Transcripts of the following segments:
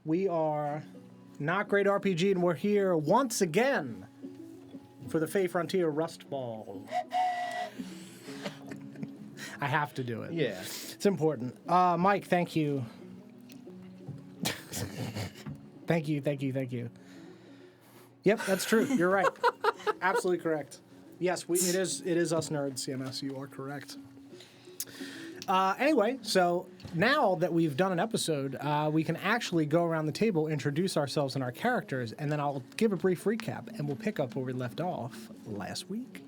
We are Not Great RPG, and we're here once again for the Fey Frontier RUSTFall. I have to do it. Yeah. It's important. Mike, thank you. Thank you. Yep, that's true. You're right. Absolutely correct. Yes, it is us nerds, CMS. You are correct. Anyway, so now that we've done an episode, we can actually go around the table, introduce ourselves and our characters, and then I'll give a brief recap, and we'll pick up where we left off last week.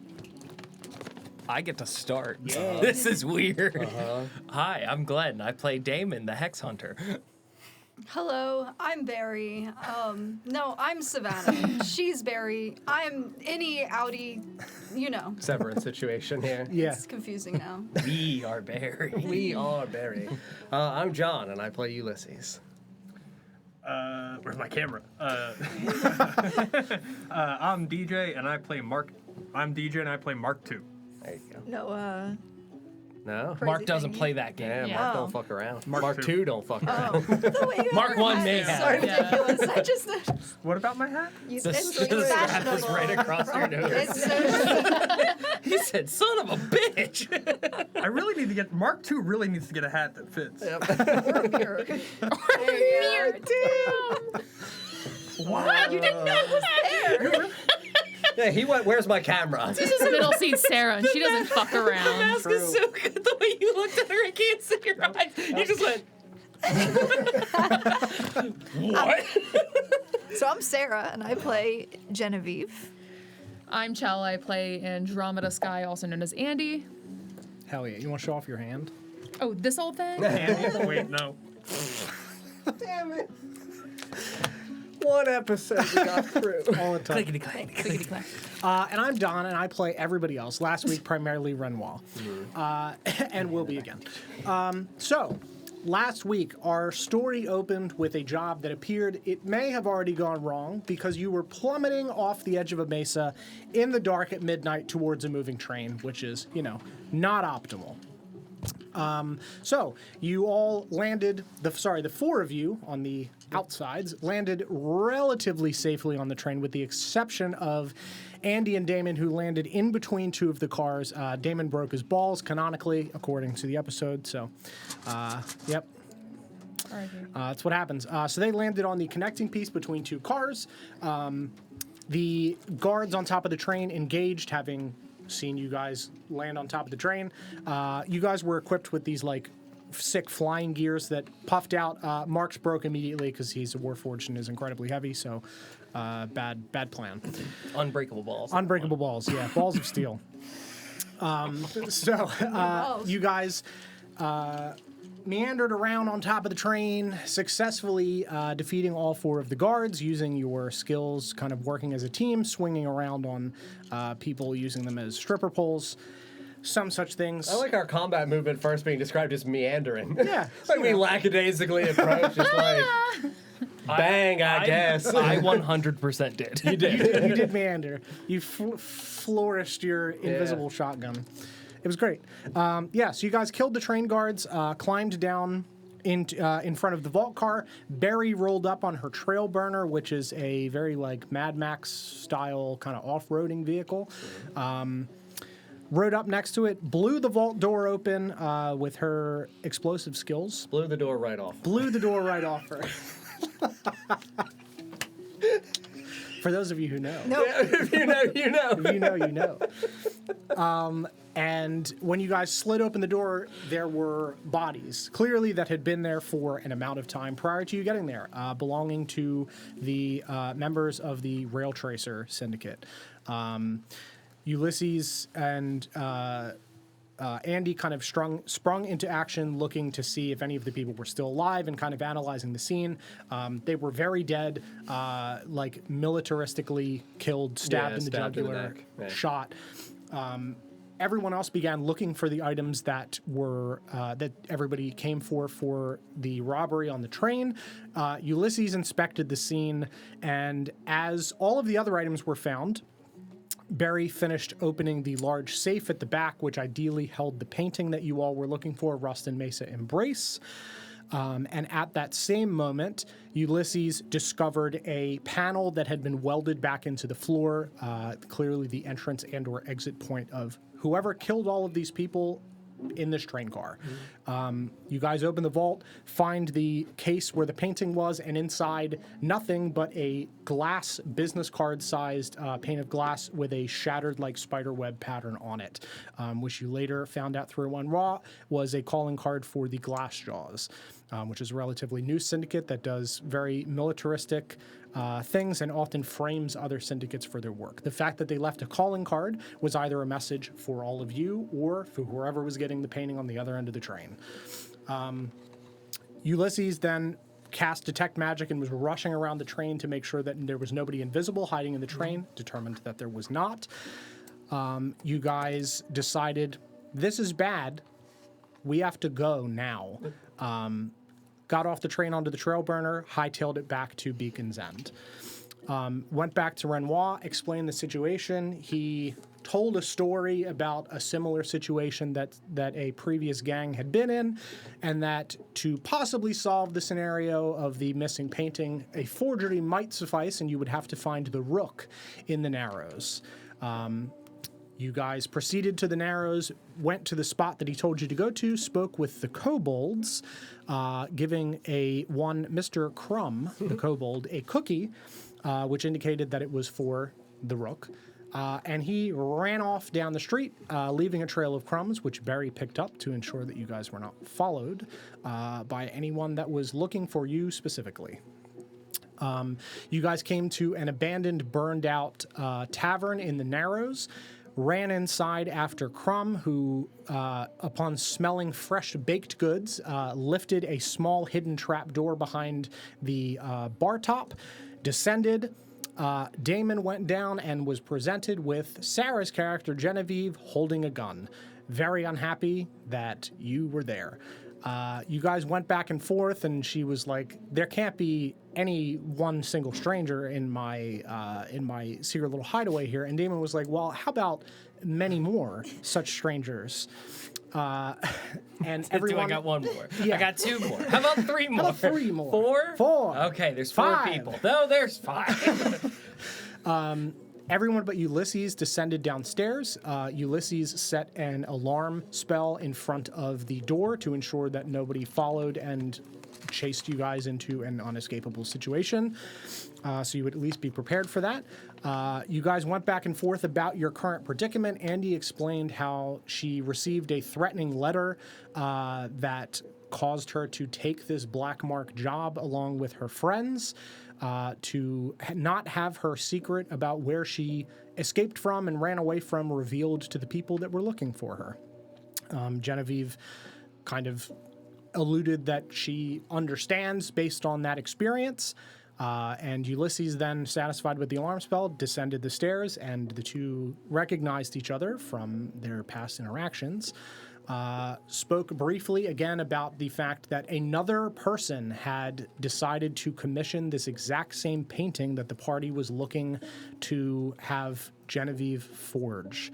I get to start. Yeah. This is weird. Hi, I'm Glenn. I play Damon, the Hex Hunter. Hello, I'm Barry. No, I'm Savannah. She's Barry. I'm any outie, you know. Severance situation here. Yeah. It's confusing now. We are Barry. We are Barry. I'm John, and I play Ulysses. Where's my camera? I'm DJ, and I play Mark. I'm DJ, and I play Mark 2. There you go. No, No? Crazy Mark doesn't thingy. play that game. Yeah, Mark don't fuck around. Mark 2 don't fuck around. the way you Mark have your 1 hat may is have. so ridiculous. I just What about my hat? it's This like strap is fashionable. right across your nose. It's so He said, son of a bitch. I really need to get Mark 2. Really needs to get a hat that fits. mirror. There you go. What? You didn't know it was there. Yeah, he went, where's my camera? This is middle seat Sarah, and she doesn't fuck around. Mask is so good. The way you looked at her, I can't see your eyes. You just went. What? So I'm Sarah, and I play Genevieve. I'm Chell. I play Andromeda Sky, also known as Andy. Hell yeah. You want to show off your hand? Oh, this old thing? Andy, wait, no. Damn it. One episode we got through. All the time. Clickety clack. Clickety clack. And I'm Don, and I play everybody else. Last week, primarily Renoir. And will be again. So, last week, our story opened with a job that appeared it may have already gone wrong because you were plummeting off the edge of a mesa in the dark at midnight towards a moving train, which is, not optimal. So you all landed, the four of you on the outsides landed relatively safely on the train with the exception of Andy and Damon, who landed in between two of the cars. Damon broke his balls canonically, according to the episode. So, yep. That's what happens. So they landed on the connecting piece between two cars. The guards on top of the train engaged, having seen you guys land on top of the train. You guys were equipped with these sick flying gears that puffed out. Mark's broke immediately because he's a warforged and is incredibly heavy, so bad plan. Unbreakable balls. Unbreakable balls, yeah. Balls of steel. You guys meandered around on top of the train, successfully defeating all four of the guards, using your skills, kind of working as a team, swinging around on people, using them as stripper poles, some such things. I like our combat movement first being described as meandering. Yeah. Like we lackadaisically approach, just like, bang, I guess. I 100% did. You did meander. You flourished your invisible shotgun. It was great. So you guys killed the train guards, climbed down in front of the vault car. Barry rolled up on her trail burner, which is a very Mad Max style kind of off-roading vehicle. Rode up next to it, blew the vault door open with her explosive skills. Blew the door right off. Blew the door right off her. For those of you who know. No, If you know, you know. If you know, you know. And when you guys slid open the door, there were bodies, clearly that had been there for an amount of time prior to you getting there, belonging to the members of the Rail Tracer Syndicate. Ulysses and Andy kind of sprung into action, looking to see if any of the people were still alive and kind of analyzing the scene. They were very dead, militaristically killed, stabbed in the stabbed in the jugular, neck. Yeah. shot. Everyone else began looking for the items that were that everybody came for the robbery on the train. Ulysses inspected the scene, and as all of the other items were found, Barry finished opening the large safe at the back, which ideally held the painting that you all were looking for, Rust and Mesa Embrace. And at that same moment, Ulysses discovered a panel that had been welded back into the floor, clearly the entrance and or exit point of whoever killed all of these people in this train car. You guys open the vault, find the case where the painting was, and inside nothing but a glass business card sized pane of glass with a shattered like spider web pattern on it, which you later found out through One Raw was a calling card for the Glass Jaws, which is a relatively new syndicate that does very militaristic things and often frames other syndicates for their work. The fact that they left a calling card was either a message for all of you or for whoever was getting the painting on the other end of the train. Ulysses then cast Detect Magic and was rushing around the train to make sure that there was nobody invisible hiding in the train, determined that there was not. You guys decided, this is bad. We have to go now. Got off the train onto the trail burner, hightailed it back to Beacon's End. Went back to Renoir, explained the situation. He told a story about a similar situation that a previous gang had been in, and that to possibly solve the scenario of the missing painting, a forgery might suffice, and you would have to find the Rook in the Narrows. You guys proceeded to the Narrows, went to the spot that he told you to go to, spoke with the kobolds, giving one Mr. Crumb, the kobold, a cookie, which indicated that it was for the Rook. And he ran off down the street, leaving a trail of crumbs, which Barry picked up to ensure that you guys were not followed by anyone that was looking for you specifically. You guys came to an abandoned, burned-out tavern in the Narrows, ran inside after Crumb, who, upon smelling fresh baked goods, lifted a small hidden trap door behind the bar top, descended. Damon went down and was presented with Sarah's character, Genevieve, holding a gun. Very unhappy that you were there. You guys went back and forth, and she was like, there can't be any one single stranger in my secret little hideaway here. And Damon was like, well, how about many more such strangers? And everyone... I got one more. Yeah. I got two more. How about three more? How about three more? Four? Four. Okay, there's four Five. people. No, there's five. Everyone but Ulysses descended downstairs. Ulysses set an alarm spell in front of the door to ensure that nobody followed and chased you guys into an unescapable situation. So you would at least be prepared for that. You guys went back and forth about your current predicament. Andy explained how she received a threatening letter that caused her to take this black mark job along with her friends, to not have her secret about where she escaped from and ran away from revealed to the people that were looking for her. Genevieve kind of alluded that she understands based on that experience, and Ulysses, then satisfied with the alarm spell, descended the stairs, and the two recognized each other from their past interactions. Spoke briefly again about the fact that another person had decided to commission this exact same painting that the party was looking to have Genevieve forge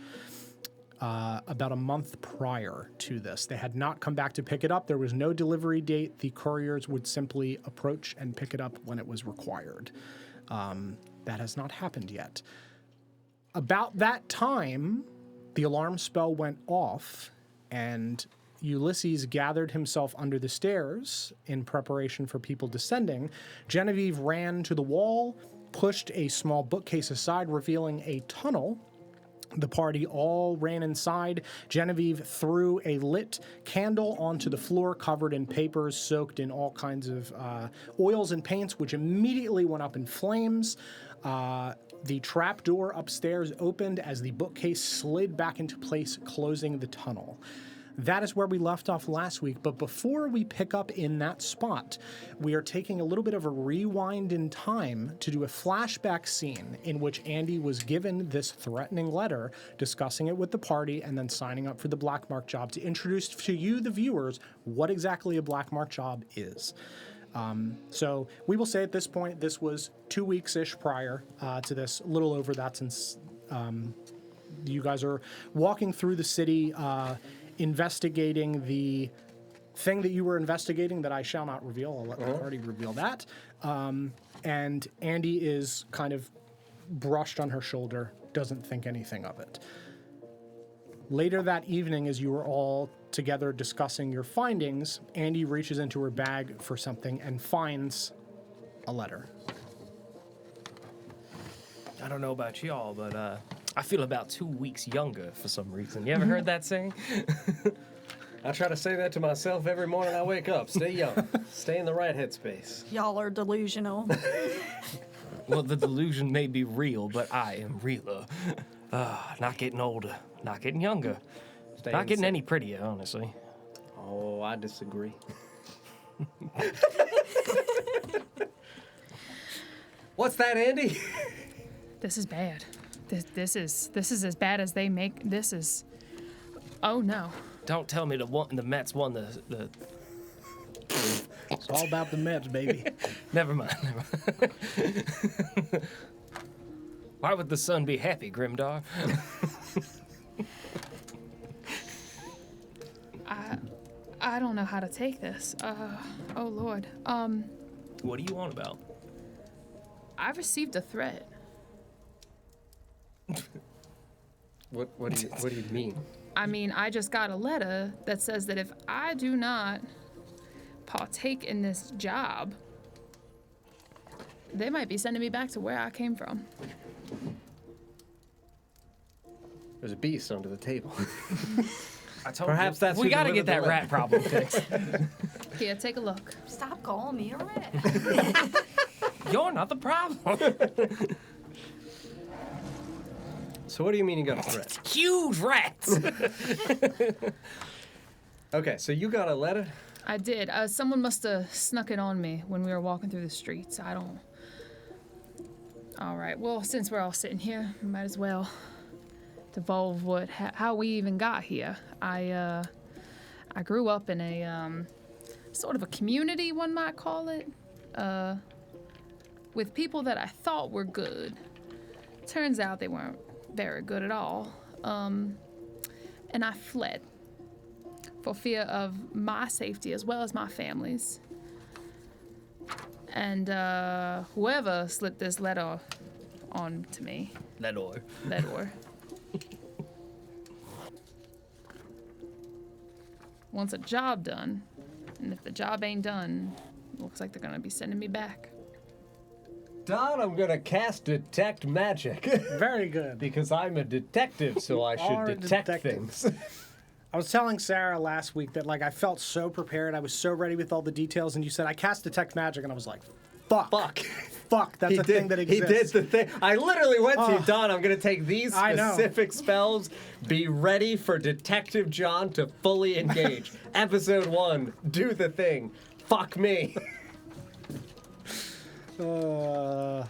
about a month prior to this. They had not come back to pick it up. There was no delivery date. The couriers would simply approach and pick it up when it was required. That has not happened yet. About that time, the alarm spell went off, and Ulysses gathered himself under the stairs in preparation for people descending. Genevieve ran to the wall, pushed a small bookcase aside, revealing a tunnel. The party all ran inside. Genevieve threw a lit candle onto the floor covered in papers soaked in all kinds of oils and paints, which immediately went up in flames. The trapdoor upstairs opened as the bookcase slid back into place, closing the tunnel. That is where we left off last week, but before we pick up in that spot, we are taking a little bit of a rewind in time to do a flashback scene in which Andy was given this threatening letter, discussing it with the party, and then signing up for the black mark job to introduce to you, the viewers, what exactly a black mark job is. So we will say at this point, this was 2 weeks-ish prior to this, a little over that, since you guys are walking through the city, investigating the thing that you were investigating that I shall not reveal. I'll let the party reveal that. And Andy is kind of brushed on her shoulder, doesn't think anything of it. Later that evening, as you were all together discussing your findings, Andy reaches into her bag for something and finds a letter. I don't know about y'all, but I feel about 2 weeks younger for some reason. You ever heard that saying? I try to say that to myself every morning I wake up. Stay young. Stay in the right headspace. Y'all are delusional. Well, the delusion may be real, but I am realer. Not getting older, not getting younger, not getting any prettier, honestly. Oh, I disagree. What's that, Andy? This is bad. This is as bad as they make. This is. Oh no. Don't tell me the Mets won the. It's all about the Mets, baby. Never mind. Why would the sun be happy, Grimdar? I don't know how to take this. Oh Lord. What do you want about? I received a threat. What do you mean? I mean, I just got a letter that says that if I do not partake in this job, they might be sending me back to where I came from. There's a beast under the table. I told Perhaps you, that's we who got to get delivered that the rat problem fixed. Here, take a look. Stop calling me a rat. You're not the problem. So what do you mean you got a threat? Huge rats. Okay, so you got a letter? I did. Someone must have snuck it on me when we were walking through the streets. I don't. All right. Well, since we're all sitting here, we might as well divulge how we even got here. I grew up in a sort of a community, one might call it, with people that I thought were good. Turns out they weren't very good at all. And I fled for fear of my safety as well as my family's. And whoever slipped this letter on to me. Ledor. Wants a job done. And if the job ain't done, looks like they're gonna be sending me back. Don, I'm gonna cast Detect Magic. Very good. Because I'm a detective, so I Are a should detect detective. things. I was telling Sarah last week that like I felt so prepared. I was so ready with all the details, and you said I cast Detect Magic, and I was like, fuck. That's a thing that exists. He did the thing. I literally went to you, Don, I'm going to take these I know. specific spells. Be ready for Detective John to fully engage. Episode 1, do the thing. Fuck me. Yeah,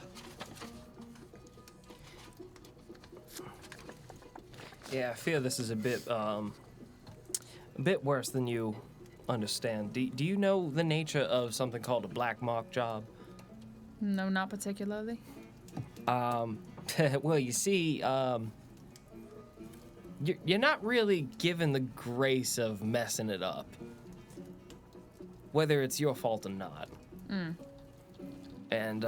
I fear this is a bit worse than you understand. Do you know the nature of something called a black mark job? No, not particularly. Well, you see, you're not really given the grace of messing it up, whether it's your fault or not. And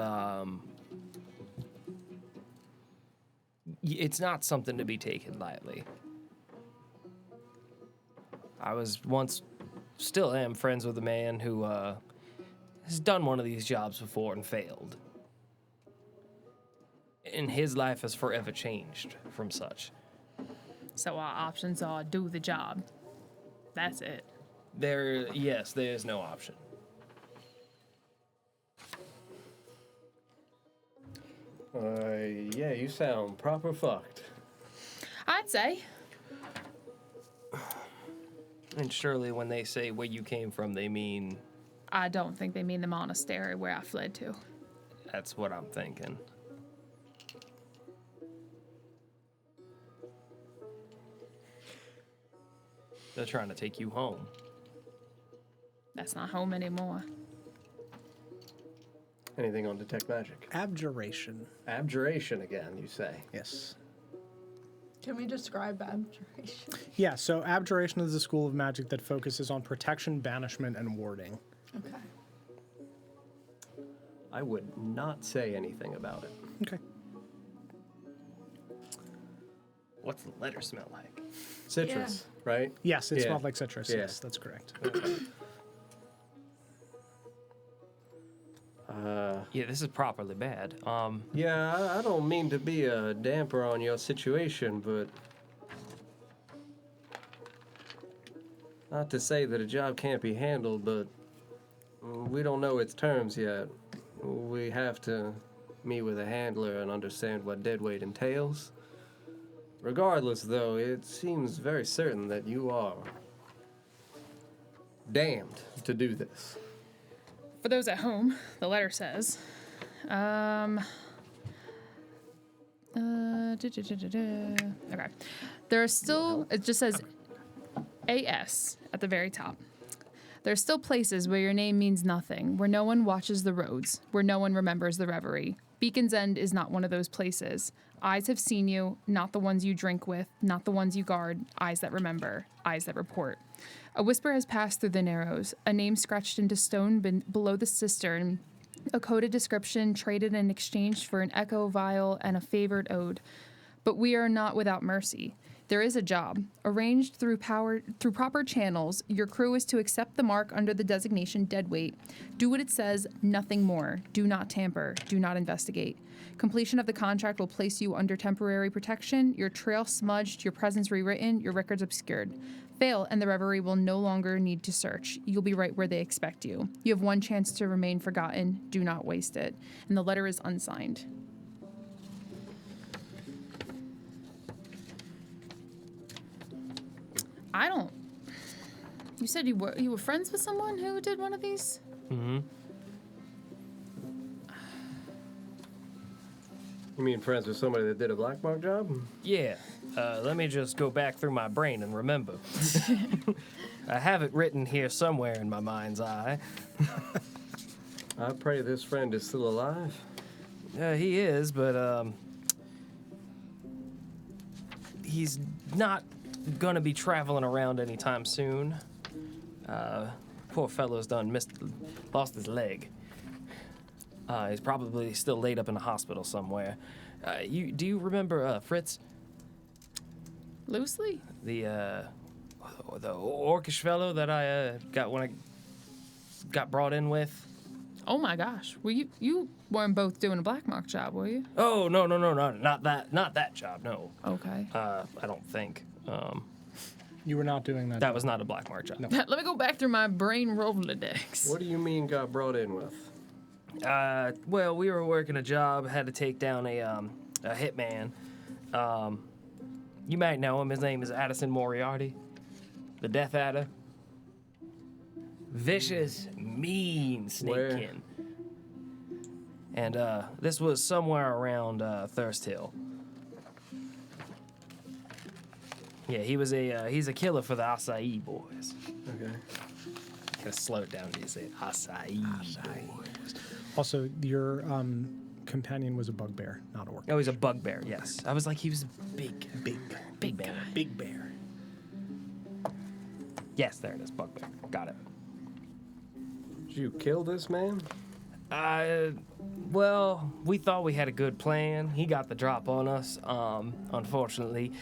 it's not something to be taken lightly. I was once, still am, friends with a man who has done one of these jobs before and failed. And his life has forever changed from such. So our options are do the job. That's it. Yes, there is no option. Yeah, you sound proper fucked. I'd say. And surely when they say where you came from, they mean... I don't think they mean the monastery where I fled to. That's what I'm thinking. They're trying to take you home. That's not home anymore. Anything on Detect Magic? Abjuration. Abjuration again, you say? Yes. Can we describe abjuration? Yeah, so abjuration is a school of magic that focuses on protection, banishment, and warding. Okay. I would not say anything about it. Okay. What's the letter smell like? Citrus, right? Yes, it Yeah. smelled like citrus. Yeah. Yes, that's correct. Yeah, this is properly bad. Yeah, I don't mean to be a damper on your situation, but not to say that a job can't be handled, but we don't know its terms yet. We have to meet with a handler and understand what deadweight entails. Regardless, though, it seems very certain that you are damned to do this. For those at home, the letter says, okay. There are still, it just says AS at the very top. There are still places where your name means nothing, where no one watches the roads, where no one remembers the reverie. Beacon's End is not one of those places. Eyes have seen you, not the ones you drink with, not the ones you guard, eyes that remember, eyes that report. A whisper has passed through the narrows, a name scratched into stone below the cistern, a coded description traded and exchanged for an echo vial and a favored ode. But we are not without mercy. There is a job. Arranged through proper channels, your crew is to accept the mark under the designation deadweight. Do what it says, nothing more. Do not tamper. Do not investigate. Completion of the contract will place you under temporary protection, your trail smudged, your presence rewritten, your records obscured. Fail, and the reverie will no longer need to search. You'll be right where they expect you. You have one chance to remain forgotten. Do not waste it. And the letter is unsigned. I don't. You said you were friends with someone who did one of these? Mm-hmm. You mean friends with somebody that did a black mark job? Yeah, let me just go back through my brain and remember. I have it written here somewhere in my mind's eye. I pray this friend is still alive. He is, but he's not gonna be traveling around anytime soon. Poor fellow's lost his leg. He's probably still laid up in a hospital somewhere. Do you remember Fritz? Loosely? The orcish fellow that I got brought in with? Oh my gosh. Were you weren't both doing a black mark job, were you? Oh no, not that job. No. Okay. I don't think. You were not doing that. That was not a black mark job. No. Let me go back through my brain Rolodex. What do you mean got brought in with? Well, we were working a job, had to take down a hitman. You might know him. His name is Addison Moriarty, the Death Adder. Vicious, mean snakekin. And this was somewhere around Thirst Hill. Yeah, he's a killer for the Acai boys. Okay. Gotta slow it down when you say Acai boys. Also, your companion was a bugbear, not a orc. Oh, he's a bugbear, yes. I was like, he was big bear. Big bear. Yes, there it is, bugbear. Got it. Did you kill this man? Well, we thought we had a good plan. He got the drop on us, unfortunately.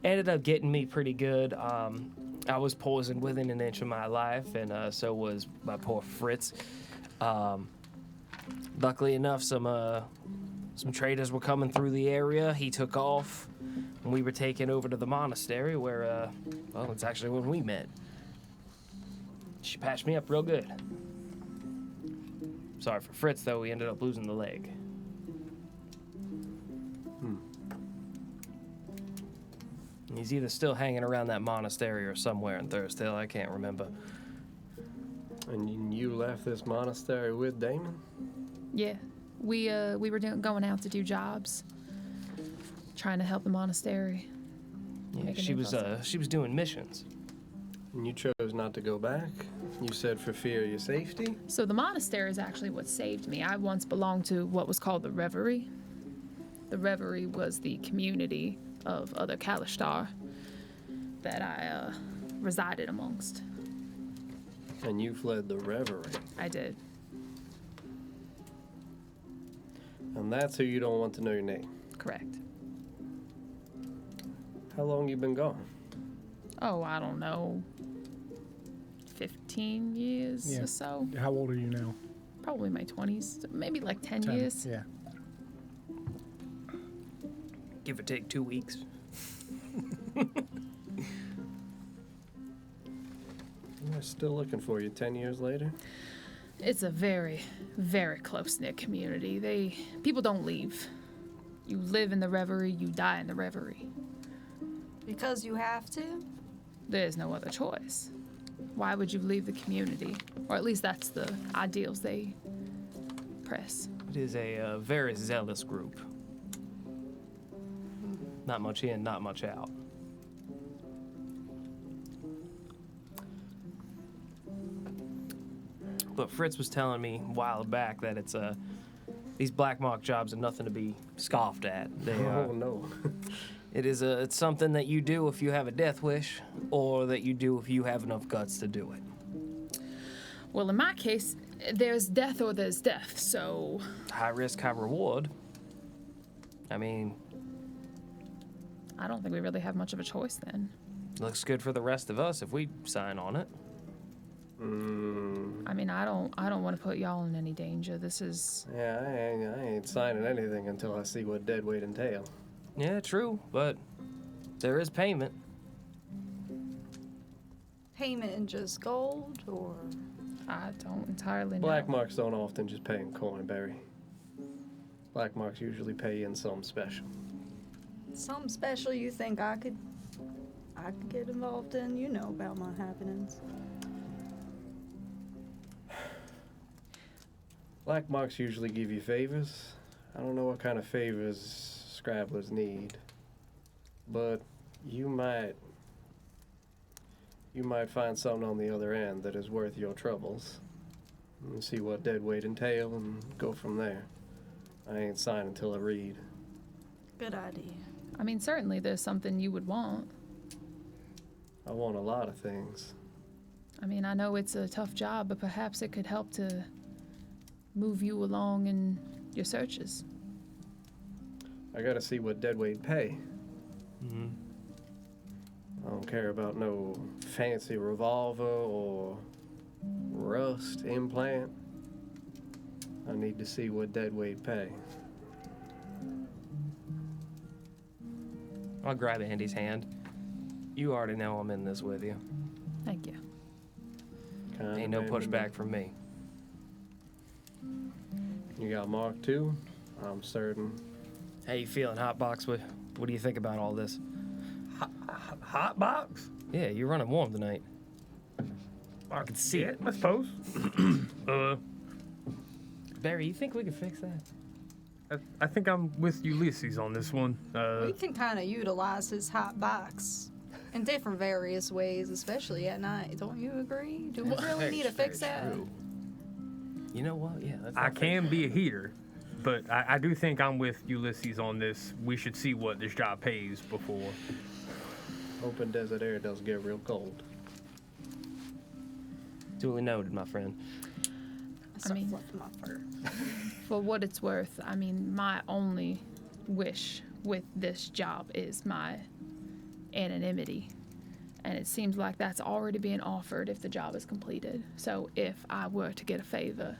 Ended up getting me pretty good. I was poisoned within an inch of my life, and so was my poor Fritz. Luckily enough, some traders were coming through the area. He took off, and we were taken over to the monastery where, well, it's actually when we met. She patched me up real good. Sorry for Fritz, though. We ended up losing the leg. He's either still hanging around that monastery or somewhere in Thirst Hill. I can't remember. And you left this monastery with Damon? Yeah. We were going out to do jobs. Trying to help the monastery. Yeah, Make a she name was for herself. she was doing missions. And you chose not to go back? You said for fear of your safety? So the monastery is actually what saved me. I once belonged to what was called the Reverie. The Reverie was the community of other Kalishtar that I resided amongst. And you fled the reverie. I did. And that's who you don't want to know your name. Correct. How long you been gone? Oh, I don't know. 15 years Yeah. or so. How old are you now? Probably my 20s. Maybe like 10 years. Yeah. Give or take 2 weeks. We're still looking for you 10 years later. It's a very, very close-knit community. People don't leave. You live in the reverie, you die in the reverie. Because you have to? There's no other choice. Why would you leave the community? Or at least that's the ideals they press. It is a very zealous group. Not much in, not much out. But Fritz was telling me a while back that it's these black mark jobs are nothing to be scoffed at. They Oh no. it's something that you do if you have a death wish, or that you do if you have enough guts to do it. Well, in my case, there's death or there's death, so... High risk, high reward. I mean, I don't think we really have much of a choice then. looks good for the rest of us if we sign on it. I mean, I don't want to put y'all in any danger. This is... Yeah, I ain't signing anything until I see what dead weight entail. Yeah, true, but there is payment. Payment in just gold, or I don't entirely know. Black marks don't often just pay in coin, Barry. Black marks usually pay in some special. something special you think I could get involved in? You know about my happenings. Black marks usually give you favors. I don't know what kind of favors Scrabblers need, but you might find something on the other end that is worth your troubles. And see what dead weight entail and go from there. I ain't signing until I read. Good idea. I mean, certainly there's something you would want. I want a lot of things. I mean, I know it's a tough job, but perhaps it could help to move you along in your searches. I gotta see what dead weight pay. Mm-hmm. I don't care about no fancy revolver or rust implant. I need to see what dead weight pay. I'll grab Andy's hand. You already know I'm in this with you. Thank you. Kinda Ain't no made me pushback from me. You got Mark too? I'm certain. How you feeling, Hotbox? What do you think about all this? Hot box? Yeah, you're running warm tonight. I can see it. I suppose. Barry, you think we can fix that? I think I'm with Ulysses on this one. We can kind of utilize his hot box in different various ways, especially at night. Don't you agree? Do we really need to fix that? True. You know what? Yeah, that's I not can be a heater, but I do think I'm with Ulysses on this. We should see what this job pays before. Open desert air does get real cold. duly noted, my friend. I mean- fluffing my fur. For what it's worth, I mean, my only wish with this job is my anonymity. And it seems like that's already being offered if the job is completed. So if I were to get a favor,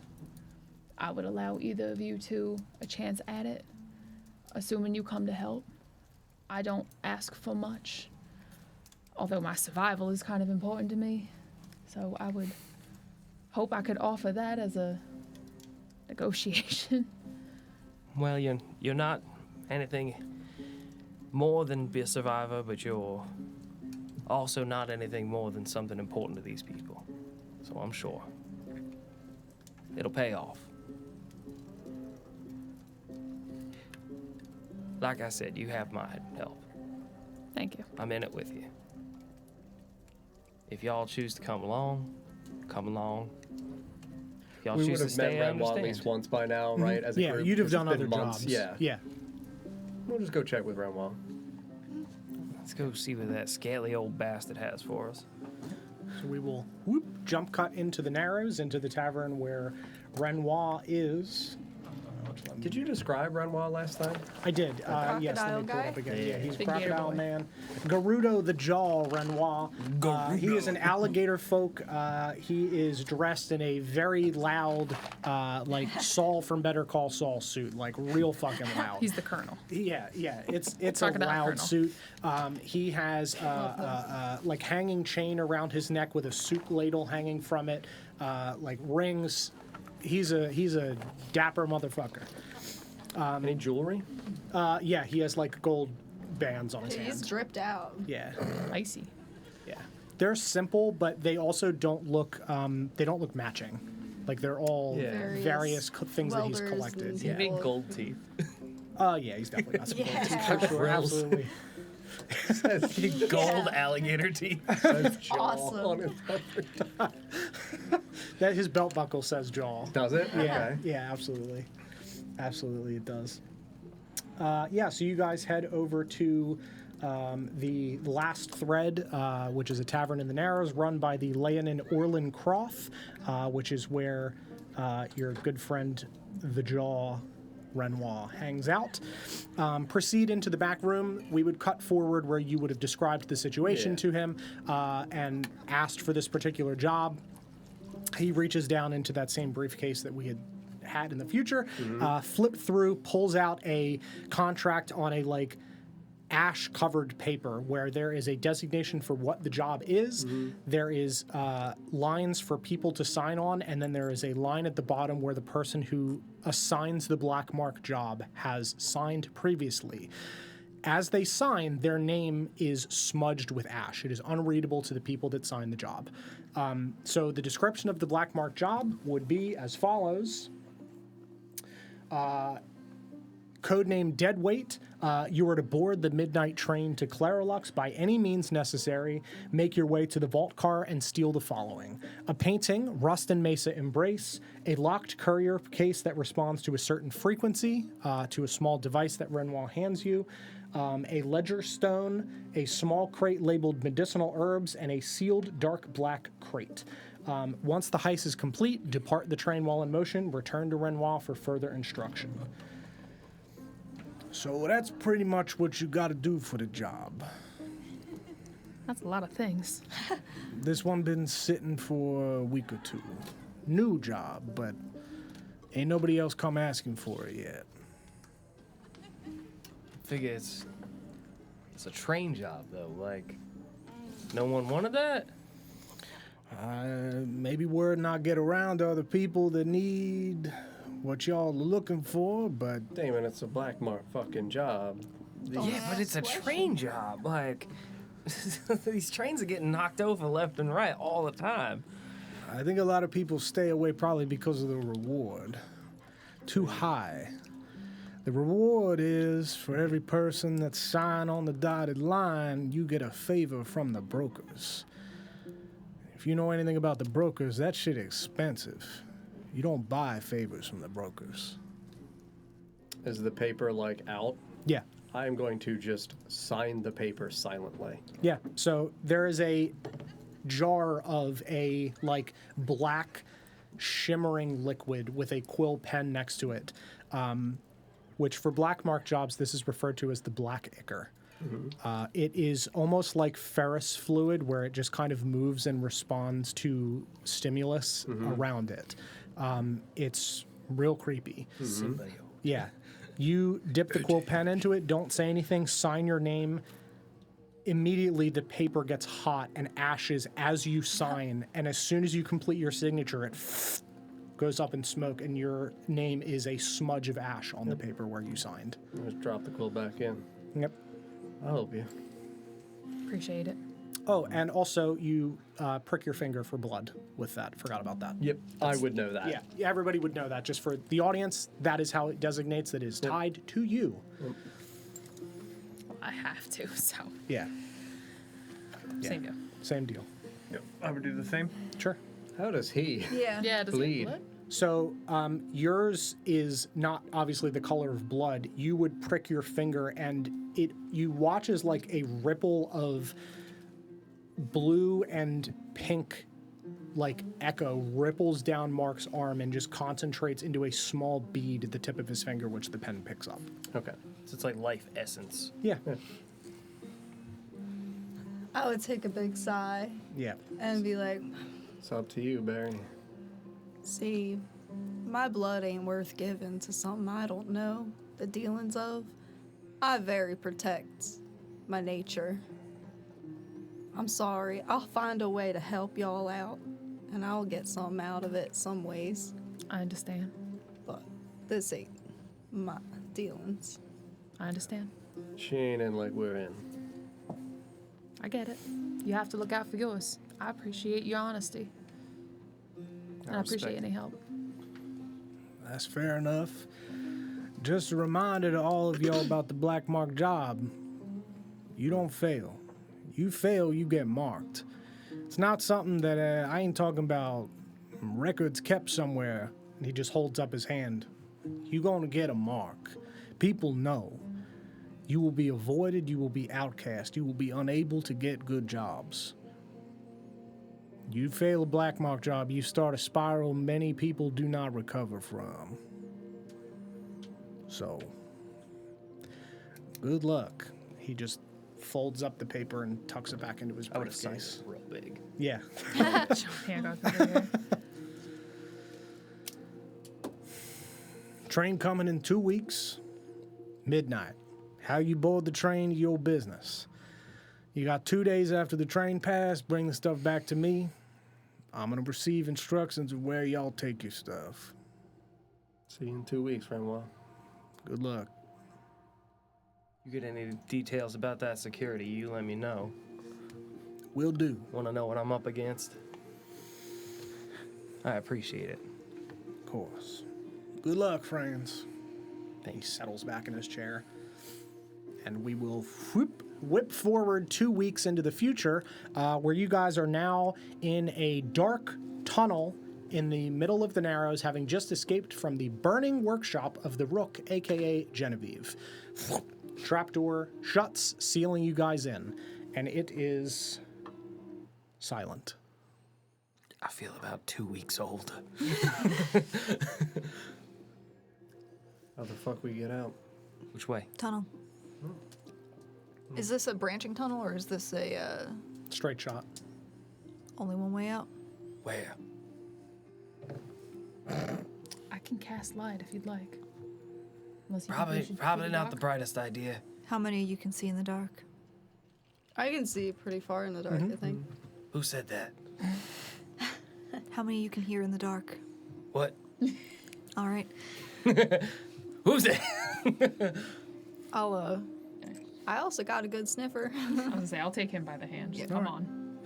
I would allow either of you two a chance at it, assuming you come to help. I don't ask for much, although my survival is kind of important to me. So I would hope I could offer that as a negotiation. Well, you're not anything more than be a survivor, but you're also not anything more than something important to these people. So I'm sure it'll pay off. Like I said, you have my help. Thank you. I'm in it with you. If y'all choose to come along, come along. If y'all We choose would to have met stay, I Renoir at understand. least once by now, right? As a Yeah, group. you'd have It's done been other months. jobs. Yeah. Yeah. We'll just go check with Renoir. Let's go see what that scaly old bastard has for us. So we will jump cut into the Narrows, into the tavern where Renoir is. Did you describe Renoir last time? I did. Yes, let crocodile me pull it guy? up again. Yeah, he's Big gator Crocodile boy. Man. Gerudo the Jaw Renoir. He is an alligator folk. He is dressed in a very loud, like Saul from Better Call Saul suit, like real fucking loud. He's the colonel. Yeah, it's a Crocodile loud Colonel. suit. He has like hanging chain around his neck with a soup ladle hanging from it, like rings. He's a dapper motherfucker. Any jewelry? Yeah, he has like gold bands on his He's hands. dripped out. Yeah, Icy. yeah. They're simple, but they also don't look matching. Like they're all Yeah. various things that he's welders collected. and Yeah. people. Big gold teeth. Yeah, he's definitely got some gold Yeah. teeth, for sure, Grills. absolutely. Gold alligator teeth. Awesome. That his belt buckle says jaw. Does it? Yeah, Okay. yeah, absolutely. Absolutely, it does. Yeah, so you guys head over to the Last Thread, which is a tavern in the Narrows run by the Leonin Orlin Croft, which is where your good friend, the Jaw Renoir, hangs out. Proceed into the back room. We would cut forward where you would have described the situation Yeah. to him and asked for this particular job. He reaches down into that same briefcase that we had in the future, flip through, pulls out a contract on a like ash covered paper where there is a designation for what the job is. There is lines for people to sign on, and then there is a line at the bottom where the person who assigns the black mark job has signed previously. As they sign, their name is smudged with ash. It is unreadable to the people that signed the job. So the description of the black mark job would be as follows. Codename Deadweight. You are to board the midnight train to Clarolux by any means necessary. Make your way to the vault car and steal the following: a painting, Rust and Mesa Embrace, a locked courier case that responds to a certain frequency, to a small device that Renoir hands you, a ledger stone, a small crate labeled medicinal herbs, and a sealed dark black crate. Once the heist is complete, depart the train while in motion, return to Renoir for further instruction. So that's pretty much what you gotta do for the job. That's a lot of things. This one been sitting for a week or two. New job, but ain't nobody else come asking for it yet. Figure it's a train job though. Like, no one wanted that. Maybe word not get around to other people that need what y'all are looking for, but Damon, it's a black mark fucking job. Yeah, but it's a train job. Like, these trains are getting knocked over left and right all the time. I think a lot of people stay away probably because of the reward. Too high. The reward is for every person that's signed on the dotted line, you get a favor from the brokers. If you know anything about the brokers, that shit expensive. You don't buy favors from the brokers. Is the paper like out? Yeah. I am going to just sign the paper silently. Yeah. So there is a jar of a like black shimmering liquid with a quill pen next to it, which for black mark jobs, this is referred to as the black ichor. It is almost like ferrous fluid where it just kind of moves and responds to stimulus around it. It's real creepy. Yeah. You dip the quill pen into it, don't say anything, sign your name. Immediately the paper gets hot and ashes as you sign, and as soon as you complete your signature, it goes up in smoke, and your name is a smudge of ash on the paper where you signed. Just drop the quill back in. Yep. I'll help you. Appreciate it. Oh, and also you prick your finger for blood with that. Forgot about that. Yep, I would know that. Yeah, everybody would know that. Just for the audience, that is how it designates that it is tied to you. I have to, so Yeah, same deal. same deal. Yep. I would do the same. Sure. How does he Yeah. Yeah, does bleed? it blood? So yours is not obviously the color of blood. You would prick your finger, and you watch as like a ripple of blue and pink, like echo, ripples down Mark's arm and just concentrates into a small bead at the tip of his finger, which the pen picks up. Okay. So it's like life essence. Yeah. I would take a big sigh Yeah. and be like, It's up to you, Barry. see, my blood ain't worth giving to something I don't know the dealings of. I very protect my nature. I'm sorry. I'll find a way to help y'all out, and I'll get something out of it some ways. I understand. But this ain't my dealings. I understand. She ain't in like we're in. I get it. You have to look out for yours. I appreciate your honesty. And I appreciate respect any help. That's fair enough. Just a reminder to all of y'all about the black mark job. You don't fail. You fail, you get marked. It's not something that I ain't talking about records kept somewhere. And he just holds up his hand. You gonna get a mark. People know. You will be avoided, you will be outcast, you will be unable to get good jobs. You fail a black mark job, you start a spiral many people do not recover from. So, good luck. He just folds up the paper and tucks it back into his I would have signed briefcase. it real big. Yeah. Hancock over here. Train coming in 2 weeks. Midnight. How you board the train, your business. You got 2 days after the train pass, bring the stuff back to me. I'm gonna receive instructions of where y'all take your stuff. See you in 2 weeks, Renoir. Good luck. You get any details about that security, you let me know. Will do. Want to know what I'm up against? I appreciate it. Of course. Good luck, friends. He Thanks. settles back in his chair. And we will whip forward 2 weeks into the future, where you guys are now in a dark tunnel in the middle of the Narrows, having just escaped from the burning workshop of the Rook, aka Genevieve. Trapdoor shuts, sealing you guys in, and it is silent. I feel about 2 weeks old. How the fuck we get out? Which way? Tunnel. Is this a branching tunnel or is this a Straight shot. only one way out? Where? I can cast light if you'd like. Unless you think we Probably, should probably keep it not the dark. brightest idea. How many you can see in the dark? I can see pretty far in the dark, I think. Who said that? How many you can hear in the dark? What? All right. Who's it? I also got a good sniffer. I was gonna say, I'll take him by the hand. Just come on.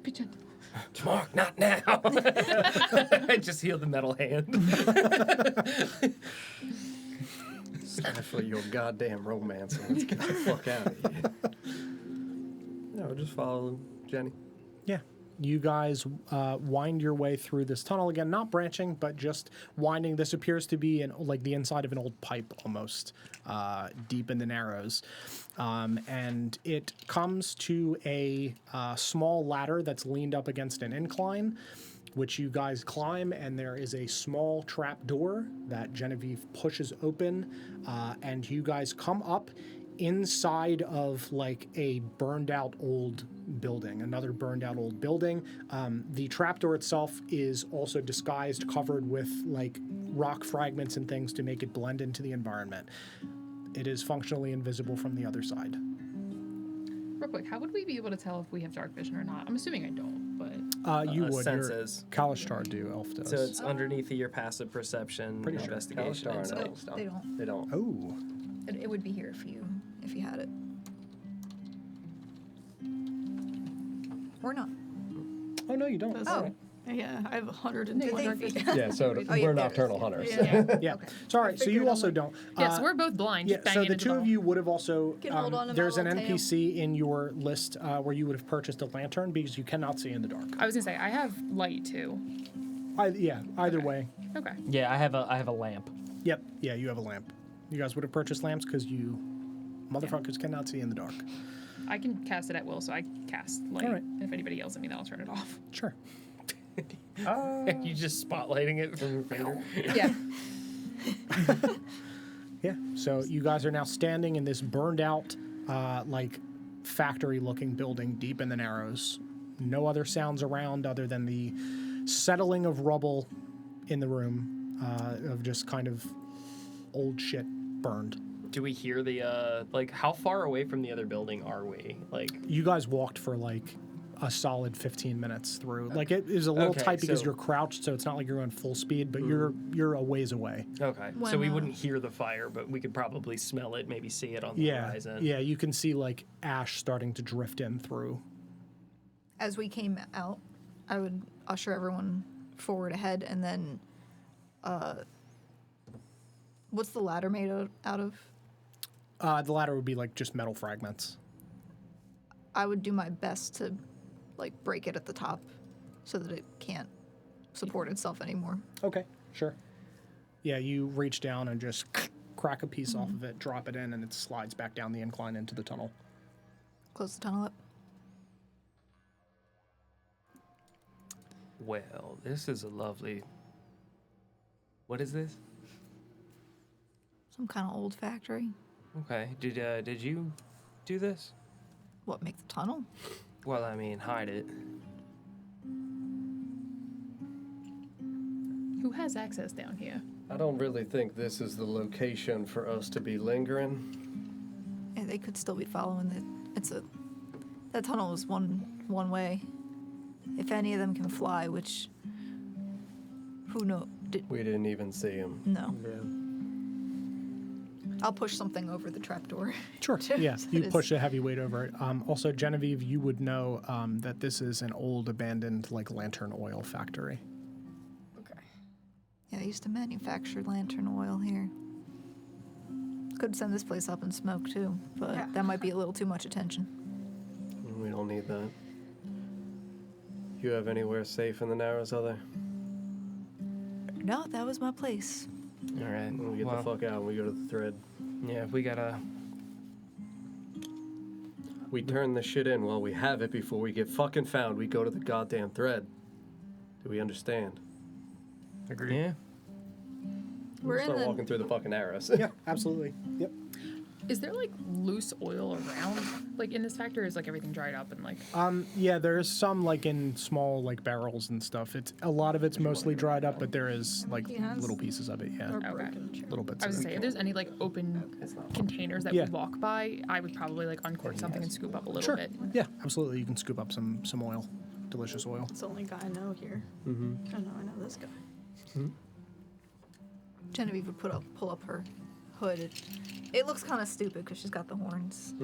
Be gentle. Mark, not now. I just healed the metal hand. Stifle your goddamn romance. Let's get the fuck out of here. No, just follow Jenny. Yeah. You guys wind your way through this tunnel again, not branching, but just winding. This appears to be like the inside of an old pipe almost, deep in the Narrows. And it comes to a small ladder that's leaned up against an incline, which you guys climb, and there is a small trap door that Genevieve pushes open, and you guys come up inside of like a burned out old building, another burned out old building. The trapdoor itself is also disguised, covered with like rock fragments and things to make it blend into the environment. It is functionally invisible from the other side. Real quick, how would we be able to tell if we have dark vision or not? I'm assuming I don't, but You would. Your Senses. Kalishtar do, Elf does. So it's underneath of your passive perception, Pretty sure. investigation. Kalishtar and and so- elves don't. They don't. They don't. Oh. It would be here if you had it. Or not. Oh, no, you don't. Oh. Yeah, I have 120 feet. Yeah, so Oh, yeah, we're there it nocturnal is. hunters. Yeah. It's all right. So you figured also I'm don't. yeah, so we're both blind. Yeah, Just so banging the into two the of you would have also. Can hold on to my There's an little tail. NPC in your list where you would have purchased a lantern because you cannot see in the dark. I was gonna say I have light too. Either way. Okay. Yeah, I have a lamp. Yep. Yeah, you have a lamp. You guys would have purchased lamps because you motherfuckers cannot see in the dark. I can cast it at will, so I cast light. Alright. And if anybody yells at me, then I'll turn it off. Sure. You just spotlighting it from your finger. Yeah. Yeah. So you guys are now standing in this burned out, like factory-looking building deep in the Narrows. No other sounds around other than the settling of rubble in the room, of just kind of old shit burned. Do we hear the like? How far away from the other building are we? Like, You guys walked for like a solid 15 minutes through. Like it is a little Okay, tight because so- you're crouched, so it's not like you're on full speed, but you're a ways away. okay, so When, we wouldn't hear the fire, but we could probably smell it, maybe see it on the Yeah. horizon. Yeah, you can see like ash starting to drift in through. As we came out, I would usher everyone forward ahead, and then, what's the ladder made out of? The ladder would be like just metal fragments. I would do my best to, like, break it at the top, so that it can't support itself anymore. Okay, sure. Yeah, you reach down and just crack a piece off of it, drop it in, and it slides back down the incline into the tunnel. Close the tunnel up. Well, this is a lovely. What is this? Some kind of old factory. Okay. Did you do this? What, make the tunnel? Well, I mean, hide it. Who has access down here? I don't really think this is the location for us to be lingering. Yeah, they could still be following the. That tunnel is one way. If any of them can fly, which. Who knows? We didn't even see him. No. I'll push something over the trapdoor. Sure. Sure. Yeah, So you it is- push a heavy weight over it. Also, Genevieve, you would know that this is an old abandoned like lantern oil factory. Okay. Yeah, they used to manufacture lantern oil here. Could send this place up in smoke too, but Yeah. that might be a little too much attention. We don't need that. You have anywhere safe in the Narrows, are there? No, that was my place. All right. We get well, the fuck out and we go to the thread. Yeah, we gotta. We turn the shit in while we have it before we get fucking found. We go to the goddamn thread. Do we understand? Agreed. Yeah. We're in Start the. walking through the fucking arrows. Yeah, absolutely. Yep. Is there like loose oil around, like in this factory? Or is like everything dried up and like? Yeah, there is some like in small like barrels and stuff. It's a lot of it's mostly dried up, but there is like He has- little pieces of it. Yeah, Or Okay. broken chair. little bits. I was of gonna it. say, if there's any like open containers that Yeah. we walk by, I would probably like uncork something and scoop up a little Sure. bit. Yeah, absolutely. You can scoop up some oil, delicious oil. It's the only guy I know here. I know this guy. Genevieve would pull up her hood. It looks kind of stupid because she's got the horns.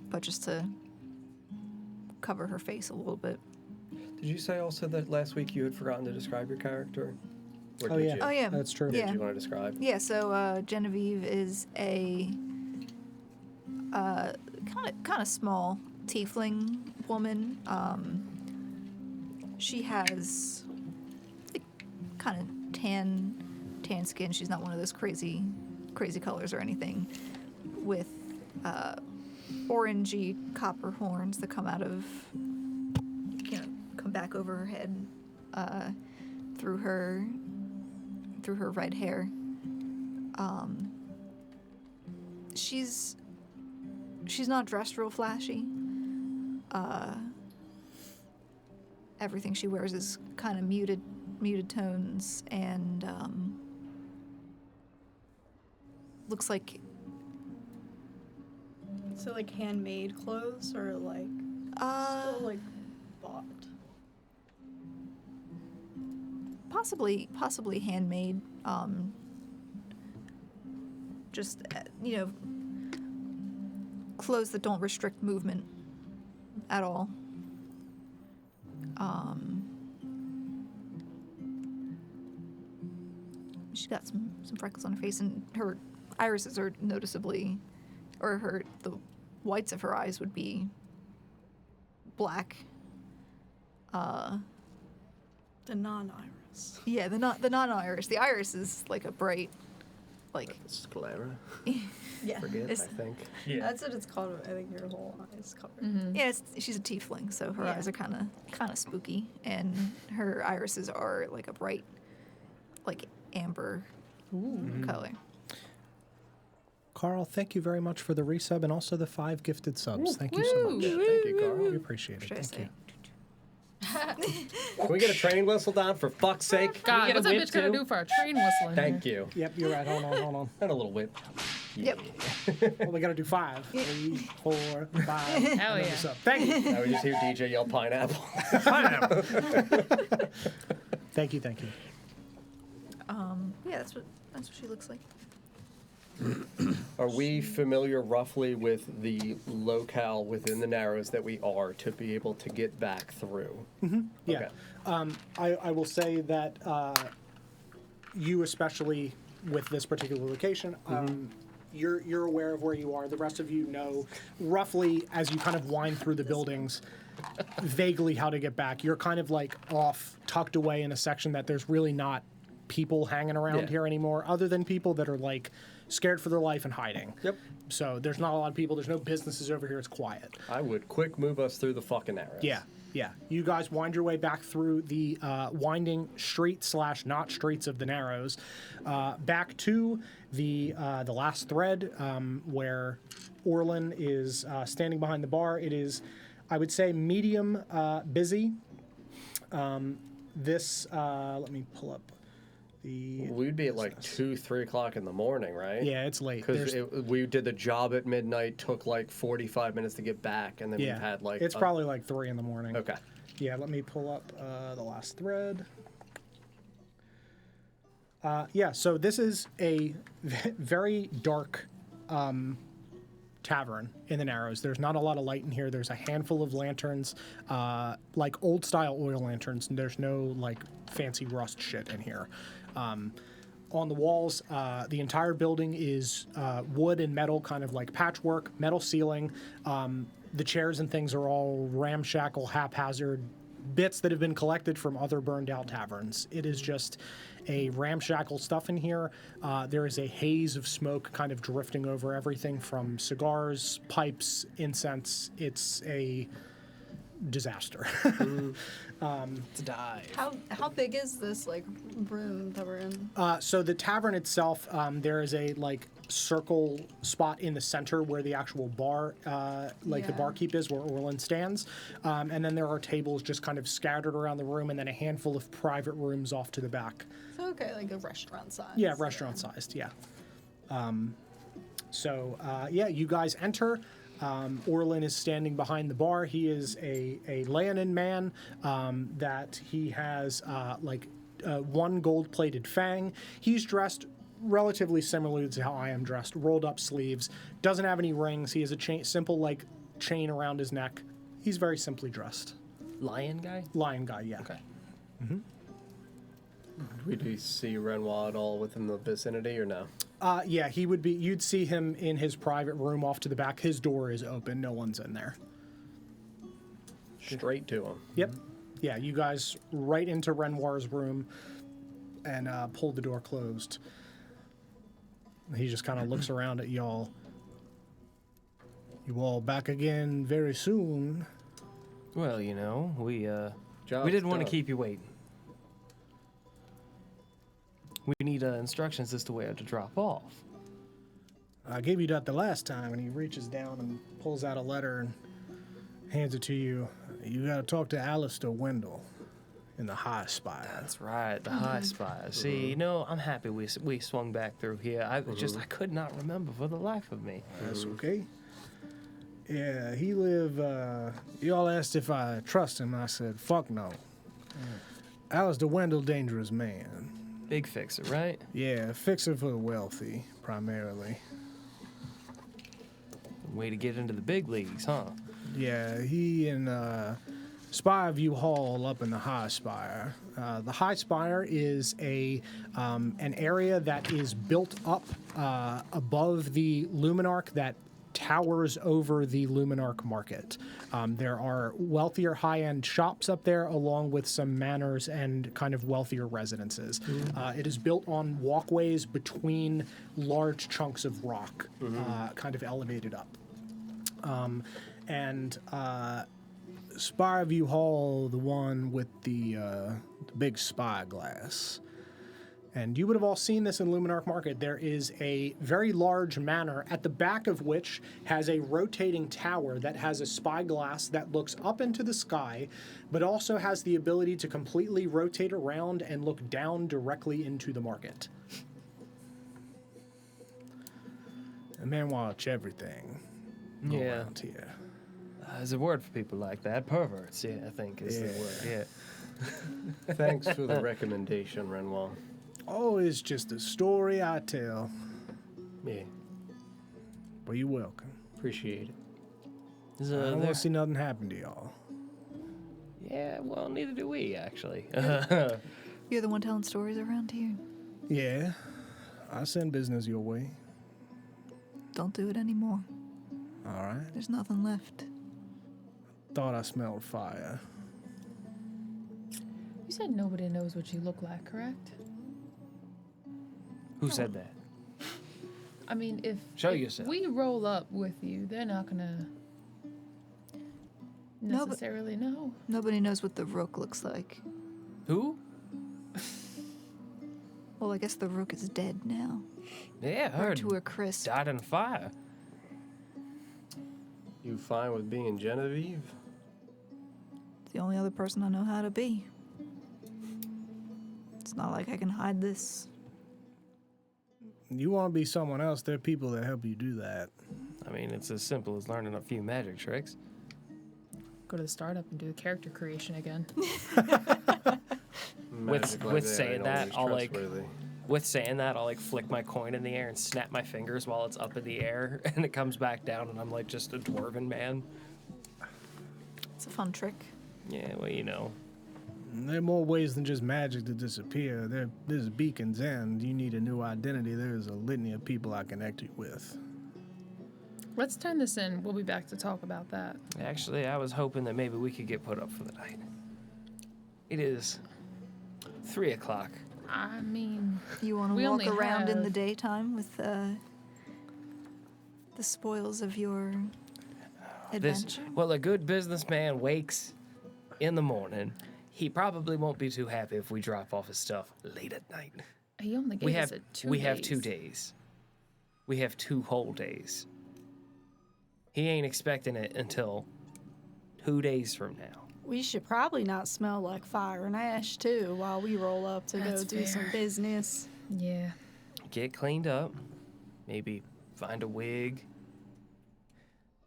But just to cover her face a little bit. Did you say also that last week you had forgotten to describe your character? Or Oh did yeah. you? Oh, yeah. That's true. Yeah. Did you want to describe? Yeah, so Genevieve is a kind of small tiefling woman. She has like, kind of tan skin. She's not one of those crazy colors or anything. With orangey copper horns that come out of, come back over her head, through her red hair. She's not dressed real flashy. Everything she wears is kind of muted tones and looks like So like handmade clothes or like still like bought. possibly handmade. Just clothes that don't restrict movement at all. She's got some freckles on her face, and her irises are noticeably, or the whites of her eyes would be black. The non-iris. Yeah, the non-iris. The iris is like a bright, like Sclera. Yeah. Forget, It's- I think. Yeah. That's what it's called. I think your whole eye is covered. yeah. She's a tiefling, so her Yeah. eyes are kind of spooky, and her irises are like a bright, like amber color. Carl, thank you very much for the resub and also the 5 gifted subs. Thank you so much. Yeah, thank you, Carl. We appreciate it. Should I Thank say? you. Can we get a train whistle down for fuck's sake? God, get a what's that whip bitch gonna too? do for a train whistle? in Thank here? you. Yep, you're right. Hold on. And a little whip. Yep. Well, we got to do 5. 3, 4, 5. Hell yeah. Sub. Thank you. Now we just hear DJ yell pineapple. Thank you. Yeah, that's what she looks like. Are we familiar roughly with the locale within the Narrows that we are to be able to get back through? Yeah. I will say that you, especially with this particular location, you're aware of where you are. The rest of you know roughly, as you kind of wind through the buildings, vaguely how to get back. You're kind of like off, tucked away in a section that there's really not people hanging around Yeah. here anymore, other than people that are like scared for their life and hiding. Yep. So there's not a lot of people. There's no businesses over here. It's quiet. I would quick move us through the fucking Narrows. Yeah. You guys wind your way back through the winding street / not streets of the Narrows, back to the last thread where Orlin is standing behind the bar. It is, I would say, medium busy. This let me pull up the. We'd be at like 2, 3 o'clock in the morning, right? Yeah, it's late. Because There's- we did the job at midnight, took like 45 minutes to get back, and then yeah, we've had like. it's probably like 3 in the morning. Okay. Yeah, let me pull up the last thread. Yeah, so this is a very dark tavern in the Narrows. There's not a lot of light in here. There's a handful of lanterns, like old-style oil lanterns, and there's no like fancy rust shit in here. On the walls, the entire building is wood and metal, kind of like patchwork, metal ceiling. The chairs and things are all ramshackle, haphazard bits that have been collected from other burned out taverns. It is just a ramshackle stuff in here. There is a haze of smoke kind of drifting over everything from cigars, pipes, incense. It's a disaster. Let's dive. How big is this like room that we're in? So the tavern itself, there is a like circle spot in the center where the actual bar, the Yeah. barkeep is, where Orlin stands, and then there are tables just kind of scattered around the room, and then a handful of private rooms off to the back. So okay, like a restaurant size. Yeah, restaurant sized. Yeah. So you guys enter. Orlin is standing behind the bar. He is a Leonin man that he has one gold-plated fang. He's dressed relatively similarly to how I am dressed. Rolled up sleeves. Doesn't have any rings. He has a simple chain around his neck. He's very simply dressed. Lion guy? Lion guy, yeah. Okay. Do we see Renoir at all within the vicinity or no? Yeah, he would be. You'd see him in his private room off to the back. His door is open. No one's in there. Straight to him. Yep. Yeah, you guys right into Renoir's room and pulled the door closed. He just kind of looks around at y'all. You all back again very soon. Well, we Job's didn't want to done. keep you waiting. We need instructions as to where to drop off. I gave you that the last time, and he reaches down and pulls out a letter and hands it to you. You got to talk to Alistair Wendell in the High Spire. That's right, the high spire. See, I'm happy we swung back through here. I could not remember for the life of me. That's okay. Yeah, he live. Y'all asked if I trust him. I said, fuck no. Alistair Wendell, dangerous man. Big fixer, right? Yeah, fixer for the wealthy, primarily. Way to get into the big leagues, huh? Yeah, he and Spireview Hall up in the High Spire. The High Spire is an area that is built up above the Luminarch that towers over the Luminarch market. There are wealthier high-end shops up there, along with some manors and kind of wealthier residences. It is built on walkways between large chunks of rock, kind of elevated up. Spireview Hall, the one with the big spyglass. And you would have all seen this in Luminarch Market. There is a very large manor at the back of which has a rotating tower that has a spyglass that looks up into the sky, but also has the ability to completely rotate around and look down directly into the market. And man watch everything around here. There's a word for people like that. Perverts, yeah, I think is the word. Yeah. Thanks for the recommendation, Renoir. Oh, it's just a story I tell. Yeah, Well, you're welcome. appreciate it. There's I a, don't want there- to see nothing happen to y'all. yeah, well, neither do we, actually. You're the one telling stories around here. Yeah, I send business your way. Don't do it anymore. All right. There's nothing left. Thought I smelled fire. You said nobody knows what you look like, correct? Who said that? I mean, if Show if yourself. we roll up with you, they're not gonna No, but- necessarily know. Nobody knows what the rook looks like. Who? Well, I guess the rook is dead now. Yeah, I Burned heard. to a crisp. Died in fire. You fine with being Genevieve? It's the only other person I know how to be. It's not like I can hide this. You want to be someone else, there are people that help you do that. I mean, it's as simple as learning a few magic tricks. Go to the startup and do the character creation again. Magic like with that saying ain't that, always I'll, like- trustworthy. With saying that, I'll like flick my coin in the air and snap my fingers while it's up in the air, and it comes back down, and I'm like just a dwarven man. It's a fun trick. Yeah, well, you know. There are more ways than just magic to disappear. There's beacons, and you need a new identity. There's a litany of people I connect you with. Let's turn this in. We'll be back to talk about that. Actually, I was hoping that maybe we could get put up for the night. It is 3 o'clock. I mean, You want to We walk only around in the have- daytime with the spoils of your This, adventure? well, a good businessman wakes in the morning. He probably won't be too happy if we drop off his stuff late at night. he only gave We us have a 2 we days. have 2 days. We have 2 whole days. He ain't expecting it until 2 days from now. We should probably not smell like fire and ash too while we roll up to That's go do some fair. business. Yeah. Get cleaned up. Maybe find a wig.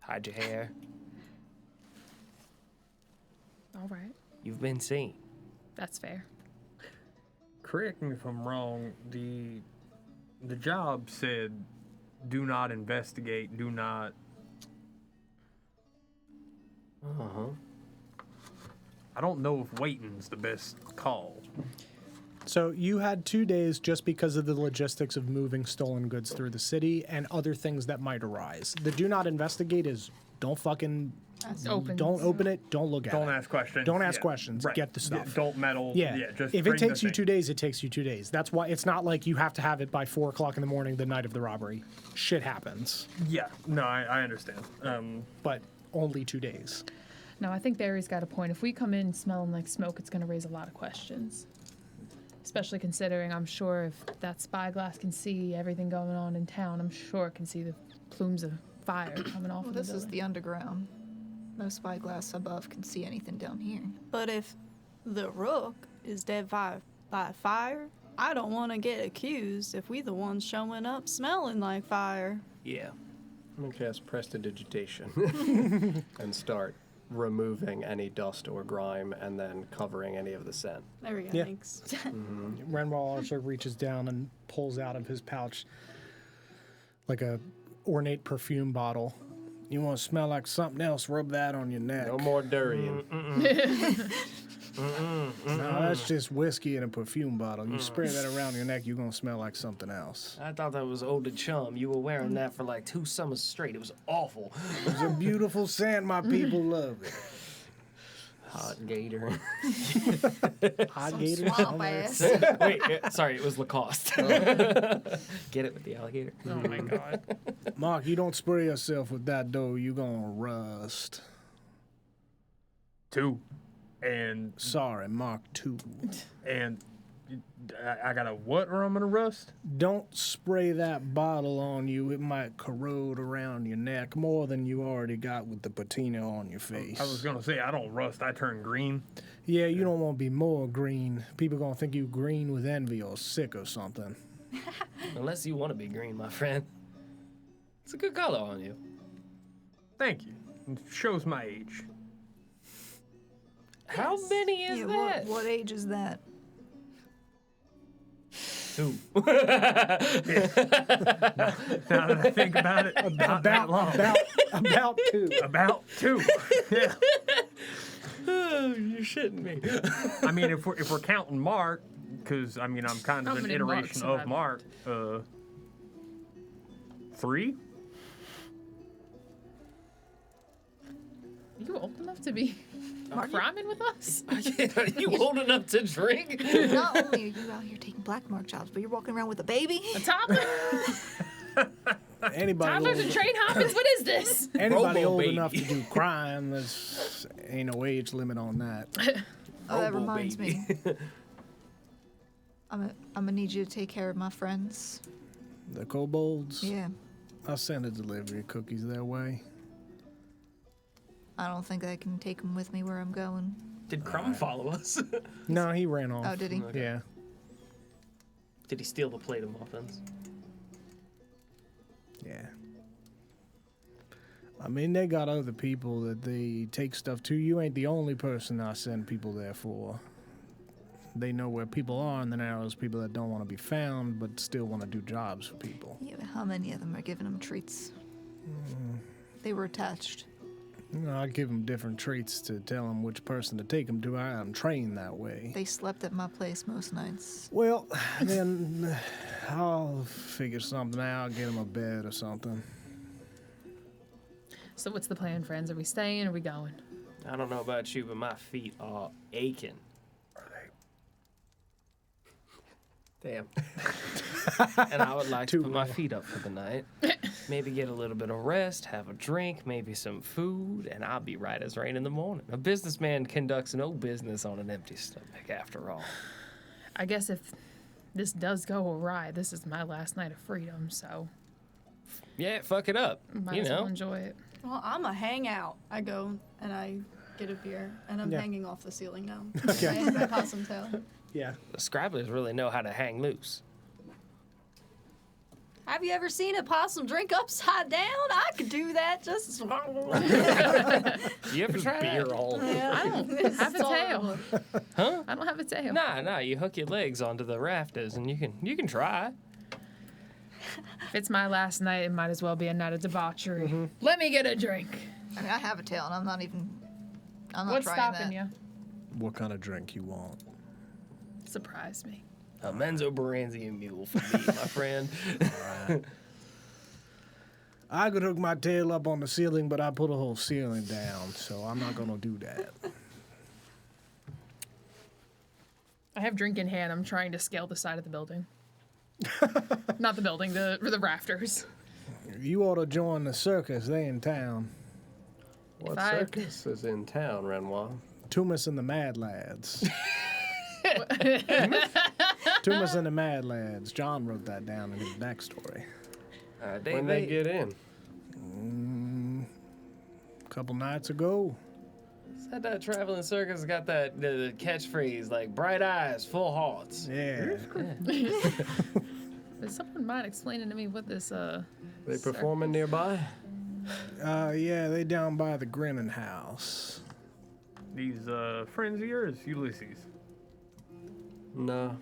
Hide your hair. All right. You've been seen. That's fair. Correct me if I'm wrong. The job said, "Do not investigate. Do not." Uh-huh. I don't know if waiting's the best call. So you had 2 days just because of the logistics of moving stolen goods through the city and other things that might arise. The do not investigate is don't fucking Open. don't open it, don't look at Don't it. ask questions. Don't ask yeah, questions, right. get the Yeah, stuff. don't meddle. Yeah. Just if bring it the takes you thing. 2 days, it takes you 2 days. That's why it's not like you have to have it by 4 o'clock in the morning the night of the robbery. Shit happens, Yeah. No, I understand. but only 2 days. No, I think Barry's got a point. If we come in smelling like smoke, it's going to raise a lot of questions. Especially considering I'm sure if that spyglass can see everything going on in town, I'm sure it can see the plumes of fire coming off Well, of this the is building. the underground. No spyglass above can see anything down here. But if the rook is dead by fire, I don't want to get accused if we the ones showing up smelling like fire. Yeah. I'm gonna cast Prestidigitation and start removing any dust or grime and then covering any of the scent. There we go. Yeah. Thanks. Renwall also reaches down and pulls out of his pouch like a ornate perfume bottle. You want to smell like something else? Rub that on your neck. No more durian. No, that's just whiskey in a perfume bottle. You spray that around your neck, you're gonna smell like something else. I thought that was Eau de Chum. You were wearing that for like 2 summers straight. It was awful. It's a beautiful scent. My people love it. Hot gator. Hot gator. Swamp ass. Wait, sorry, it was Lacoste. Get it with the alligator. Oh my god. Mark, you don't spray yourself with that dough, you gonna rust. 2. And Sorry, Mark 2. I got a what or I'm gonna rust? Don't spray that bottle on you. It might corrode around your neck more than you already got with the patina on your face. I was gonna say I don't rust. I turn green. Yeah, you don't want to be more green. People gonna think you green with envy or sick or something. Unless you want to be green, my friend. It's a good color on you. Thank you. It shows my age. How many is Yeah, that? what age is that? 2. Now that I think about it, not that long. About 2. About 2. Yeah. Oh, you're shitting me. I mean, if we're counting Mark, because I mean I'm kind How of an many iteration Marks of have Mark. 3. You old enough to be rhyming with us? Are you old enough to drink? Not only are you out here taking black mark jobs, but you're walking around with a baby. A toddler? Anybody Toddlers old, and train hoppins? What is this? anybody Robo old baby. enough to do crime, there's ain't no age limit on that. Oh, that Robo reminds baby. me. I'm gonna need you to take care of my friends. The kobolds, Yeah. I'll send a delivery of cookies their way. I don't think I can take them with me where I'm going. Did Crumb follow us? No, he ran off. Oh, did he? Okay. Yeah. Did he steal the plate of muffins? Yeah. I mean, they got other people that they take stuff to. You ain't the only person I send people there for. They know where people are, and then there's people that don't want to be found but still want to do jobs for people. Yeah, but how many of them are giving them treats? They were attached. You know, I give them different treats to tell them which person to take them to. I am trained that way. They slept at my place most nights. Well, then I'll figure something out, get them a bed or something. So what's the plan, friends? Are we staying or are we going? I don't know about you, but my feet are aching. Damn. And I would like to put my feet up for the night. Maybe get a little bit of rest, have a drink, maybe some food, and I'll be right as rain in the morning. A businessman conducts no business on an empty stomach, after all. I guess if this does go awry, this is my last night of freedom, so Yeah, fuck it up. might You as well know. enjoy it. Well, I'm a hang out. I go and I get a beer, and I'm Yeah. hanging off the ceiling now. Okay. My possum tail. Yeah. The Scrabblers really know how to hang loose. Have you ever seen a possum drink upside down? I could do that just as well. You ever try that? I don't have a tail. Huh? I don't have a tail. Nah, you hook your legs onto the rafters and you can try. If it's my last night, it might as well be a night of debauchery. Let me get a drink. I mean, I have a tail, and I'm not What's trying stopping that. you? What kind of drink you want? Surprise me. A Menzoberranzia mule for me, my friend. I could hook my tail up on the ceiling, but I put a whole ceiling down, so I'm not gonna do that. I have drink in hand. I'm trying to scale the side of the building. Not the building, the rafters. You ought to join the circus. They in town. What I- circus is in town, Renoir? Tumas and the Mad Lads. Tumas and the Mad Lads. John wrote that down in his backstory. When they get in? A couple nights ago. Said that traveling circus got that the catchphrase like bright eyes, full hearts. Yeah. Does someone mind explaining to me what this They performing nearby? Yeah, they down by the Grinning House. These friends of yours, Ulysses. No.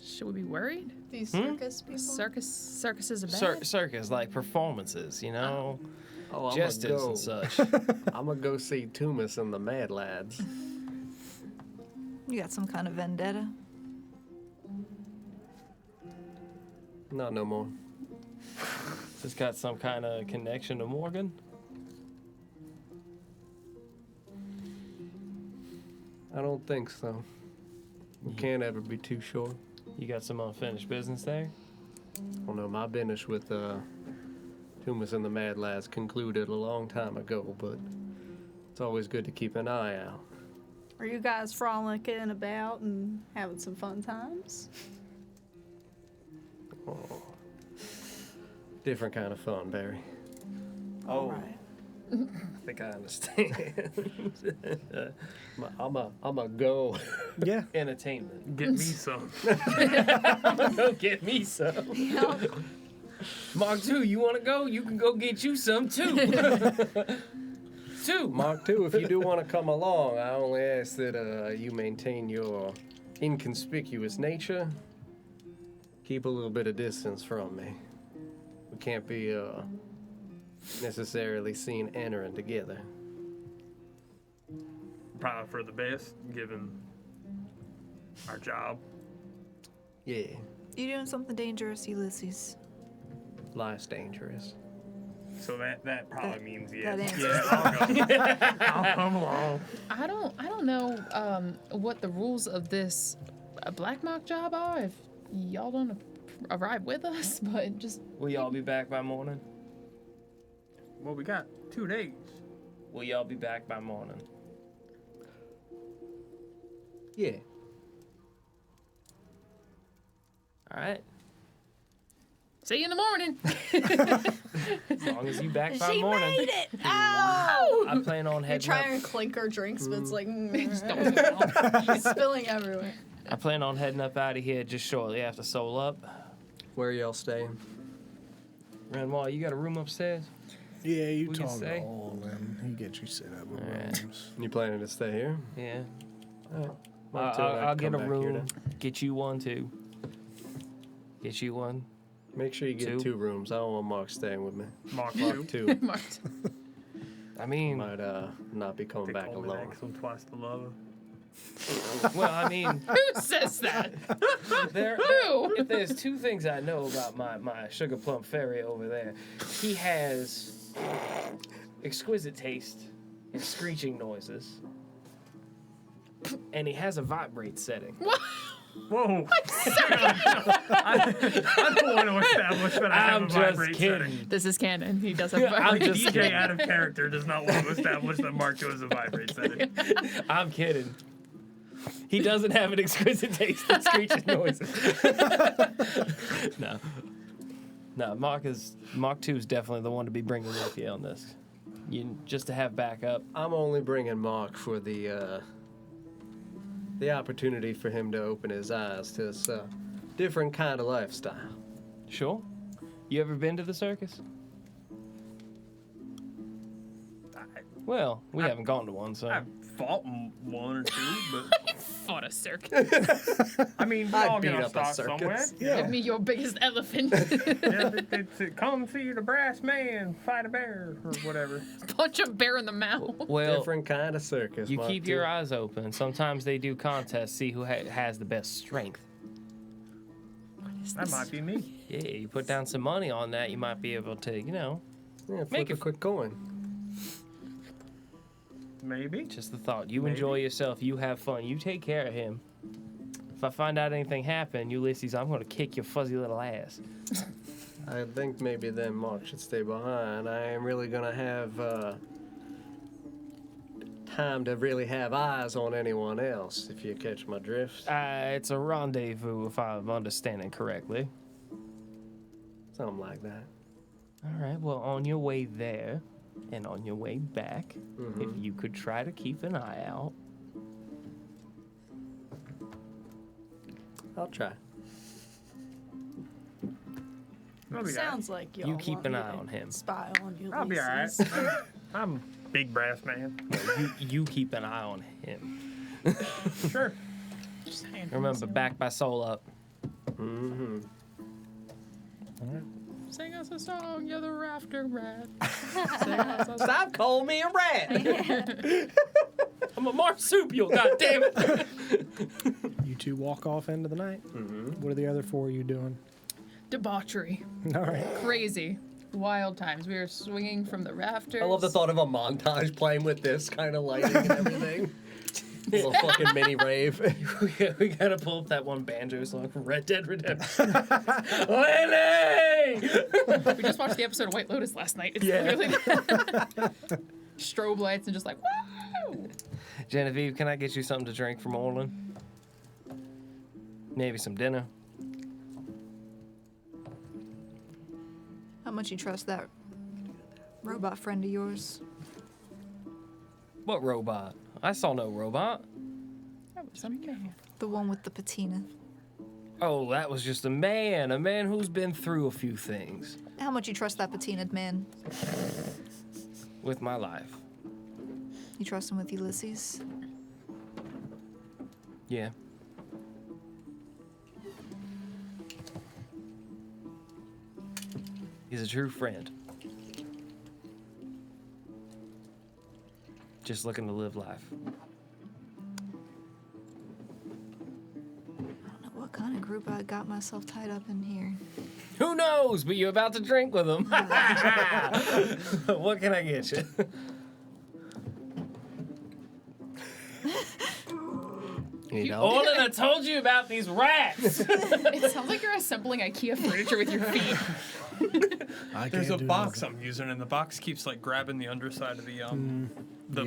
Should we be worried? These circus people. Circuses are bad. Circus like performances, you know, Oh, I'm jesters gonna go. and such. I'm gonna go see Tumas and the Mad Lads. You got some kind of vendetta? Not no more. Just got some kind of connection to Morgan? I don't think so. You can't ever be too sure. You got some unfinished business there? I don't know, my business with Tumas and the Mad Lads concluded a long time ago, but it's always good to keep an eye out. Are you guys frolicking about and having some fun times? Oh. Different kind of fun, Barry. Oh, Right. I think I understand. I'm a go. Yeah. Entertainment. Get me some. Go get me some. Mark II, you want to go? You can go get you some too. Two. Mark II, if you do want to come along, I only ask that you maintain your inconspicuous nature. Keep a little bit of distance from me. We can't be necessarily seen entering together. Probably for the best, given our job. Yeah, You doing something dangerous, Ulysses? life's dangerous. So that probably means yes. that answers Yeah, I'll come along. I don't know what the rules of this black mark job are. If y'all don't arrive with us, but just Will y'all be back by morning? Well, we got 2 days. Will y'all be back by morning? Yeah. All right. see you in the morning. As long as you back by She morning. made it! Oh! I plan on You're heading trying up. to clink our drinks, but it's like, it's spilling everywhere. I plan on heading up out of here just shortly after Soul Up. Where y'all staying? Renoir, you got a room upstairs? Yeah, you We can talk stay. all and he gets you set up with Alright. rooms. You planning to stay here? Yeah. Alright. Mark II and I I'll can get a come back here room. Get you one too. Get you one. then. Make sure you get Two. 2 rooms. I don't want Mark staying with me. Mark Mark II. 2 Marked. I mean, might not be coming They back call me alone. Axel twice the lover. well, I mean, Who says that? Who? if there's 2 things I know about my sugar plum fairy over there, he has exquisite taste in screeching noises, and he has a vibrate setting. Whoa! I don't want to establish that I have I'm a just vibrate kidding. setting. This is canon. He does have I'm Like just DJ kidding. out of character does not want to establish that Mark II is a vibrate setting. I'm kidding. He doesn't have an exquisite taste in screeching noises. No. No, Mark II is definitely the one to be bringing with you on this. You just to have backup. I'm only bringing Mark for the opportunity for him to open his eyes to this different kind of lifestyle. Sure. You ever been to the circus? Well, we haven't gone to one, so. I've fought one or two, but fought a circus. I mean, we I'd all beat get up to a start circus. somewhere. Give me your biggest elephant. Yeah, it's come see the brass man fight a bear or whatever. Punch a bear in the mouth. Well, Different kind of circus. you Mark keep II. your eyes open. Sometimes they do contests, see who has the best strength. That might be me. Yeah, you put down some money on that, you might be able to, Yeah, flip Make a it- quick coin. Maybe. just the thought. You Maybe. enjoy yourself, you have fun, you take care of him. If I find out anything happened, Ulysses, I'm going to kick your fuzzy little ass. I think maybe then Mark should stay behind. I am really gonna have time to really have eyes on anyone else, if you catch my drift. It's a rendezvous, if I'm understanding correctly. Something like that. All right, well, on your way there and on your way back, if you could try to keep an eye out. I'll try. I'll be Sounds like y'all You keep want an me eye to on him. Spy on you. alright. I'll be alright. I'm big brass man. You keep an eye on him. Sure. Just hand Remember, back by Soul Up. Mm-hmm. Sing us a song, you're the rafter rat. Sing us a song. Stop calling me a rat! I'm a marsupial, god damn it. You two walk off into the night. What are the other four of you doing? Debauchery. All right. Crazy. Wild times. We were swinging from the rafters. I love the thought of a montage playing with this kind of lighting and everything. A little fucking mini rave. We gotta pull up that one banjo song from Red Dead Redemption. Lenny! We just watched the episode of White Lotus last night. It's Yeah. really strobe lights and just like, woo! Genevieve, can I get you something to drink from Orland? Maybe some dinner. How much you trust that robot friend of yours? What robot? I saw no robot. That was some man. The one with the patina. Oh, that was just a man who's been through a few things How much you trust that patinaed man? with my life. You trust him with Ulysses? Yeah. He's a true friend. Just looking to live life. I don't know what kind of group I got myself tied up in here. Who knows? But you're about to drink with him. What can I get you? You know? Orland, I told you about these rats. It sounds like you're assembling IKEA furniture with your feet. There's a box I'm using, and the box keeps like grabbing the underside of the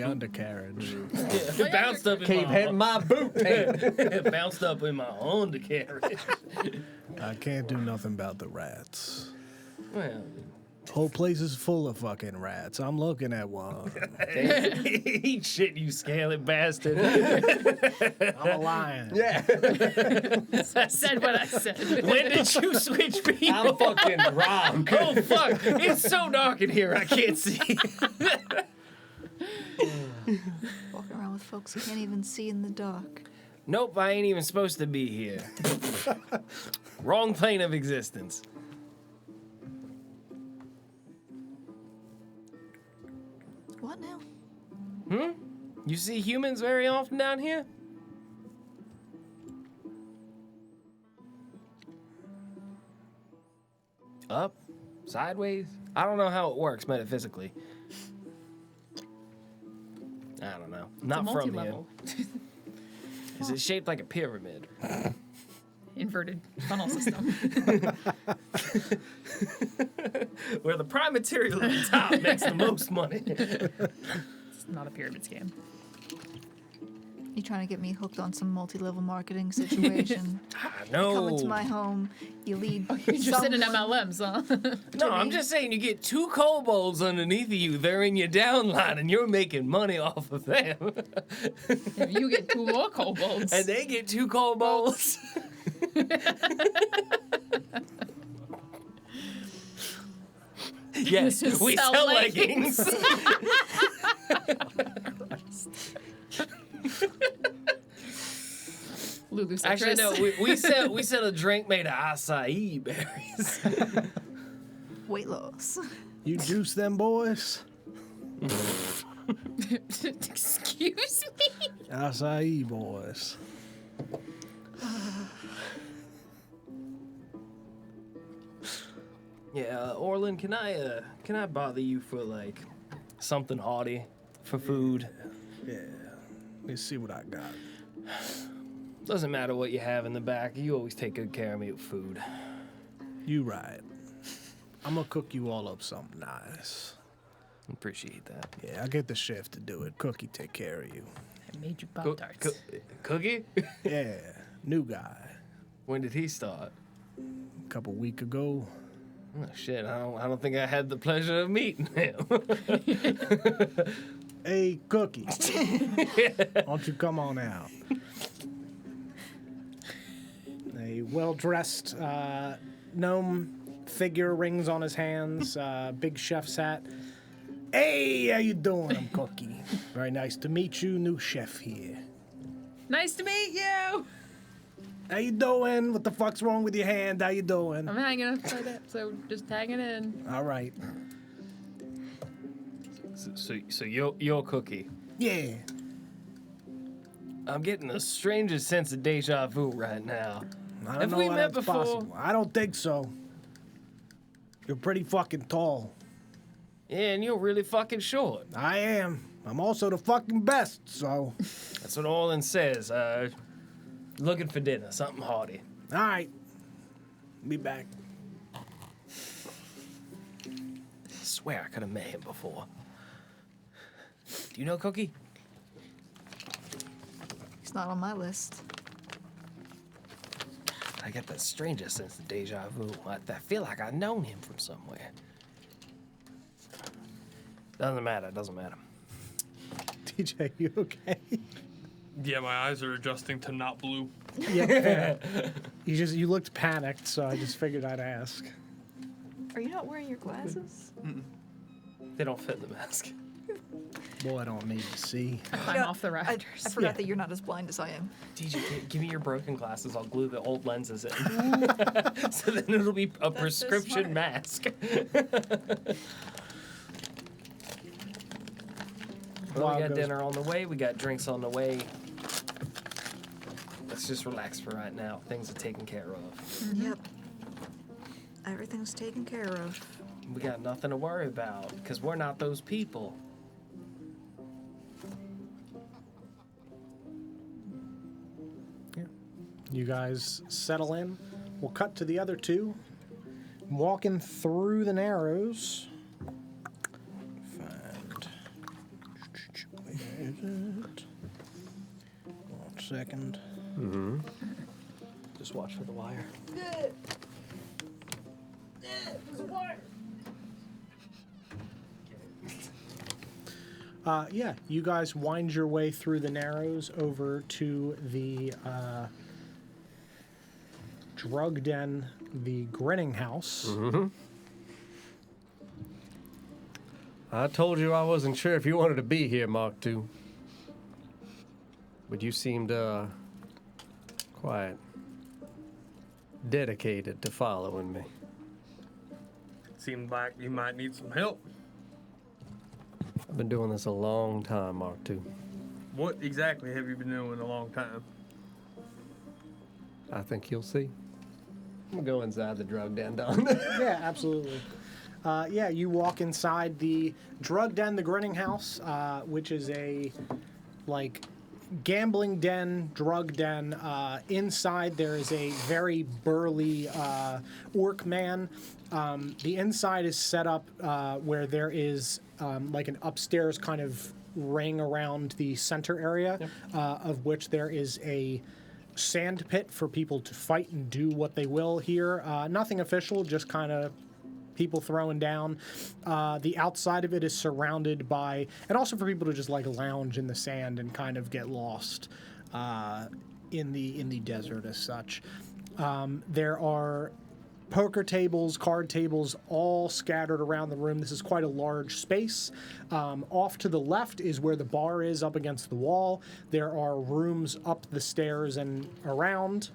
undercarriage. It bounced up in Keep hitting my boot. It bounced up in my undercarriage. I can't do nothing about the rats. Well, Whole place is full of fucking rats. I'm looking at one. eat shit, you scaly bastard. I'm a lion. Yeah. I said what I said. When did you switch people? I'm fucking wrong. Oh fuck! It's so dark in here, I can't see. Walking around with folks who can't even see in the dark. Nope, I ain't even supposed to be here. Wrong plane of existence. What now? You see humans very often down here? Up? Sideways? I don't know how it works metaphysically. I don't know. Not It's a from here. multi-level. Is it shaped like a pyramid? Inverted funnel system. Where the prime material at the top makes the most money. It's not a pyramid scheme. You trying to get me hooked on some multi-level marketing situation? No. Come into my home, you lead. You're just in someone- MLMs, huh? No, I'm just saying you get two kobolds underneath of you. They're in your downline, and you're making money off of them. You get 2 more kobolds. And they get 2 kobolds. Yes, we Sell sell leggings. leggings. Lulu Actually, no, citrus. we sell a drink made of acai berries. Weight loss. You juice them boys? Excuse me? Acai boys. Yeah, Orland, can I bother you for like something haughty for food? Yeah. Let's see what I got. Doesn't matter what you have in the back. You always take good care of me with food. You right. I'm gonna cook you all up something nice. Appreciate that. Yeah, I get the chef to do it. Cookie take care of you. I made you Pop-Tarts. Cookie? Yeah, new guy. When did he start? A couple week ago. Oh shit! I don't think I had the pleasure of meeting him. Hey, Cookie. Why don't you come on out? A well-dressed gnome figure, rings on his hands, big chef's hat. Hey, how you doing? I'm Cookie. Very nice to meet you, new chef here. Nice to meet you. How you doing? What the fuck's wrong with your hand? How you doing? I'm hanging upside up, so just hanging in. All right. So you're Cookie. Yeah. I'm getting the strangest sense of deja vu right now. I don't Have know we how met that's before? possible. I don't think so. You're pretty fucking tall. Yeah, and you're really fucking short. I am. I'm also the fucking best, so. That's what Orlin says. Looking for dinner, something hearty. All right. Be back. I swear I could have met him before. Do you know Cookie? He's not on my list. I get the strangest sense of deja vu. I feel like I've known him from somewhere. Doesn't matter, doesn't matter. DJ, you okay? Yeah, my eyes are adjusting to not blue. Yeah. You looked panicked, so I just figured I'd ask. Are you not wearing your glasses? They don't fit the mask. Boy, I don't need to see. I climb off the rafters. I forgot that you're not as blind as I am. DJ, give me your broken glasses. I'll glue the old lenses in. So then it'll be a so prescription smart. mask. Well, Wild we got goes- dinner on the way. We got drinks on the way. Let's just relax for right now. Things are taken care of. Yep. Everything's taken care of. We got nothing to worry about because we're not those people. You guys settle in. We'll cut to the other two. Walking through the Narrows. Find. Where is it? 1 second. Just watch for the wire. Yeah, you guys wind your way through the Narrows over to the drug den, the Grinning House. I told you I wasn't sure if you wanted to be here, Mark II. But you seemed, quite dedicated to following me. Seemed like you might need some help. I've been doing this a long time, Mark II. What exactly have you been doing a long time? I think you'll see. I'm gonna go inside the drug den, Don. Yeah, absolutely. Yeah, you walk inside the drug den, the Grinning House, which is a like gambling den, drug den. Inside there is a very burly orc man. The inside is set up where there is like an upstairs kind of ring around the center area, of which there is a sand pit for people to fight and do what they will here. Nothing official, just kind of people throwing down. The outside of it is surrounded by, and also for people to just like lounge in the sand and kind of get lost in the desert as such. There are poker tables, card tables, all scattered around the room. This is quite a large space. Off to the left is where the bar is, up against the wall. There are rooms up the stairs and around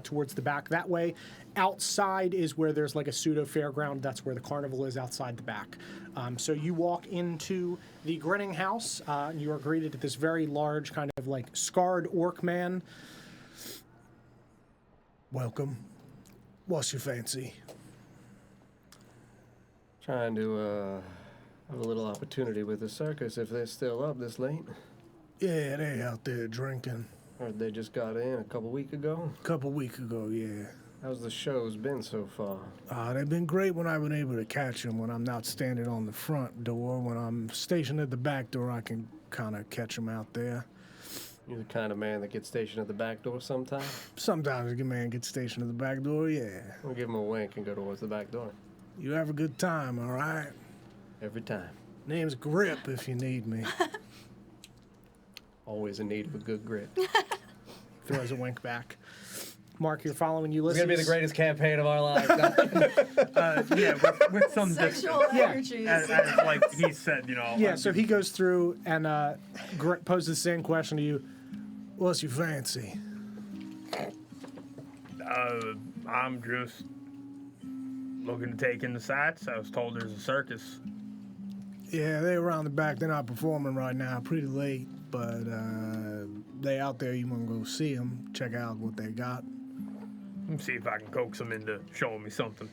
towards the back that way. Outside is where there's like a pseudo fairground. That's where the carnival is, outside the back. So you walk into the Grinning House. And you are greeted at this very large kind of like scarred orc man. Welcome. What's your fancy? Trying to, have a little opportunity with the circus if they're still up this late. Yeah, they out there drinking. Heard they just got in a couple weeks ago. Couple weeks ago, yeah. How's the show's been so far? They've been great when I've been able to catch them, when I'm not standing on the front door. When I'm stationed at the back door, I can kind of catch them out there. You're the kind of man that gets stationed at the back door sometime? Sometimes a man gets stationed at the back door, yeah. We'll give him a wink and go towards the back door. You have a good time, all right? Every time. Name's Grip if you need me. Always in need of a good grip. Throws a wink back. Mark, you're following It's Ulysses. gonna be the greatest campaign of our lives. Yeah, with some Sexual energies. as like he said, you know. Yeah, so he goes through and poses the same question to you. What's your fancy? I'm just looking to take in the sights. I was told there's a circus. Yeah, they're around the back. They're not performing right now. Pretty late, but they out there, you want to go see them, check out what they got. Let me see if I can coax them into showing me something.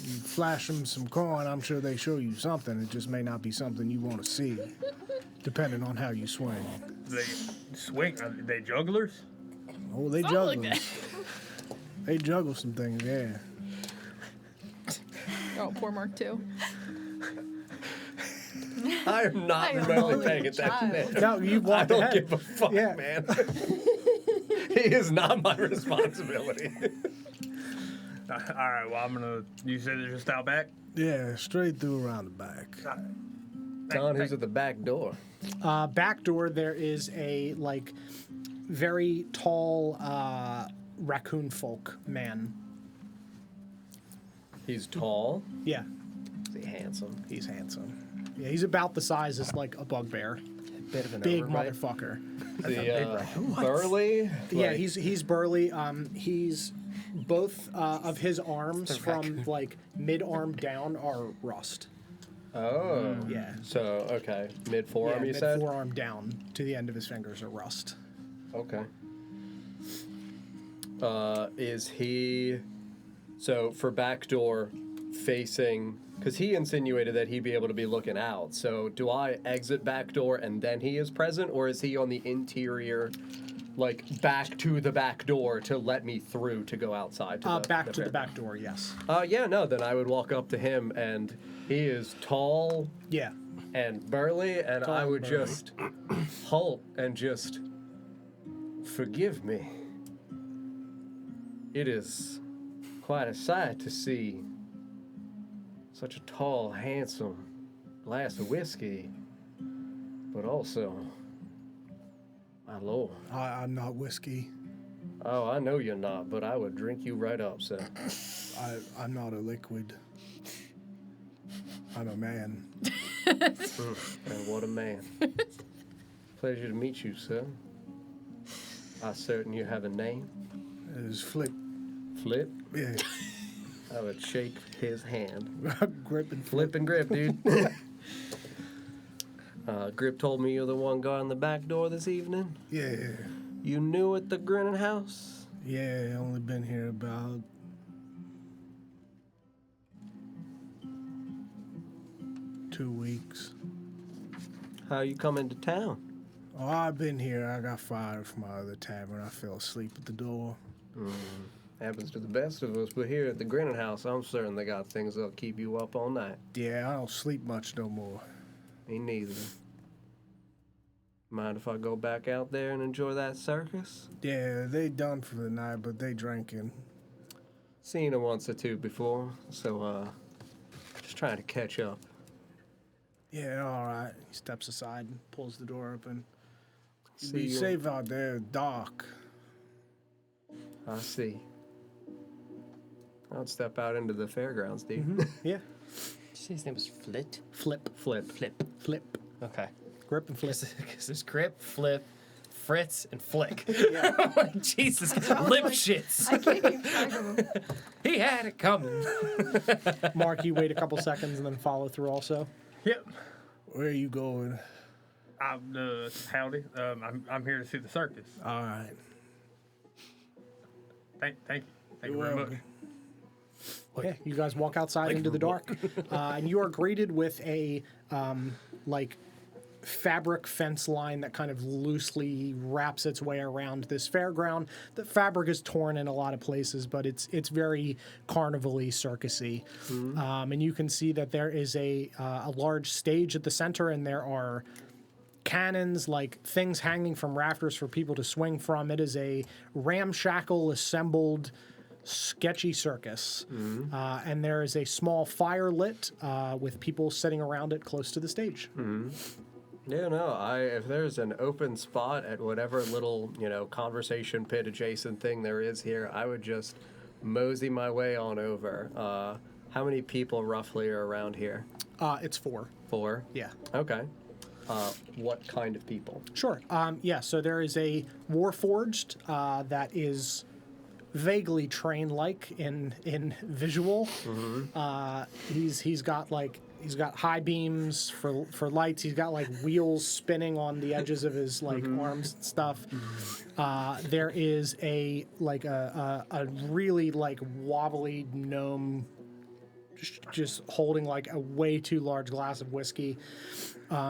You flash them some coin, I'm sure they show you something. It just may not be something you want to see, depending on how you swing. They swing? Are they jugglers? Oh, they Something juggle. like that. They juggle some things, yeah. Oh, poor Mark too. I am not I am remotely only paying a attention child. to him. No, you I walked don't ahead. give a fuck, Yeah. man. He is not my responsibility. All right, well, you said they're just out back? Yeah, straight through around the back. Don, who's at the back door? Back door, there is a like very tall raccoon folk man. He's tall. Yeah, Is he handsome? he's handsome. Yeah, he's about the size as like a bugbear. Bit of an Big overbite. motherfucker. The burly. Yeah, like- he's burly. He's both of his arms The from raccoon. like mid arm down are rust. Oh. Yeah. So okay, mid forearm. Yeah, you mid said. forearm down to the end of his fingers are rust. Okay. Is he? So for back door facing, because he insinuated that he'd be able to be looking out. So do I exit back door and then he is present, or is he on the interior, like back to the back door to let me through to go outside? To Back to the fair? back door, yes. Yeah, no. Then I would walk up to him, and he is tall Yeah. and burly, and Tall I and would burly. just halt and just forgive me. It is quite a sight to see such a tall, handsome glass of whiskey, but also, my lord. I'm not whiskey. Oh, I know you're not, but I would drink you right up, sir. I'm not a liquid. I'm a man. And what a man. Pleasure to meet you, sir. I certain you have a name. It is Flip. Flip. Yeah. I would shake his hand. Grip and Flip and Grip, dude. Grip told me you're the one guarding the back door this evening. Yeah. You new at the Grinning House? Yeah, only been here about 2 weeks. How you come into town? Oh, I've been here. I got fired from my other tavern. I fell asleep at the door. Happens to the best of us, but here at the Grinning House, I'm certain they got things that'll keep you up all night. Yeah, I don't sleep much no more. Me neither. Mind if I go back out there and enjoy that circus? Yeah, they done for the night, but they drinking. Seen it once or two before, so just trying to catch up. Yeah, all right. He steps aside and pulls the door open. See Be you. safe out there, dark. I see. I'd step out into the fairgrounds, dude. Yeah. Did you say his name was Flit? Flip, Flip. Flip. flip, Okay. grip and flip. Because there's Grip, Flip, Fritz, and Flick. Jesus. Lip shits. I can't keep track of them. He had it coming. Mark, you wait a couple seconds and then follow through also. Yep. Where are you going? Howdy. I'm here to see the circus. All right. Thank you. Thank you You're very much. welcome. Yeah, you guys walk outside into the dark, and you are greeted with a like fabric fence line that kind of loosely wraps its way around this fairground. The fabric is torn in a lot of places, but it's very carnival-y, circusy. And you can see that there is a large stage at the center, and there are cannons, like things hanging from rafters for people to swing from. It is a ramshackle, assembled, sketchy circus. And there is a small fire lit with people sitting around it close to the stage. Yeah, no, if there's an open spot at whatever little, conversation pit adjacent thing there is here, I would just mosey my way on over. How many people roughly are around here? It's 4. 4? Yeah. Okay. What kind of people? Sure. Yeah, so there is a Warforged that is vaguely train-like in visual. He's got like He's got high beams for lights. He's got like wheels spinning on the edges of his like arms and stuff. There is a really like wobbly gnome just holding like a way too large glass of whiskey.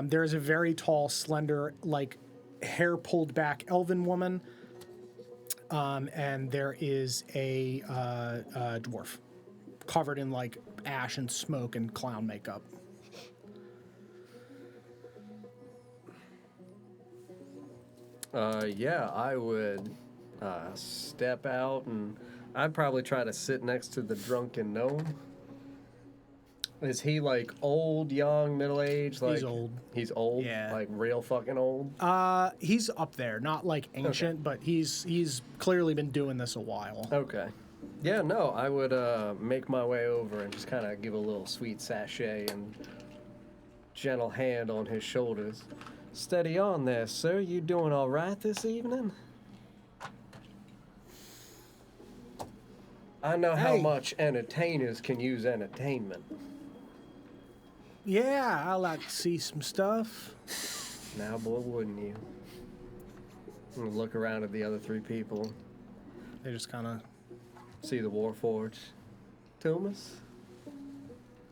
There's a very tall, slender, like hair pulled back elven woman. And there is a dwarf covered in like ash and smoke and clown makeup. Yeah, I would step out and I'd probably try to sit next to the drunken gnome. Is he like old, young, middle-aged? Like, He's old. He's old? Yeah. Like real fucking old? He's up there, not like ancient, but he's clearly been doing this a while. Okay. Yeah, no, I would make my way over and just kind of give a little sweet sachet and gentle hand on his shoulders. Steady on there, sir. You doing all right this evening? I know how Hey. much entertainers can use entertainment. Yeah, I like to see some stuff. Now, boy, wouldn't you? I'm gonna look around at the other three people. They just kind of, See the Warforged. Thomas?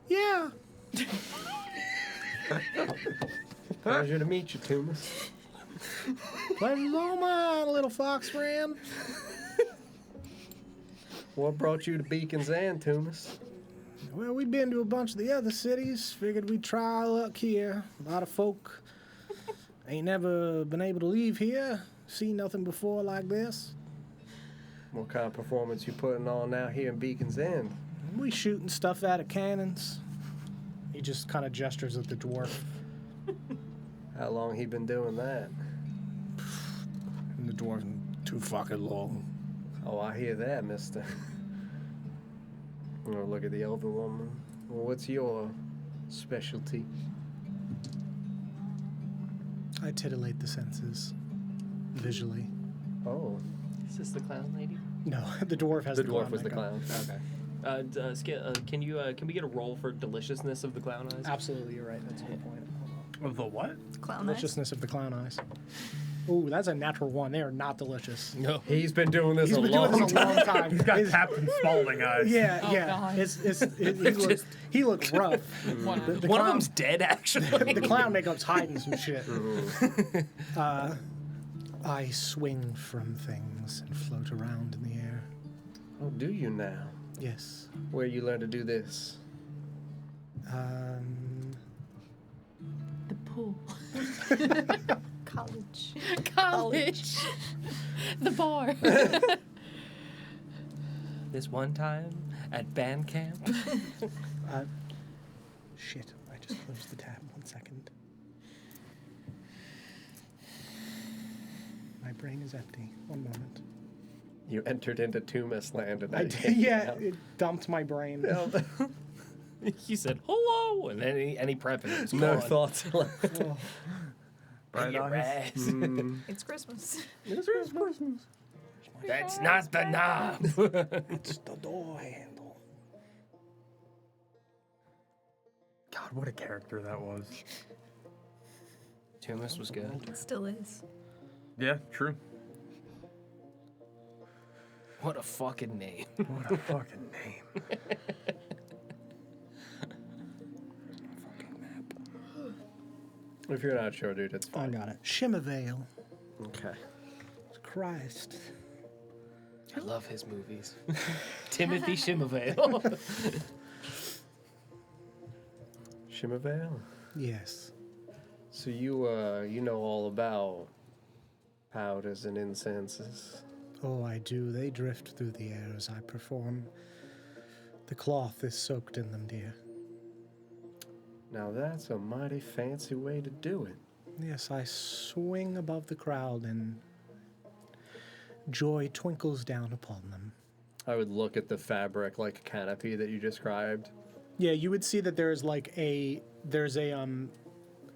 yeah. Pleasure to meet you, Thomas. Pleasure's all mine, little fox friend. What brought you to Beacon's End, Thomas? Well, we've been to a bunch of the other cities. Figured we'd try our luck here. A lot of folk ain't never been able to leave here. See nothing before like this. What kind of performance you putting on now here in Beacon's End? We shooting stuff out of cannons. He just kind of gestures at the dwarf. How long he been doing that? And the dwarf, too fucking long. Oh, I hear that, mister. I'm gonna look at the elven woman. Well, what's your specialty? I titillate the senses visually. Oh, Is this the clown lady? No, the dwarf has the the dwarf clown was the makeup. clown. Okay. Can we get a roll for deliciousness of the clown eyes? Absolutely, you're right. That's a good point. Of the what? Clown eyes. Deliciousness of the clown eyes. Ooh, that's a natural one. They are not delicious. No. He's been doing this He's a been long doing this a time. long time. He's got His- Captain Spaulding eyes. Yeah, Oh, yeah. God. He looks rough. Wow. The One of clown- them's dead, actually. The clown makeup's hiding some shit. I swing from things and float around in the air. Oh, do you now? Yes. Where you learn to do this? The pool. College. College. The bar. This one time at band camp. Shit, I just closed the tab. 1 second. My brain is empty. 1 moment. You entered into Tumas land and I did, yeah, it dumped my brain. He said hello, and then any prep and it was No gone. thoughts left. Oh, Bright Your eyes. ass. It's Christmas. That's not the knob. it's the door handle. God, what a character that was. Tumas was good. It still is. Yeah, true. What a fucking name. What a fucking name. If you're not sure, dude, it's I fine. got it. Shimmervale. Okay. Christ. I love his movies. Timothy Shimmervale. Shimmervale? Yes. So you know all about powders and incenses. Oh, I do. They drift through the air as I perform. The cloth is soaked in them, dear. Now that's a mighty fancy way to do it. Yes, I swing above the crowd and joy twinkles down upon them. I would look at the fabric like canopy that you described. Yeah, you would see that there's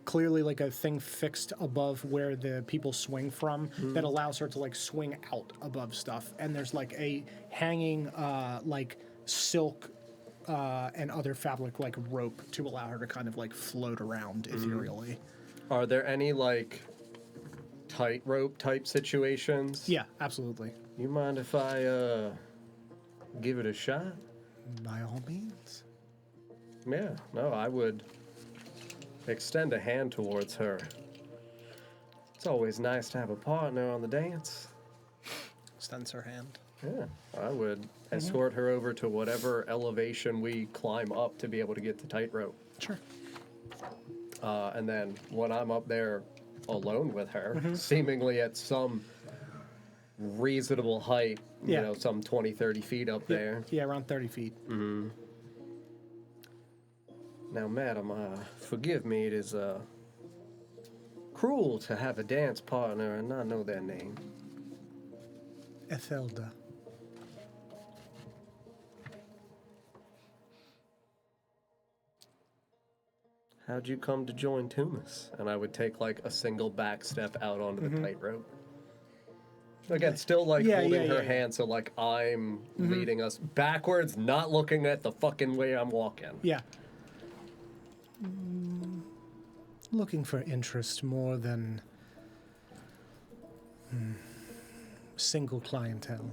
clearly like a thing fixed above where the people swing from that allows her to like swing out above stuff. And there's like a hanging like silk and other fabric like rope to allow her to kind of like float around ethereally. Are there any like tightrope type situations? Yeah, absolutely. You mind if I give it a shot? By all means. Yeah, no, I would extend a hand towards her. It's always nice to have a partner on the dance. Extends her hand. Yeah, I would escort her over to whatever elevation we climb up to be able to get the tightrope. Sure. And then when I'm up there alone with her, seemingly at some reasonable height, Yeah. you know, some 20, 30 feet up there. Yeah, around 30 feet. Now, madam, forgive me, it is cruel to have a dance partner and not know their name. Ethelda. How'd you come to join Tumas? And I would take like a single back step out onto the tightrope. Again, still like holding her hand, so like I'm leading us backwards, not looking at the fucking way I'm walking. Yeah. Looking for interest more than single clientele.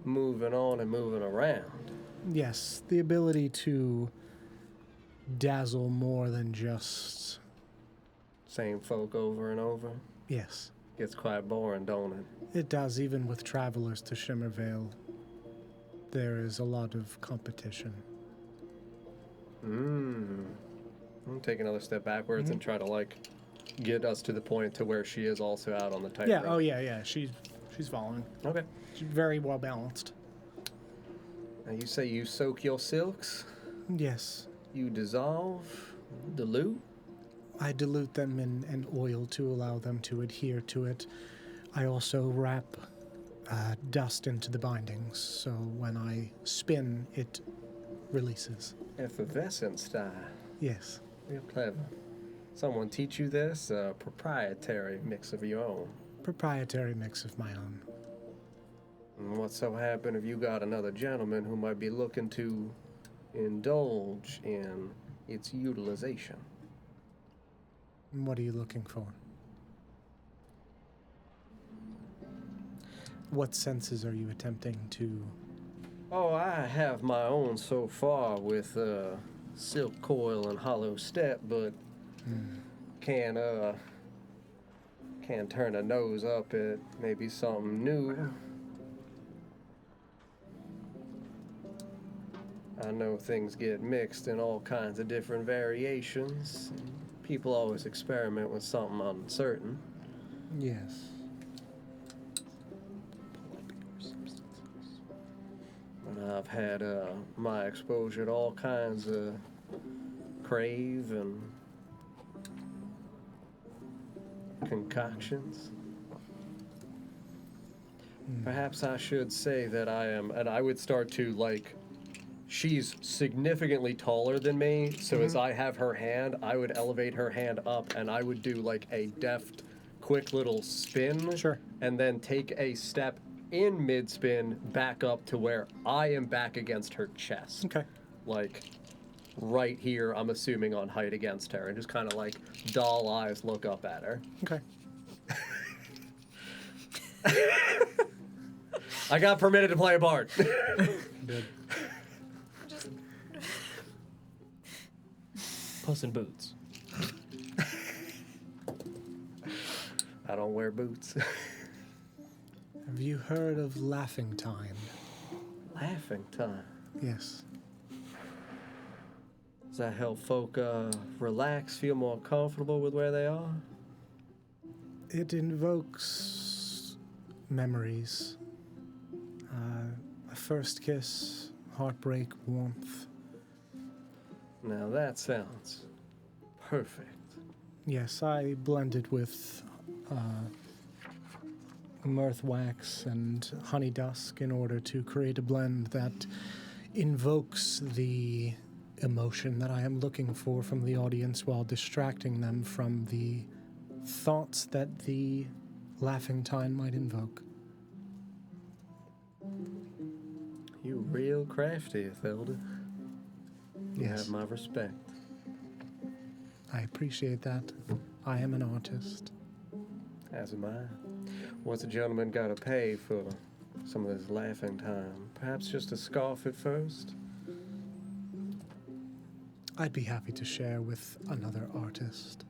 Moving on and moving around. Yes, the ability to dazzle more than just. Same folk over and over. Yes, Gets quite boring, don't it? it does. Even with travelers to Shimmervale, there is a lot of competition. I'll take another step backwards and try to like get us to the point to where she is also out on the tightrope. Yeah. Oh yeah. Yeah. She's following. Okay. She's very well balanced. Now you say you soak your silks, Yes. you dissolve, dilute. I dilute them in an oil to allow them to adhere to it. I also wrap dust into the bindings, so when I spin, it releases. Effervescent style. Yes. Real clever. Someone teach you this? A proprietary mix of your own. Proprietary mix of my own. And what so happen if you got another gentleman who might be looking to indulge in its utilization? What are you looking for? What senses are you attempting to... Oh, I have my own so far with silk coil and hollow step, but can turn a nose up at maybe something new. I know things get mixed in all kinds of different variations. People always experiment with something uncertain. Yes. And I've had my exposure to all kinds of crave and concoctions. Perhaps I should say that I am, and I would start to like, she's significantly taller than me, so as I have her hand, I would elevate her hand up and I would do like a deft, quick little spin. Sure. And then take a step in mid-spin back up to where I am back against her chest. Okay. Like, right here, I'm assuming on height against her, and just kind of like doll eyes look up at her. Okay. I got permitted to play a bard. Good. Puss in Boots. I don't wear boots. Have you heard of Laughing Time? Laughing time. Yes. Does that help folk relax, feel more comfortable with where they are? It invokes memories. A first kiss, heartbreak, warmth. Now that sounds perfect. Yes, I blend it with mirth wax and honey dusk in order to create a blend that invokes the emotion that I am looking for from the audience while distracting them from the thoughts that the laughing time might invoke. You real crafty, Felder. You Yes. have my respect. I appreciate that. I am an artist. As am I. What's a gentleman got to pay for some of this laughing time? Perhaps just a scarf at first? I'd be happy to share with another artist.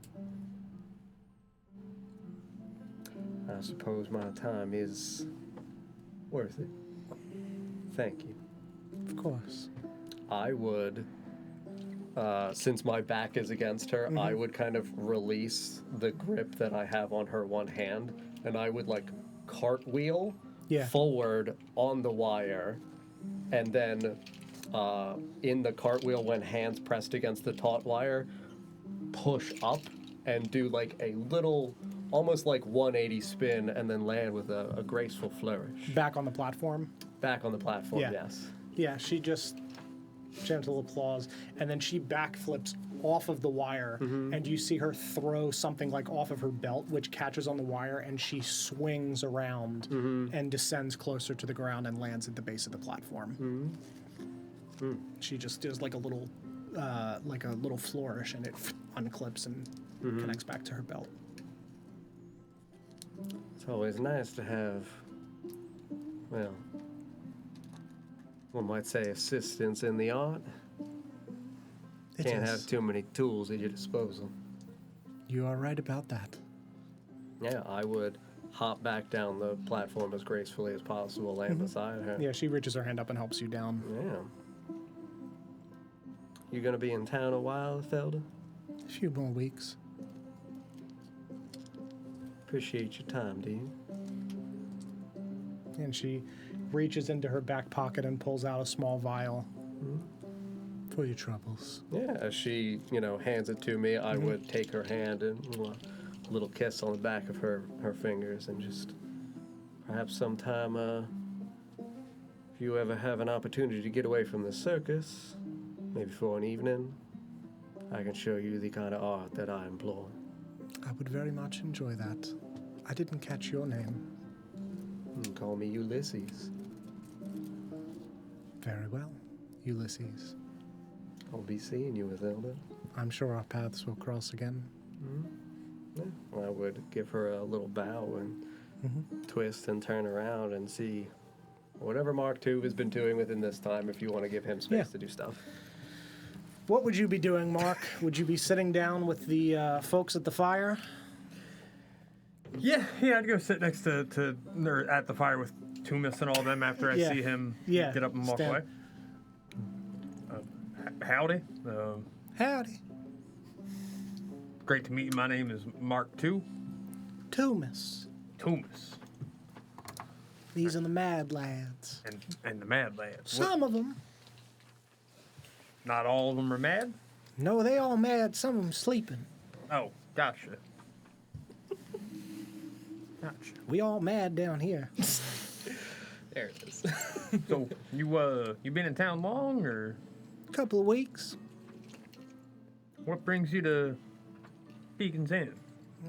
I suppose my time is worth it. Thank you. Of course. I would, since my back is against her, I would kind of release the grip that I have on her one hand, and I would like cartwheel forward on the wire, and then in the cartwheel, when hands pressed against the taut wire, push up and do like a little, almost like 180 spin, and then land with a graceful flourish. Back on the platform? Back on the platform, Yeah. yes. Yeah, she just gentle applause, and then she backflips off of the wire, and you see her throw something like off of her belt, which catches on the wire, and she swings around and descends closer to the ground and lands at the base of the platform. She just does like a little flourish, and it unclips and connects back to her belt. It's always nice to have, well, one might say assistance in the art. Can't have too many tools at your disposal. You are right about that. Yeah, I would hop back down the platform as gracefully as possible, land beside her. Yeah, she reaches her hand up and helps you down. Yeah. You gonna be in town a while, Felder? A few more weeks. Appreciate your time, do you? And she reaches into her back pocket and pulls out a small vial. For your troubles. Yeah, as she, hands it to me, I would take her hand and a little kiss on the back of her fingers, and just perhaps sometime, if you ever have an opportunity to get away from the circus, maybe for an evening, I can show you the kind of art that I employ. I would very much enjoy that. I didn't catch your name. Call me Ulysses. Very well, Ulysses. I'll be seeing you, Mathilda. I'm sure our paths will cross again. Yeah. I would give her a little bow and twist and turn around and see whatever Mark II has been doing within this time, if you want to give him space to do stuff. What would you be doing, Mark? Would you be sitting down with the folks at the fire? Yeah, I'd go sit next to or at the fire with Tumis and all them after I see him get up and walk away. Howdy. Howdy. Great to meet you. My name is Mark II. Tumis. These are the Mad Lads. And the Mad Lads. Some of them. Not all of them are mad? No, they all mad. Some of them sleeping. Oh, gotcha. We all mad down here. There it is. So you been in town long, or Couple of weeks. what brings you to Beacon's End?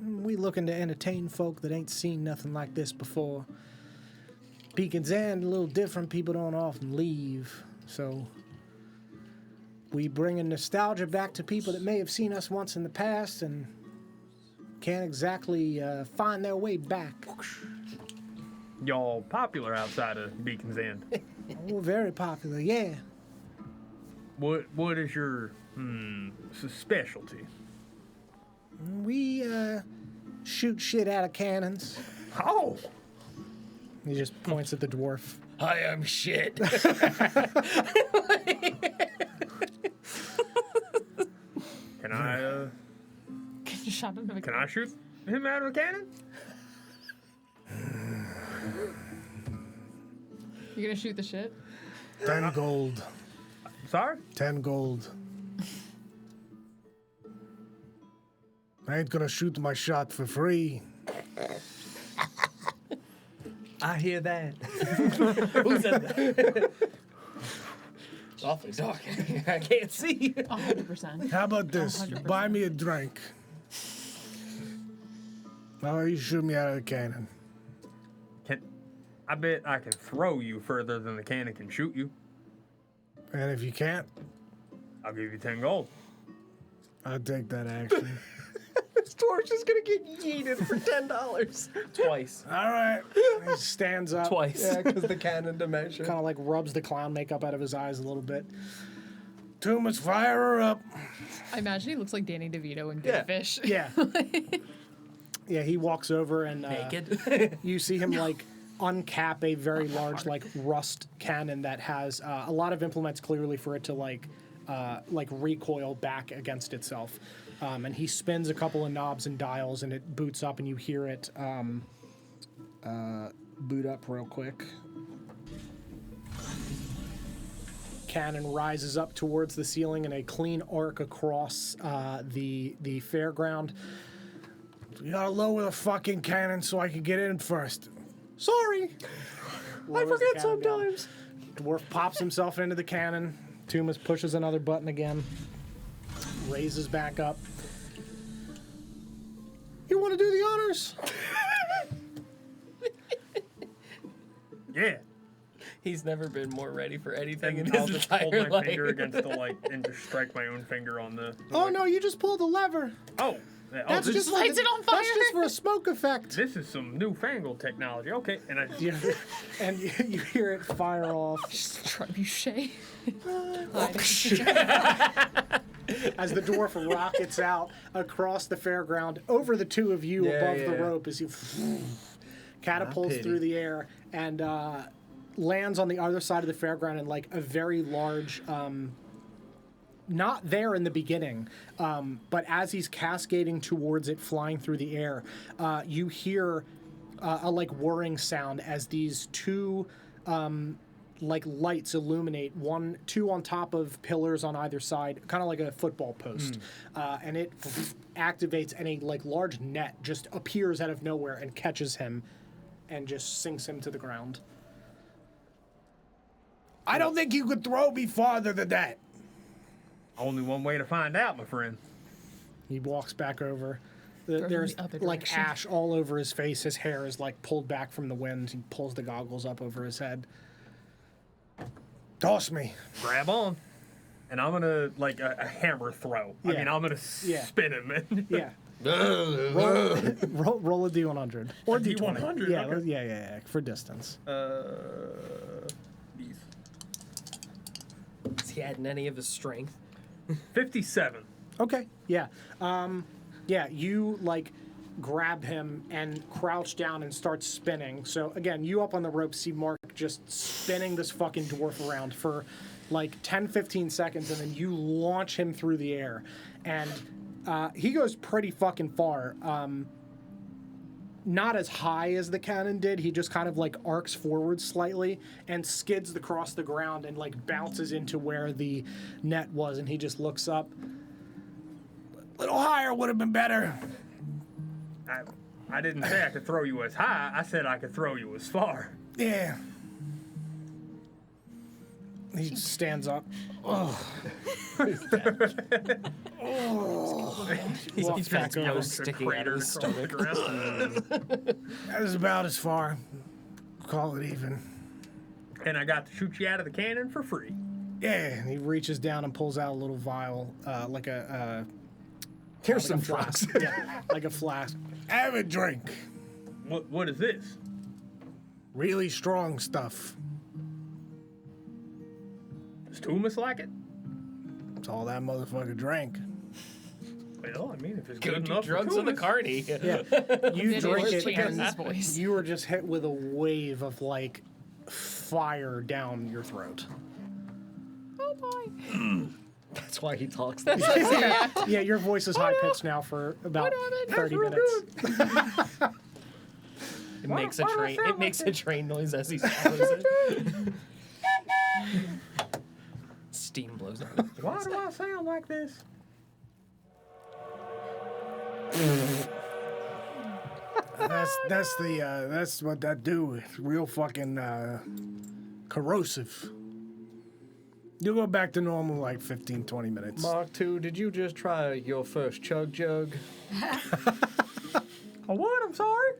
We looking to entertain folk that ain't seen nothing like this before. Beacon's End, a little different. People don't often leave, so we bring a nostalgia back to people that may have seen us once in the past and can't exactly find their way back. Y'all popular outside of Beacon's End? Oh, very popular, yeah. What is your specialty? We shoot shit out of cannons. Oh, He just points at the dwarf. I am shit. can I Shot him. can I shoot him out of a cannon? You gonna shoot the shit? 10 gold. Sorry? 10 gold. I ain't gonna shoot my shot for free. I hear that. Who said that? It's awfully dark. I can't see. 100%. How about this? 100%. Buy me a drink. Oh, you shoot me out of the cannon. I bet I can throw you further than the cannon can shoot you. And if you can't, I'll give you 10 gold. I'll take that action. This dwarf's just gonna get yeeted for $10. Twice. All right. He stands up. Twice. Yeah, because the canon dimension. Kind of like rubs the clown makeup out of his eyes a little bit. Tumas, fire her up. I imagine he looks like Danny DeVito in Yeah. Big Fish. Yeah. Yeah, he walks over and Naked. you see him like uncap a very large like rust cannon that has a lot of implements clearly for it to like recoil back against itself. And he spins a couple of knobs and dials and it boots up and you hear it boot up real quick. Cannon rises up towards the ceiling in a clean arc across the fairground. You gotta lower the fucking cannon so I can get in first. Sorry. I forget sometimes. Dwarf pops himself into the cannon. Tumas pushes another button again. Raises back up. You want to do the honors? Yeah. He's never been more ready for anything in And I'll his just hold entire my finger life. against the light and just strike my own finger on the. Oh no, you just pulled the lever. Oh. Yeah, That's this, just lights it on fire. That's just for a smoke effect. this is some newfangled technology. Okay, and I just. Yeah, and you hear it fire off Trebuchet. as the dwarf rockets out across the fairground over the two of you Yeah, above yeah. the rope as he catapults pity. through the air and lands on the other side of the fairground in like a very large not there in the beginning, but as he's cascading towards it, flying through the air, you hear a like whirring sound as these two like lights illuminate, two on top of pillars on either side, kind of like a football post, and it activates and a like large net just appears out of nowhere and catches him, and just sinks him to the ground. I don't think you could throw me farther than that. Only one way to find out, my friend. He walks back over. in There's the other like direction. ash all over his face. His hair is like pulled back from the wind. He pulls the goggles up over his head. Toss me. Grab on. And I'm gonna, like, a hammer throw. I Yeah. mean, I'm gonna Yeah. spin him. And Yeah. roll a D100 or A D20. D100, Yeah, okay. yeah, for distance. these. Is he adding any of his strength? 57. Okay. Yeah. Yeah. You like grab him and crouch down and start spinning. So again, you up on the rope see Mark just spinning this fucking dwarf around for like 10-15 seconds, and then you launch him through the air, and he goes pretty fucking far. Not as high as the cannon did. He just kind of like arcs forward slightly and skids across the ground and like bounces into where the net was, and he just looks up. A little higher would have been better. I didn't say I could throw you as high. I said I could throw you as far. Yeah. He stands up. He's got his over. nose sticking out of his stomach. That is about as far. Call it even. And I got to shoot you out of the cannon for free. Yeah. And he reaches down and pulls out a little vial, like a Here's like some a flask. drugs. Yeah, like a flask. Have a drink. What is this? Really strong stuff. Does Tumas like it? That's all that motherfucker drank. Well, I mean, if it's Go good do enough drugs for on the Tumas. carny. Yeah, you It drink is it, Chase's and voice. you were just hit with a wave of like fire down your throat. Oh boy. That's why he talks. Yeah. Yeah, your voice is high pitched now for about happened? 30 real minutes. It makes a why do I train. sound It makes like a train noise as he swallows it. Steam blows out. Why do I sound like this? That's what that do. It's real fucking corrosive. You'll go back to normal like 15, 20 minutes. Mark II, did you just try your first chug jug? Oh, what? I'm sorry.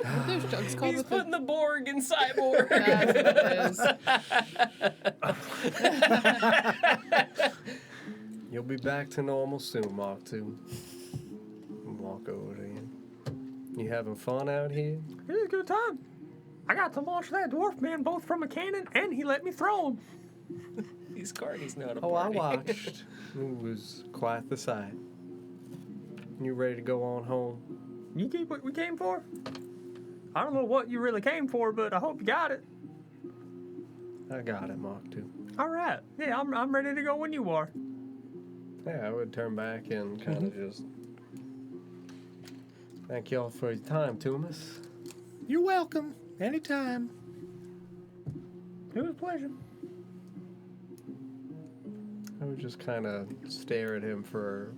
What are those drugs called? He's with putting the Borg in Cyborg. That's what it is. You'll be back to normal soon, Mark II. Walk over to you. You having fun out here? It was a good time. I got to launch that dwarf man both from a cannon, and he let me throw him. These carnies know how to Oh, I party. watched. It was quite the sight. You ready to go on home? You get what we came for? I don't know what you really came for, but I hope you got it. I got it, Mark II. All right. Yeah, I'm ready to go when you are. Yeah, I would turn back and kind of just thank y'all for your time, Tumas. You're welcome. Anytime. It was a pleasure. I would just kind of stare at him for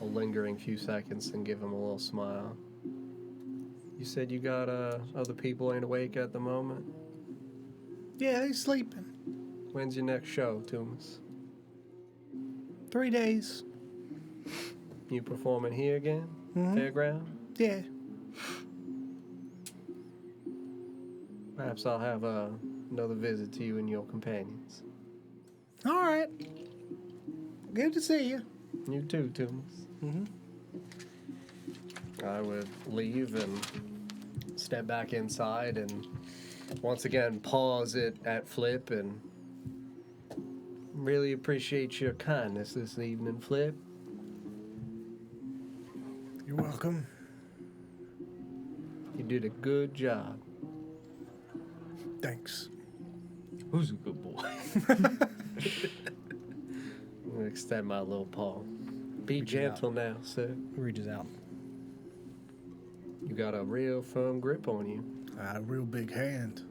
a lingering few seconds and give him a little smile. You said you got other people ain't awake at the moment? Yeah, he's sleeping. When's your next show, Tumas? 3 days. You performing here again? Fairground? Yeah. Perhaps I'll have another visit to you and your companions. All right. Good to see you. You too, Tumas. I would leave and step back inside and once again pause it at Flip and really appreciate your kindness this evening, Flip. You're welcome. You did a good job. Thanks. Who's a good boy? I'm gonna extend my little paw. Be gentle now, sir. He reaches out. You got a real firm grip on you. A real big hand.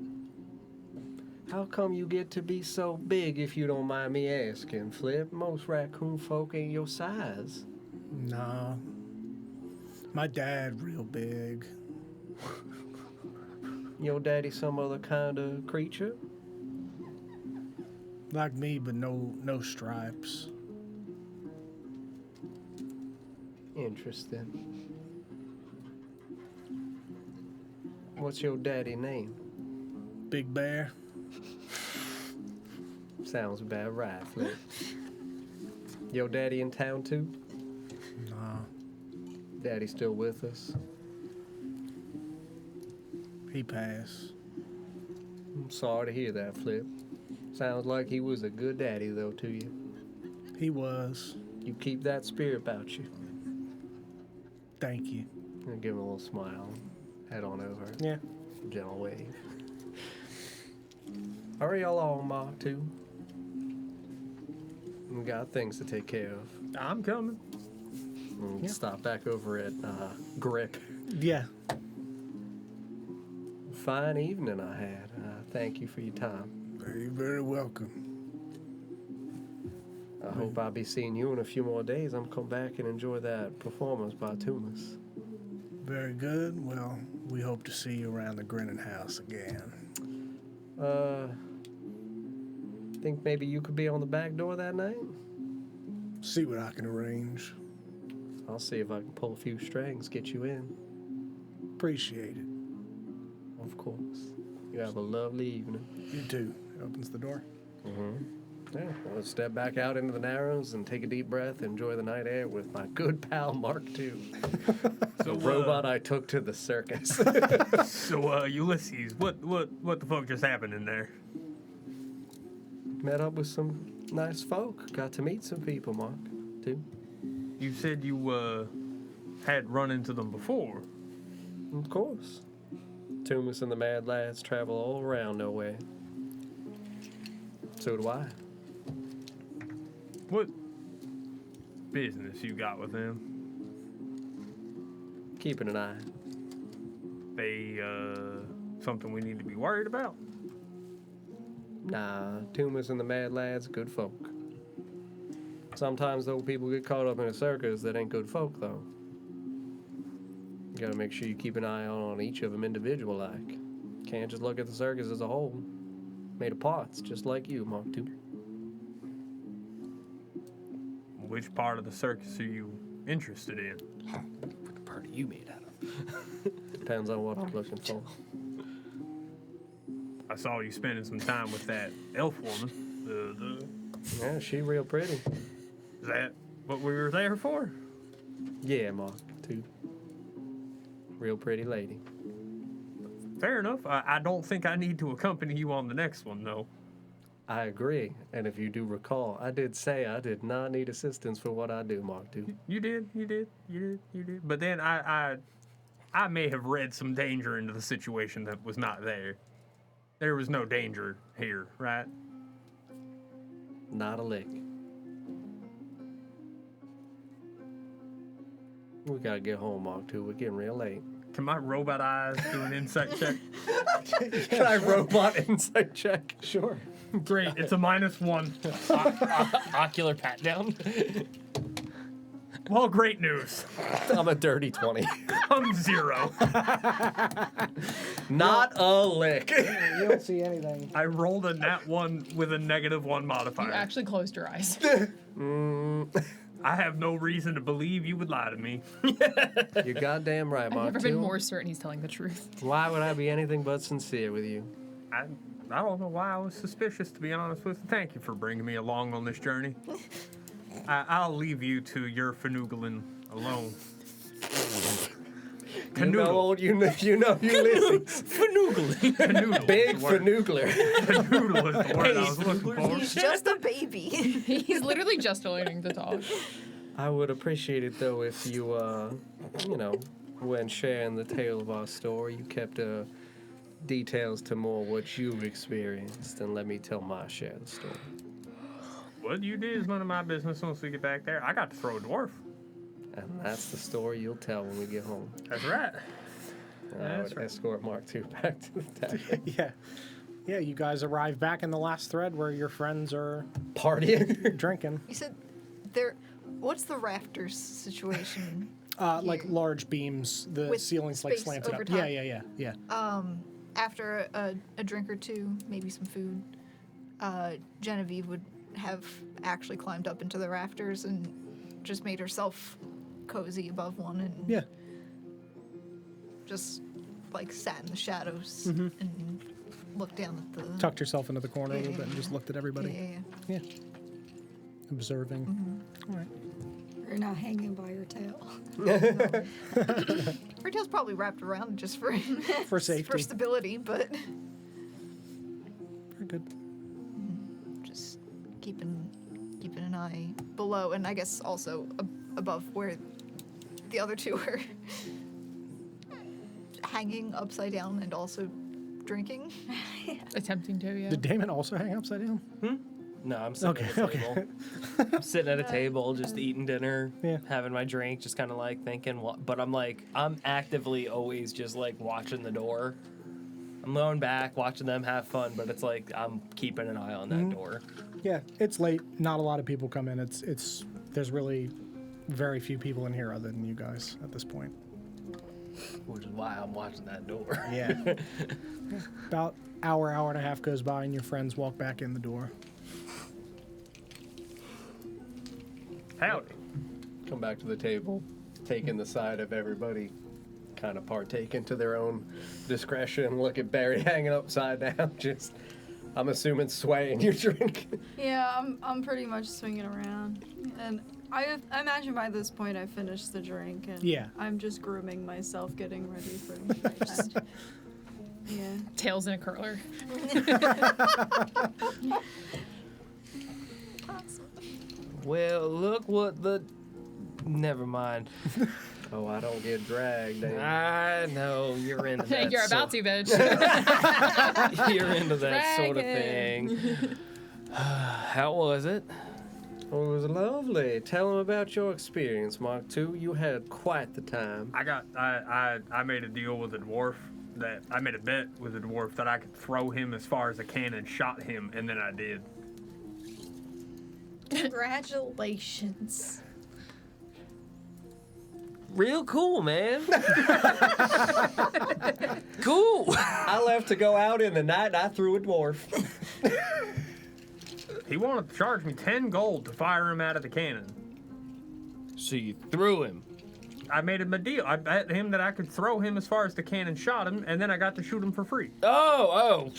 How come you get to be so big, if you don't mind me asking, Flip? Most raccoon folk ain't your size. Nah. My dad real big. Your daddy some other kind of creature? Like me, but no stripes. Interesting. What's your daddy name? Big Bear. Sounds about right, Flip. Your daddy in town too? Nah. Daddy still with us? He passed. I'm sorry to hear that, Flip. Sounds like he was a good daddy, though, to you. He was. You keep that spirit about you. Thank you. And give him a little smile. Head on over. Yeah. Gentle wave. Hurry along, Mark, too. We got things to take care of. I'm coming. We'll stop back over at Grip. Yeah. Fine evening I had. Thank you for your time. You're very welcome. I hope I'll be seeing you in a few more days. I'm come back and enjoy that performance by Tumas. Very good. Well, we hope to see you around the Grinning House again. Think maybe you could be on the back door that night? See what I can arrange. I'll see if I can pull a few strings, get you in. Appreciate it. Of course. You have a lovely evening. You too. Opens the door. Yeah, I'll step back out into the Narrows and take a deep breath, enjoy the night air with my good pal Mark II. The robot I took to the circus. So, Ulysses, what the fuck just happened in there? Met up with some nice folk. Got to meet some people, Mark, too. You said you had run into them before. Of course. Tumas and the Mad Lads travel all around nowhere. So do I. What business you got with them? Keeping an eye. They something we need to be worried about? Nah, Tumas and the Mad Lads, good folk. Sometimes, though, people get caught up in a circus that ain't good folk, though. You gotta make sure you keep an eye on each of them individual-like. Can't just look at the circus as a whole. Made of parts, just like you, Mark II. Which part of the circus are you interested in? What part are you made out of? Depends on what I'm looking for. I saw you spending some time with that elf woman. Yeah, she real pretty. Is that what we were there for? Yeah, Mark, too. Real pretty lady. Fair enough. I don't think I need to accompany you on the next one, though. I agree. And if you do recall, I did say I did not need assistance for what I do, Mark, too. You did. But then I may have read some danger into the situation that was not there. There was no danger here, right? Not a lick. We gotta get home, Mark, too. We're getting real late. Can my robot eyes do an insight check? Can I robot insight check? Sure. Great, it's a -1. Ocular pat down. Well, great news. I'm a dirty 20. I'm 0. Not a lick. You don't see anything. I rolled a nat 1 with a -1 modifier. You actually closed your eyes. I have no reason to believe you would lie to me. You're goddamn right, I've Mark. never been too. more certain he's telling the truth. Why would I be anything but sincere with you? I don't know why I was suspicious, to be honest with you. Thank you for bringing me along on this journey. I'll leave you to your fanoogling alone. You know you listen. Canoodle. Big is the word. fanoogler. Canoodle is the word I was looking for. He's just a baby. He's literally just learning to talk. I would appreciate it though if you, when sharing the tale of our story, you kept details to more what you've experienced and let me tell my share of the story. What you did is none of my business once we get back there. I got to throw a dwarf. And that's the story you'll tell when we get home. That's right. I would escort Mark II back to the tavern. Yeah. Yeah, you guys arrive back in the last thread where your friends are Partying. drinking. You said there. What's the rafters situation? Like large beams, the With ceiling's like space slanted over up. top. Yeah. After a drink or two, maybe some food, Genevieve would have actually climbed up into the rafters and just made herself cozy above one and Yeah. just like sat in the shadows and looked down at the Tucked yourself into the corner a Yeah, little bit and just looked at everybody. Yeah. Observing. All right. You're not hanging by your tail. Her tail's probably wrapped around just for For safety. for stability, but Very good. just keeping an eye below, and I guess also above where the other two are hanging upside down and also drinking. Attempting to, yeah. Did Damon also hang upside down? No, I'm sitting at a table. I'm sitting at a table, just eating dinner, Yeah. having my drink, just kind of like thinking. But I'm actively always just like watching the door. I'm going back, watching them have fun, but it's like I'm keeping an eye on that door. Yeah, it's late. Not a lot of people come in. It's there's really very few people in here other than you guys at this point. Which is why I'm watching that door. Yeah. About hour and a half goes by and your friends walk back in the door. Howdy. Come back to the table, taking the side of everybody, kind of partaking to their own discretion. Look at Barry hanging upside down, just, I'm assuming, swaying your drink. Yeah, I'm pretty much swinging around, and I imagine by this point I finished the drink, and Yeah. I'm just grooming myself, getting ready for bed. Yeah. Tails in a curler. Well, look what the. Never mind. Oh, I don't get dragged. I know you're into that. You're about to, bitch. You're into that sort of Dragon. thing. How was it? Oh, it was lovely. Tell them about your experience, Mark II. You had quite the time. I made a deal with a dwarf that I made a bet with a dwarf that I could throw him as far as a cannon, shot him, and then I did. Congratulations. Real cool, man. Cool. I left to go out in the night and I threw a dwarf. He wanted to charge me 10 gold to fire him out of the cannon. So you threw him. I made him a deal. I bet him that I could throw him as far as the cannon shot him, and then I got to shoot him for free. Oh.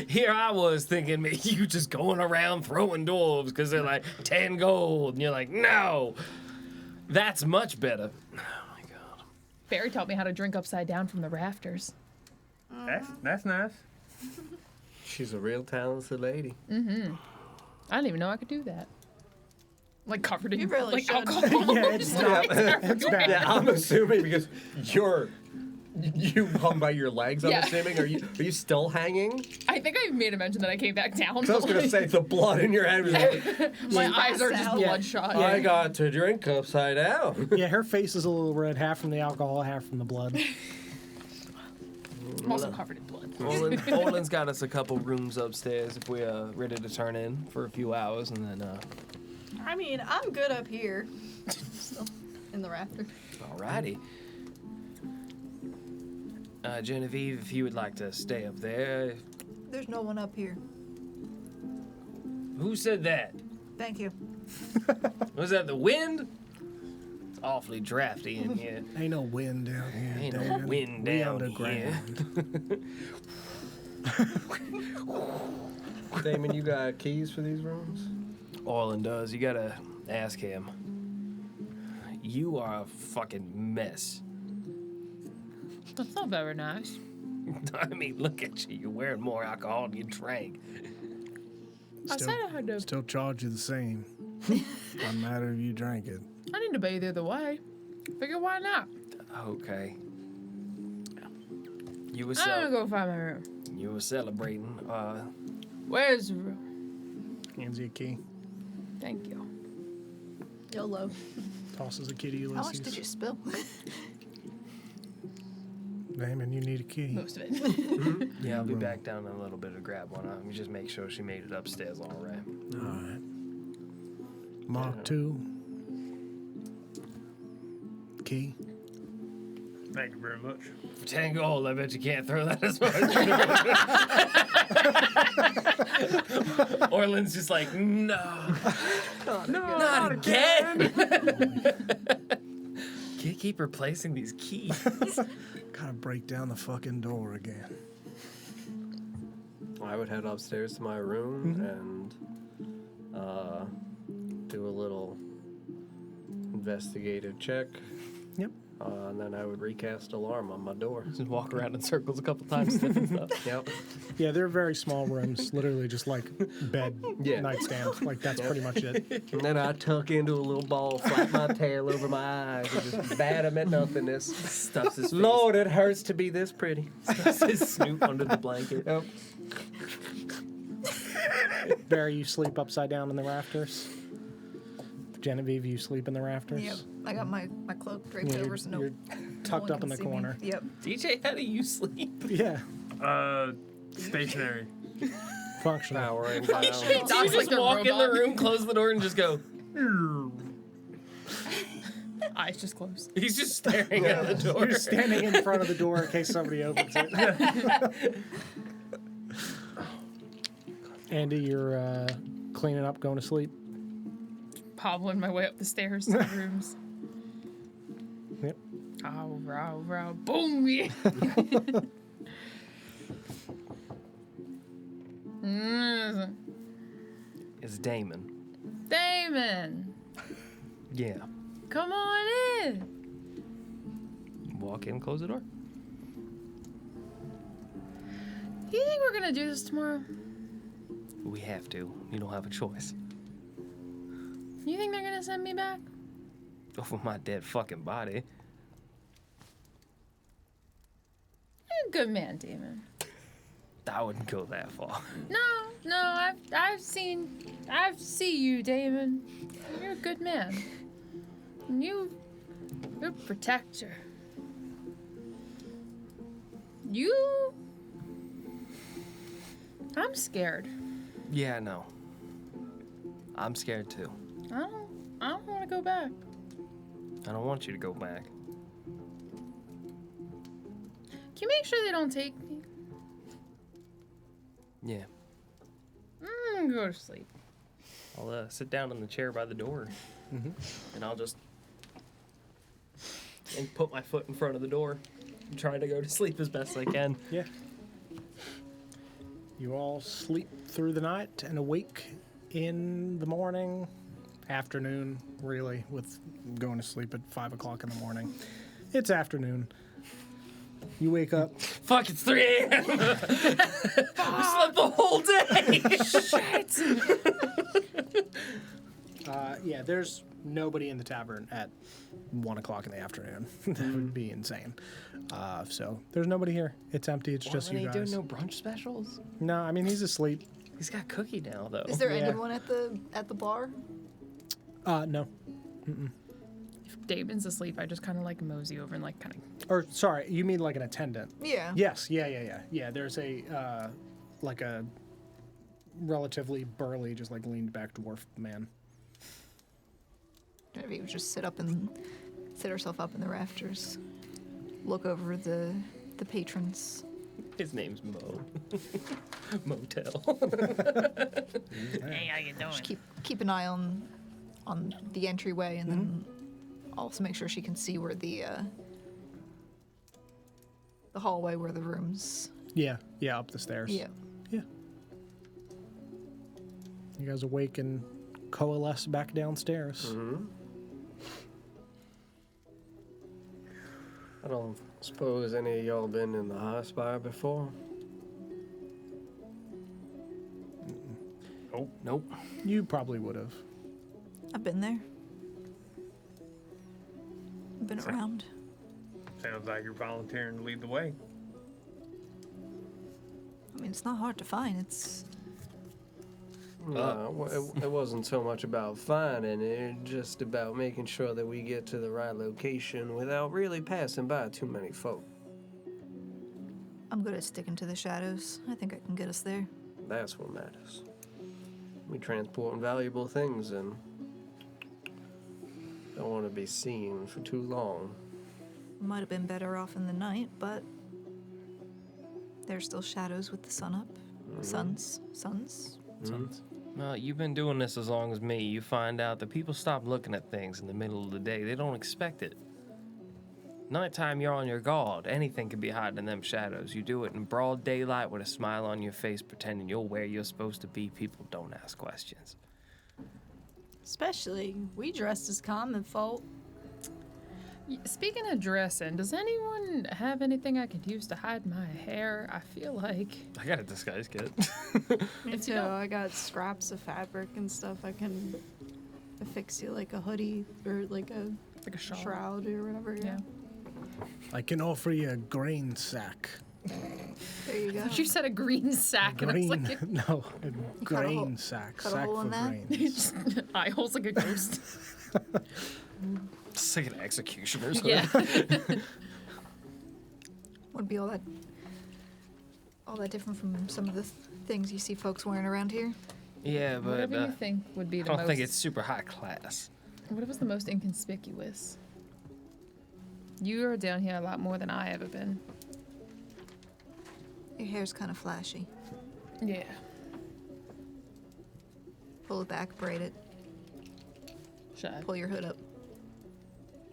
Here I was thinking, man, you just going around throwing dwarves because they're like 10 gold. And you're like, no. That's much better. Oh, my God. Barry taught me how to drink upside down from the rafters. That's nice. She's a real talented lady. I didn't even know I could do that. Like covered in You really like should. alcohol. Yeah, it's not. It's bad. Yeah, I'm assuming because you hung by your legs. I'm Yeah. assuming. Are you still hanging? I think I made a mention that I came back down. So I was but, gonna say the blood in your head was like, my eyes are just out. bloodshot. I got to drink upside down. Yeah, her face is a little red, half from the alcohol, half from the blood. I'm also covered in blood. Orland's got us a couple rooms upstairs if we're ready to turn in for a few hours, and then, I mean, I'm good up here. Still in the rafter. alrighty. Genevieve, if you would like to stay up there. There's no one up here. Who said that? Thank you. Was that the wind? It's awfully drafty in here. Ain't no wind down here. Ain't no Damon. wind We down underground. Damon, you got keys for these rooms? Orland does. You gotta ask him. You are a fucking mess. That's not very nice. I mean, look at you. You're wearing more alcohol than you drank. I said I had to. Still charge you the same. Doesn't matter if you drank it. I need to bathe either way. Figure why not? Okay. You were I'm gonna go find my room. you were celebrating. Where's the room? Hands you a key. Thank you. YOLO. Tosses a key to Ulysses. How much did you spill? Damon, you need a key. Most of it. Yeah, I'll be back down in a little bit to grab one. Let me just make sure she made it upstairs all right. All right. Mark 2. Key. Thank you very much. For 10 gold, I bet you can't throw that as much. Orland's just like, no. Not again. Can't keep replacing these keys. Gotta break down the fucking door again. I would head upstairs to my room and do a little investigative check. Yep. And then I would recast alarm on my door. Just walk around in circles a couple times, sniffing stuff. Yep. Yeah, they're very small rooms, literally just like bed, Yeah. nightstand. Like that's pretty much it. And then I tuck into a little ball, flap my tail over my eyes, and just bat him at nothingness. Stuffs his face. Lord, it hurts to be this pretty. Stuffs his snoot under the blanket. Yep. Barry, you sleep upside down in the rafters. Genevieve, you sleep in the rafters. Yep. I got my cloak draped Yeah, over so no you're tucked one up in can the see me. corner. Yep. DJ, how do you sleep? Yeah, Stationary. functional. Powering down. Do you just walk in the room, close the door, and just go? Eyes just closed. He's just staring at the door. You're standing in front of the door in case somebody opens it. Andy, you're cleaning up, going to sleep. Hobbling my way up the stairs to the rooms. Yep. Ow, row, row, boom! Yeah. It's Damon. Damon, Yeah. come on in. Walk in, close the door. You think we're gonna do this tomorrow? We have to. You don't have a choice. You think they're gonna send me back? Over my dead fucking body. You're a good man, Damon. I wouldn't go that far. No, I see you, Damon. You're a good man. And you're a protector. I'm scared. Yeah, I know. I'm scared too. I don't want to go back. I don't want you to go back. Can you make sure they don't take me? Yeah. I'm gonna go to sleep. I'll sit down in the chair by the door, and I'll just and put my foot in front of the door. I'm trying to go to sleep as best I can. Yeah. You all sleep through the night and awake in the morning, afternoon, really, with going to sleep at 5 o'clock in the morning. It's afternoon. You wake up. Fuck, it's 3 a.m. I slept the whole day. Shit. Yeah, there's nobody in the tavern at 1 o'clock in the afternoon. That would be insane. So there's nobody here. It's empty. It's just you He guys. doing no brunch specials? No, I mean, he's asleep. He's got cookie now, though. Is there Yeah. anyone at the bar? No. If Damon's asleep, I just kind of like mosey over and like kind of. Or, sorry, you mean like an attendant? Yeah. Yes, yeah. Yeah, there's a, like a relatively burly, just like leaned back dwarf man. Genevieve would just sit herself up in the rafters, look over the patrons. His name's Mo. Motel. Hey, how you doing? Just keep an eye on the entryway, and then also make sure she can see where the hallway where the rooms. Yeah, up the stairs. Yeah. Yeah. You guys awake and coalesce back downstairs. I don't suppose any of y'all been in the high spire before? Nope. You probably would have. I've been there. I've been around. Sounds like you're volunteering to lead the way. I mean, it's not hard to find. It's No, it wasn't so much about finding it, just about making sure that we get to the right location without really passing by too many folk. I'm good at sticking to the shadows. I think I can get us there. That's what matters. We transporting valuable things and don't want to be seen for too long. Might have been better off in the night, but there's still shadows with the sun up. Suns. Well, you've been doing this as long as me. You find out that people stop looking at things in the middle of the day. They don't expect it. Nighttime, you're on your guard. Anything can be hiding in them shadows. You do it in broad daylight with a smile on your face, pretending you're where you're supposed to be. People don't ask questions. Especially, we dressed as common folk. Speaking of dressing, does anyone have anything I could use to hide my hair? I feel like I got a disguise kit. Me If too. you don't- I got scraps of fabric and stuff. I can affix you like a hoodie or like a like a shawl. shroud or whatever. Yeah. I can offer you a grain sack. There you go. But you said a green sack, and I was Grain? like, No, a cut a grain hole- sack. cut a Sack hole for in that? grains. eye holes like a ghost. It's like an executioner's hood. Yeah. Would be all that different from some of the things you see folks wearing around here. Yeah, but Whatever you think would be I the don't most. think it's super high class. What was the most inconspicuous? You are down here a lot more than I ever been. Your hair's kind of flashy. Yeah. Pull it back, braid it, Should I? pull your hood up.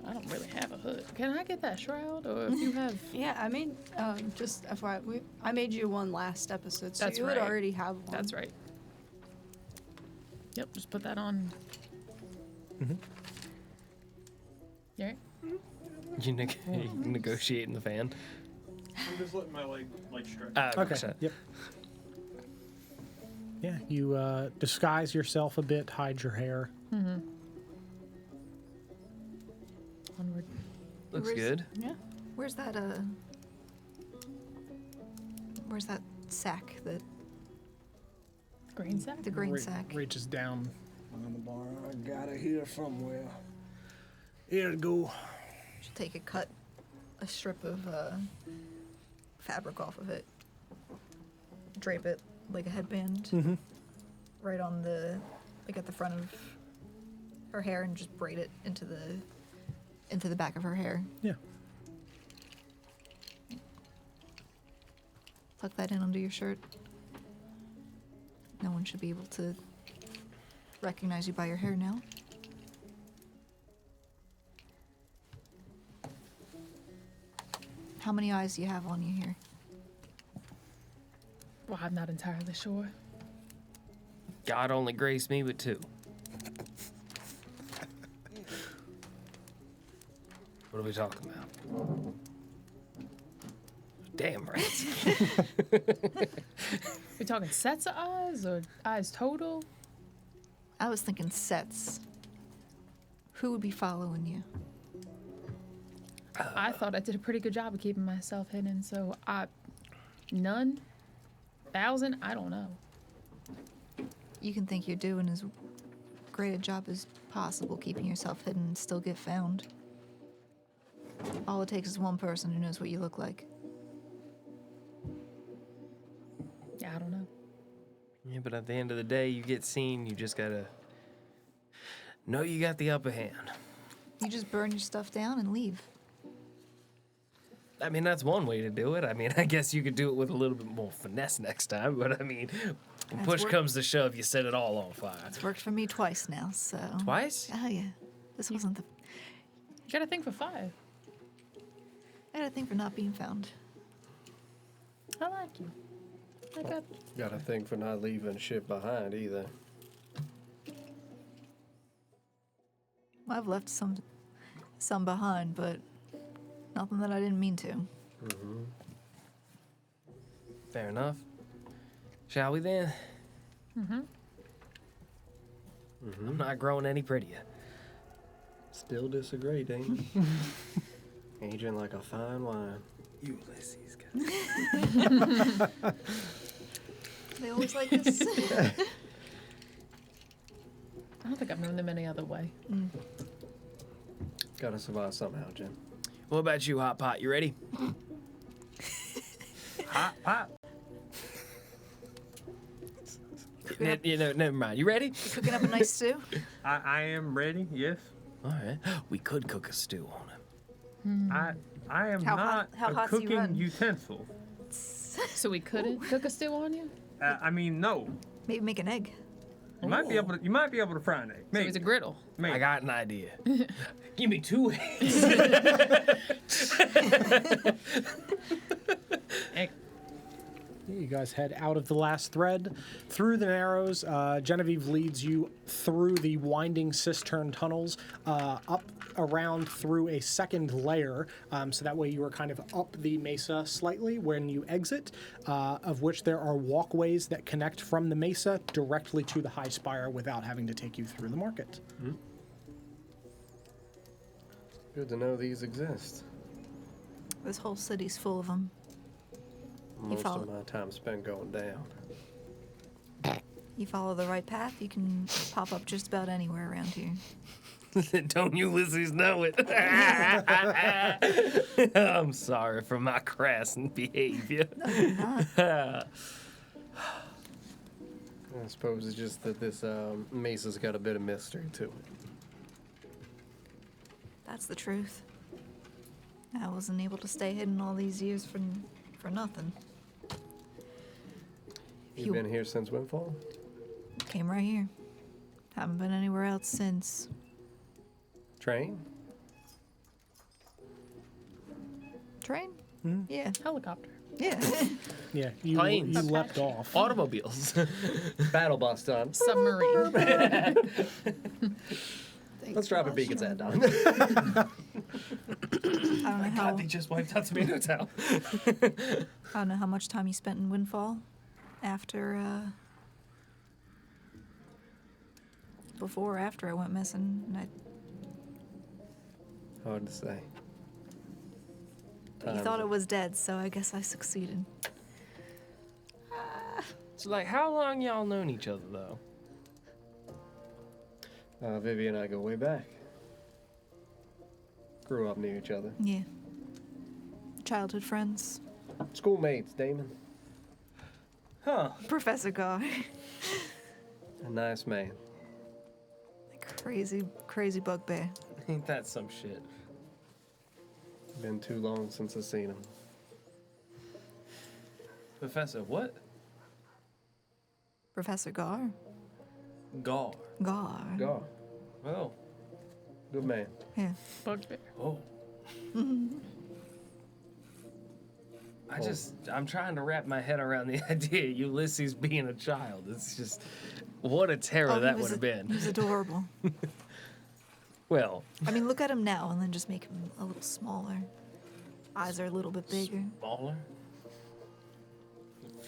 I don't really have a hood. Can I get that shroud, or if you have? Yeah, I made just FYI, I made you one last episode, so That's you would right. already have one. That's right. Yep, just put that on. Mhm. You all right? You negotiate in the van. I'm just letting my leg stretch. Okay. So- Yep. Yeah, you disguise yourself a bit, hide your hair. Onward. Looks Where's- good. Yeah. Where's that sack? Green sack. The green sack. Reaches down. On the bar. I got it here somewhere. Here it go. She'll take a strip of fabric off of it, drape it like a headband, right on at the front of her hair, and just braid it into the back of her hair. Yeah. Tuck that in under your shirt. No one should be able to recognize you by your hair now. How many eyes do you have on you here? Well, I'm not entirely sure. God only graced me with 2. What are we talking about? Damn rats. We talking sets of eyes or eyes total? I was thinking sets. Who would be following you? I thought I did a pretty good job of keeping myself hidden, so none? 1,000? I don't know. You can think you're doing as great a job as possible keeping yourself hidden and still get found. All it takes is one person who knows what you look like. Yeah, I don't know. Yeah, but at the end of the day, you get seen, you just gotta know you got the upper hand. You just burn your stuff down and leave. I mean, that's one way to do it. I mean, I guess you could do it with a little bit more finesse next time, but I mean, when That's push work- comes to shove, you set it all on fire. It's worked for me twice now, so. Twice? Oh, yeah. This wasn't the. You got a thing for 5. I had a thing for not being found. I like you. I got. Got a thing for not leaving shit behind either. Well, I've left some behind, but nothing that I didn't mean to. Fair enough. Shall we then? I'm not growing any prettier. Still disagree, Damon. Aging like a fine wine. Ulysses, guys. They always like this. I don't think I've known them any other way. Gotta survive somehow, Jim. What about you, Hot Pot? You ready? Hot pot. Never mind. You ready? Cooking up a nice stew. I am ready. Yes. All right. We could cook a stew on it. I am How not hot a does he cooking run? utensil. So we couldn't cook a stew on you? I mean, no. Maybe make an egg. You might be able to. You might be able to fry an egg. So Maybe. it's a griddle. Maybe. I got an idea. Give me 2 eggs. Egg. You guys head out of the last thread through the narrows. Genevieve leads you through the winding cistern tunnels, up around through a second layer, so that way you are kind of up the mesa slightly when you exit, of which there are walkways that connect from the mesa directly to the high spire without having to take you through the market. Good to know these exist. This whole city's full of them. Most follow- of my time spent going down. You follow the right path, you can pop up just about anywhere around here. Don't Ulysses know it? I'm sorry for my crass behavior. I suppose it's just that this mesa's got a bit of mystery to it. That's the truth. I wasn't able to stay hidden all these years for nothing. You've been here since Windfall? Came right here. Haven't been anywhere else since. Train? Train? Yeah. Helicopter. Yeah. Yeah, you Planes. leapt off. Automobiles. Battle bus done. Submarine. Let's drop a beacon's head down. I don't know how. God, they just wiped out Tomato Town. I don't know how much time you spent in Windfall after. Before or after I went missing. And Hard to say. you thought it was dead, so I guess I succeeded. So, like, how long y'all known each other, though? Vivi and I go way back. Grew up near each other. Yeah. Childhood friends. Schoolmates, Damon. Huh. Professor Gar. A nice man. Crazy bugbear. Ain't that some shit? Been too long since I've seen him. Professor, what? Professor Gar? Gar. Gar. God, Oh. good man. Yeah. Bugbear. Oh. Oh. I'm trying to wrap my head around the idea of Ulysses being a child. It's just, what a terror that would have been. He was adorable. Well, I mean, look at him now and then just make him a little smaller. Eyes are a little bit bigger. smaller,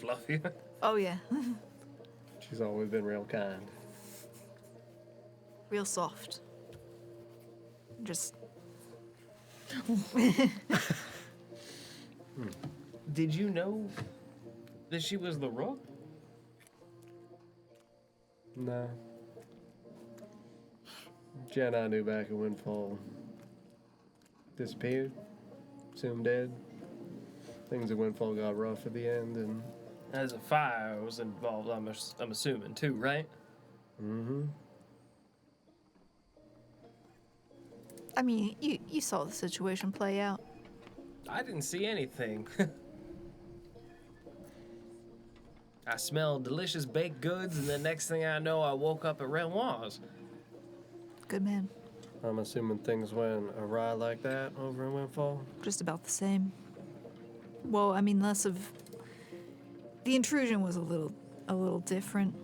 fluffier. Oh, yeah. She's always been real kind. Real soft. Just. Did you know that she was the Rook? No. Jen I knew back in Windfall. Disappeared. Assumed dead. Things at Windfall got rough at the end, and As a fire was involved, I'm assuming too, right? I mean, you saw the situation play out. I didn't see anything. I smelled delicious baked goods, and the next thing I know, I woke up at Renoir's. Good man. I'm assuming things went awry like that over in Windfall. Just about the same. Well, I mean, less of. The intrusion was a little different.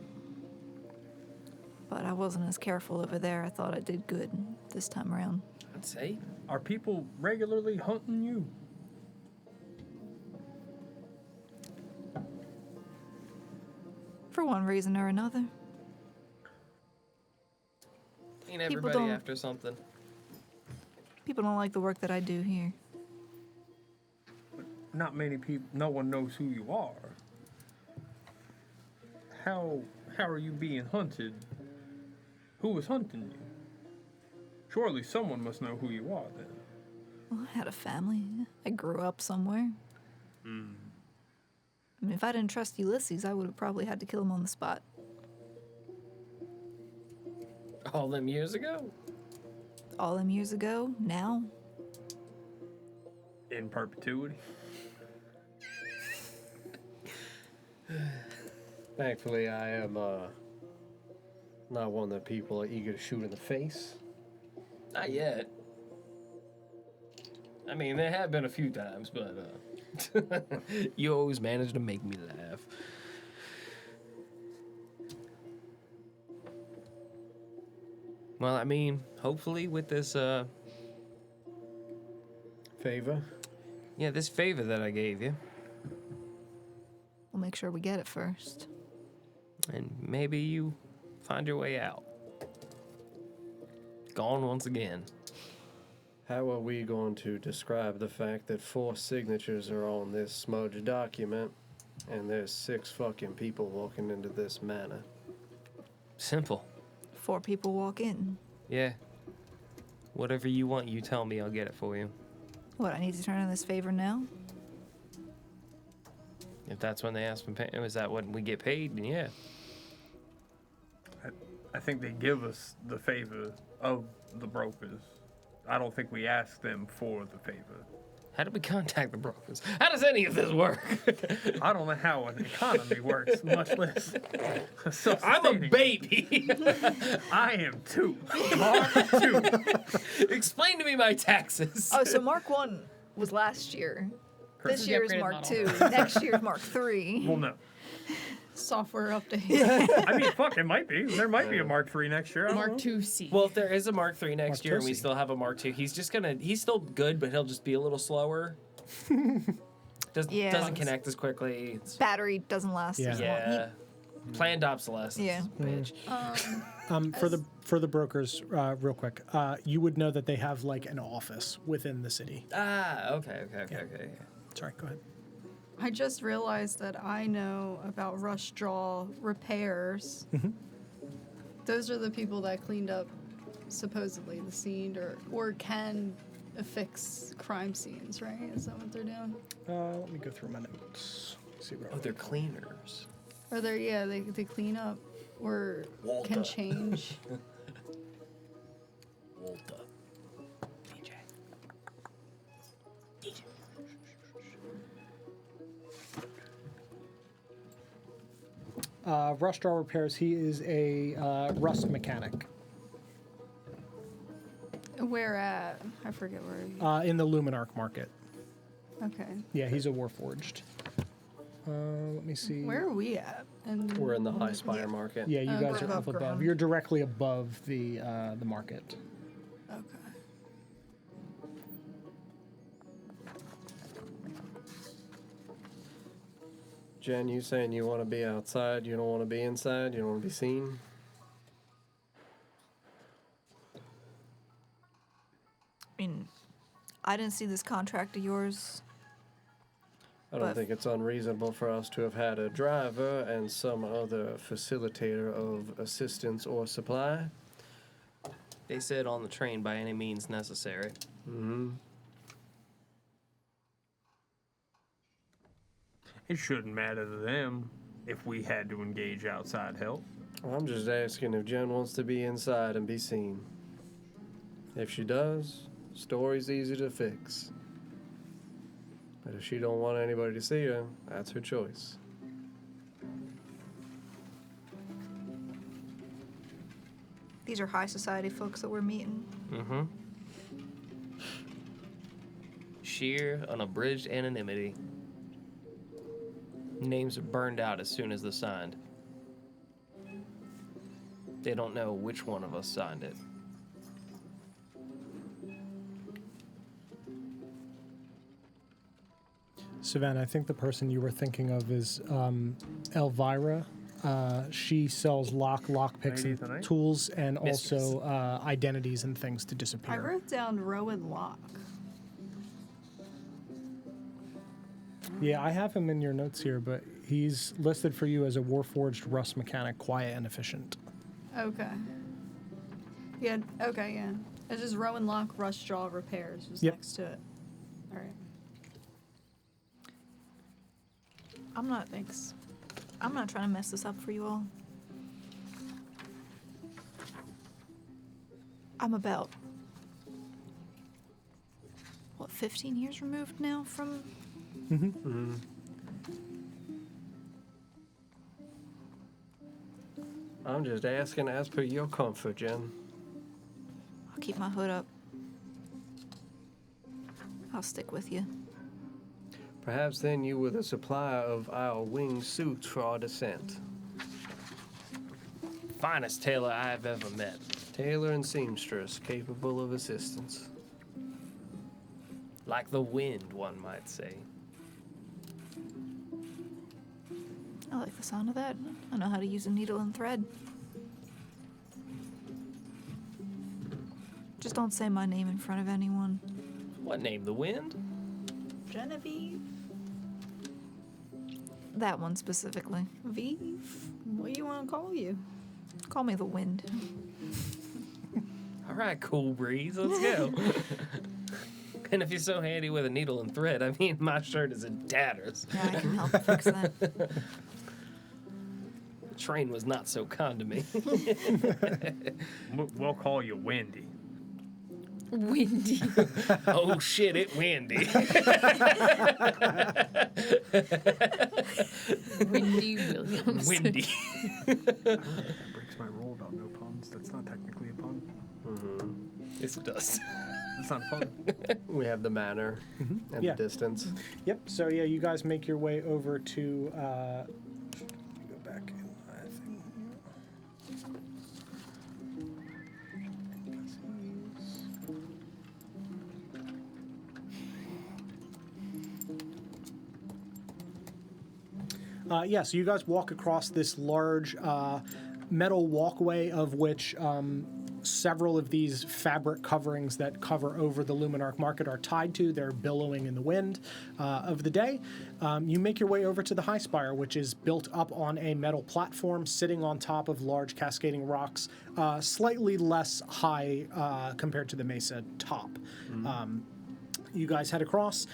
But I wasn't as careful over there. I thought I did good this time around. I'd say. Are people regularly hunting you? For one reason or another. Ain't People everybody don't- after something? People don't like the work that I do here. Not many people. No one knows who you are. How are you being hunted? Who is hunting you? Surely someone must know who you are then. Well, I had a family. I grew up somewhere. I mean, if I didn't trust Ulysses, I would have probably had to kill him on the spot. All them years ago? All them years ago, now. In perpetuity. Thankfully, I am not one that people are eager to shoot in the face. Not yet. I mean, there have been a few times, but you always manage to make me laugh. Well, I mean, hopefully with this, Favor? this favor that I gave you, We'll make sure we get it first. and maybe you find your way out. Gone once again. How are we going to describe the fact that 4 signatures are on this smudged document and there's 6 fucking people walking into this manor? Simple. 4 people walk in. Yeah. Whatever you want, you tell me, I'll get it for you. What, I need to turn in this favor now? If that's when they ask for payment, is that when we get paid? Then yeah. I think they give us the favor of the brokers. I don't think we ask them for the favor. How do we contact the brokers? How does any of this work? I don't know how an economy works, much less I'm a self-sustaining. baby. I am too. Mark too. Explain to me my taxes. Oh, so Mark 1 was last year. This is the year is upgraded Mark model. 2. Next year is Mark 3. Well, no. Software update. I mean, fuck, it might be. There might be a Mark III next year. I don't Mark know. IIc. Well, if there is a Mark III next Mark year and we II. still have a Mark II, he's still good, but he'll just be a little slower. Yeah. Doesn't connect as quickly. It's- Battery doesn't last as long. yeah. Planned obsolescence. Yeah. Bitch. For the brokers, real quick, you would know that they have like an office within the city. Ah, okay. Sorry, go ahead. I just realized that I know about rush draw repairs. Those are the people that cleaned up supposedly the scene or can affix crime scenes, right? Is that what they're doing? Let me go through my notes. See where Oh, they're cleaners. Or they clean up or Walter. can change. Walter. DJ. Rush Draw Repairs, he is a rust mechanic Where at? I forget where. in the Luminarch market. Okay. Yeah, he's a Warforged. Let me see. Where are we at? And We're in the High Spire market. Yeah, you guys we're are up above above. ground. You're directly above the market. Okay. Jen, you saying you want to be outside, you don't want to be inside, you don't want to be seen? I mean, I didn't see this contract of yours. I don't But- think it's unreasonable for us to have had a driver and some other facilitator of assistance or supply. They said on the train by any means necessary. Mm-hmm. It shouldn't matter to them if we had to engage outside help. I'm just asking if Jen wants to be inside and be seen. If she does, story's easy to fix. But if she don't want anybody to see her, that's her choice. These are high society folks that we're meeting. Mm-hmm. Sheer, unabridged anonymity. Names are burned out as soon as they're signed. They don't know which one of us signed it. Savannah, I think the person you were thinking of is Elvira. She sells lockpicks, Lady tonight? and tools, and Mistress. also identities and things to I disappear. wrote down Rowan Locke. Yeah, I have him in your notes here, but he's listed for you as a Warforged rust mechanic, quiet and efficient. Okay. Yeah, okay, yeah. It's just Rowan Locke Rust Jaw Repairs was Yep. next to it. All right. Thanks. I'm not trying to mess this up for you all. I'm about, 15 years removed now from... I'm just asking as per your comfort, Jen. I'll keep my hood up. I'll stick with you. Perhaps then you were the supplier of our winged suits for our descent. Finest tailor I've ever met. Tailor and seamstress, capable of assistance. Like the wind, one might say. I like the sound of that. I know how to use a needle and thread. Just don't say my name in front of anyone. What name? The wind? Genevieve? That one specifically. Vive? What do you want to call you? Call me the wind. All right, cool breeze, let's go. And if you're so handy with a needle and thread, I mean, my shirt is in tatters. Yeah, I can help fix that. The train was not so kind to me. We'll call you Wendy. Windy. Oh shit, it windy. Windy Williams. Windy. That breaks my rule about no puns. That's not technically a pun. Yes, it does. It's not a pun. We have the manor and Yeah. the distance. Yep. So yeah, you guys make your way over to. Go back in my thing. Yeah, so you guys walk across this large metal walkway, of which several of these fabric coverings that cover over the Luminarch market are tied to. They're billowing in the wind of the day. You make your way over to the High Spire, which is built up on a metal platform sitting on top of large cascading rocks, slightly less high compared to the Mesa top. You guys head across,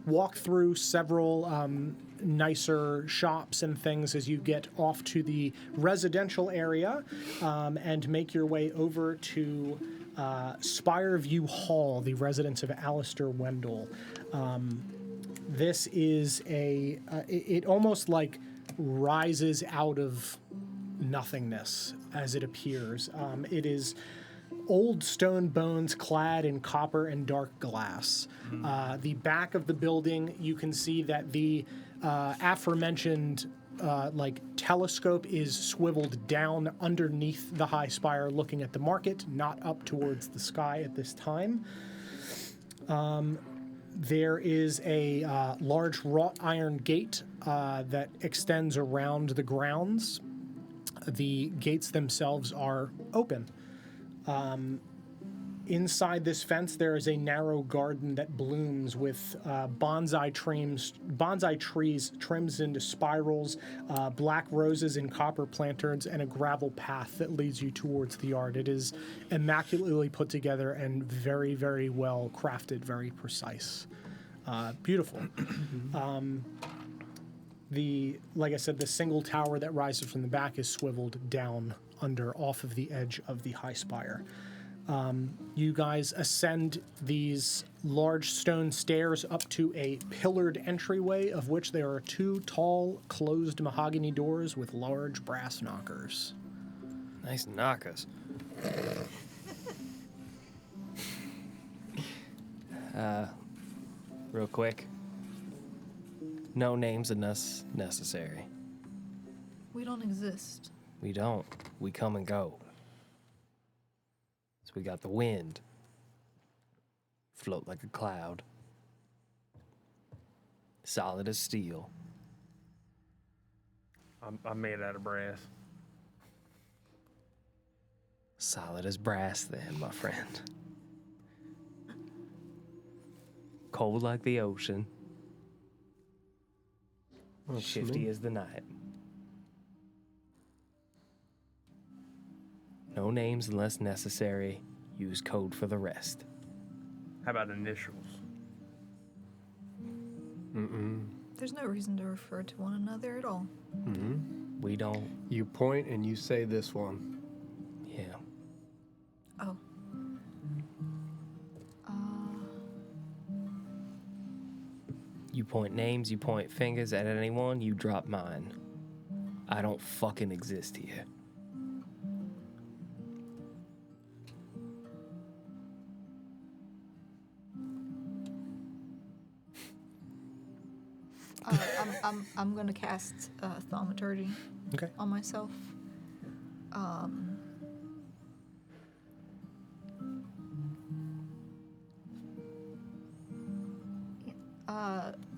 walk through several nicer shops and things as you get off to the residential area, and make your way over to Spireview Hall, the residence of Alistair Wendell. This is it almost like rises out of nothingness as it appears. It is old stone bones clad in copper and dark glass. The back of the building, you can see that the aforementioned telescope is swiveled down underneath the high spire looking at the market, not up towards the sky at this time. There is a large wrought iron gate that extends around the grounds. The gates themselves are open. Inside this fence, there is a narrow garden that blooms with bonsai trees trimmed into spirals, black roses and copper plantards, and a gravel path that leads you towards the yard. It is immaculately put together and very, very well crafted, very precise. Beautiful. Like I said, the single tower that rises from the back is swiveled down off of the edge of the high spire. You guys ascend these large stone stairs up to a pillared entryway, of which there are 2 tall, closed mahogany doors with large brass knockers. Nice knockers. Real quick. No names unless necessary. We don't exist. We don't. We come and go. So we got the wind. Float like a cloud. Solid as steel. I'm made out of brass. Solid as brass then, my friend. Cold like the ocean. Shifty as the night. No names unless necessary. Use code for the rest. How about initials? There's no reason to refer to one another at all. We don't. You point and you say this one. Yeah. Oh. You point names, you point fingers at anyone, you drop mine. I don't fucking exist here. I'm gonna cast thaumaturgy Okay. on myself.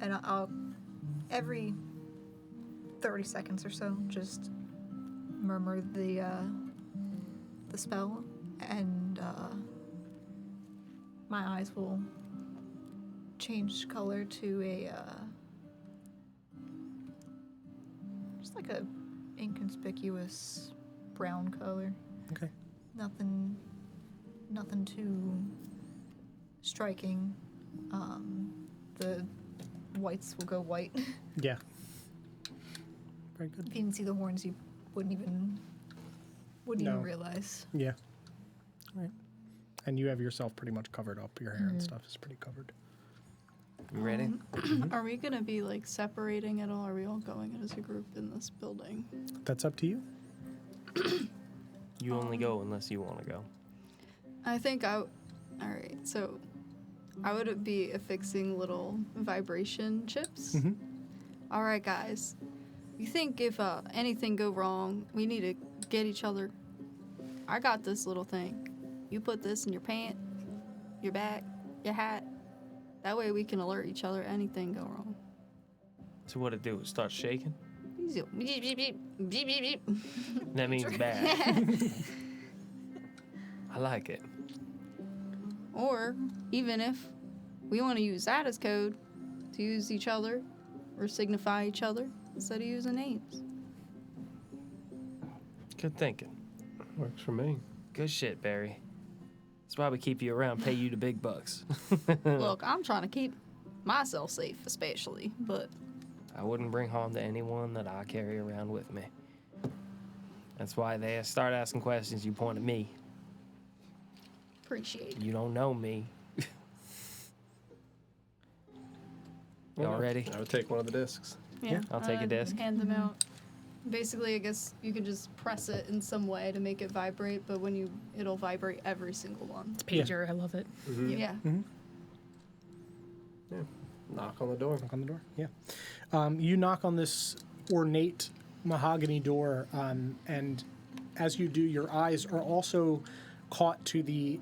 And I'll every 30 seconds or so just murmur the spell, and my eyes will change color to a just like a inconspicuous brown color. Okay. Nothing too striking. The whites will go white. Yeah. Very good. If you didn't see the horns, you wouldn't even No. realize. Yeah. All right. And you have yourself pretty much covered up. Your hair and stuff is pretty covered. You ready? Are we gonna be like separating at all? Are we all going as a group in this building? That's up to you. You only go unless you want to go. I think all right, so I would be affixing little vibration chips. All right, guys. You think if anything go wrong, we need to get each other. I got this little thing. You put this in your pant, your bag, your hat. That way we can alert each other anything go wrong. So what it do? It start shaking? Beep, beep, beep, beep, beep, beep. That means bad. I like it. Or even if we want to use that as code to use each other or signify each other instead of using names. Good thinking. Works for me. Good shit, Barry. That's why we keep you around, pay you the big bucks. Look, I'm trying to keep myself safe, especially, but I wouldn't bring harm to anyone that I carry around with me. That's why they start asking questions, you point at me. appreciate it. You don't know me. Y'all ready? I would take one of the discs. Yeah, I'll take a disc. Hand them out. Basically, I guess you could just press it in some way to make it vibrate, but it'll vibrate every single one. Pager, I love it. Yeah. Yeah. Knock on the door. Knock on the door. Yeah. You knock on this ornate mahogany door, and as you do, your eyes are also caught to the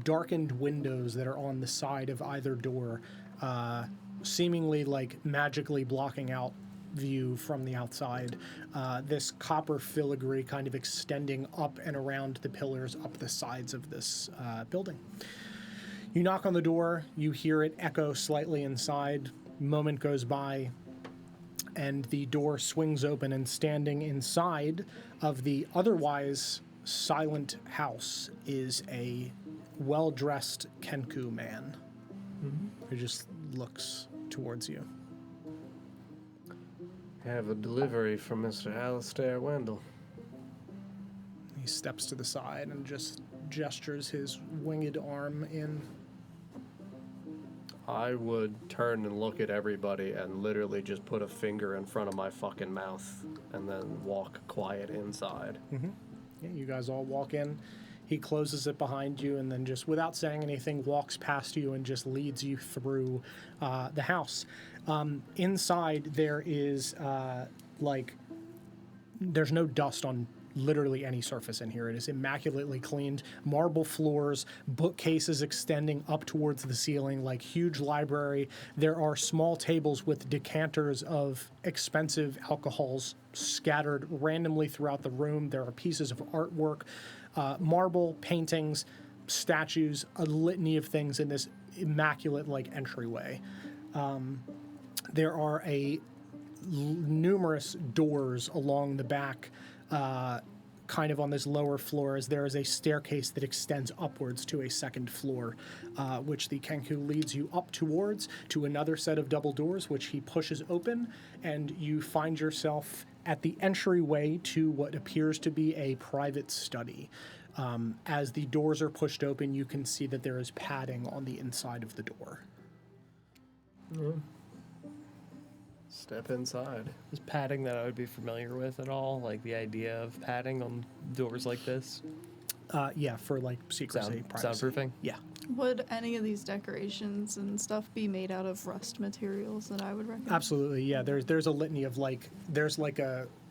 darkened windows that are on the side of either door, seemingly like magically blocking out view from the outside. This copper filigree kind of extending up and around the pillars up the sides of this building. You knock on the door, you hear it echo slightly inside. Moment goes by, and the door swings open, and standing inside of the otherwise silent house is a well-dressed Kenku man who just looks towards you. Have a delivery from Mr. Alistair Wendell. He steps to the side and just gestures his winged arm in. I would turn and look at everybody and literally just put a finger in front of my fucking mouth and then walk quiet inside. Yeah, you guys all walk in. He closes it behind you and then just, without saying anything, walks past you and just leads you through the house. Inside, there is, there's no dust on literally any surface in here. It is immaculately cleaned. Marble floors, bookcases extending up towards the ceiling, like huge library. There are small tables with decanters of expensive alcohols scattered randomly throughout the room. There are pieces of artwork, marble, paintings, statues, a litany of things in this immaculate entryway. There are numerous doors along the back, kind of on this lower floor, as there is a staircase that extends upwards to a second floor, which the Kenku leads you up towards to another set of double doors, which he pushes open, and you find yourself at the entryway to what appears to be a private study. As the doors are pushed open, you can see that there is padding on the inside of the door. Step inside. Is padding that I would be familiar with at all? Like the idea of padding on doors like this? Yeah, for secrecy, privacy. Soundproofing? Yeah. Would any of these decorations and stuff be made out of rust materials that I would recommend? Absolutely, yeah. There's a litany of there's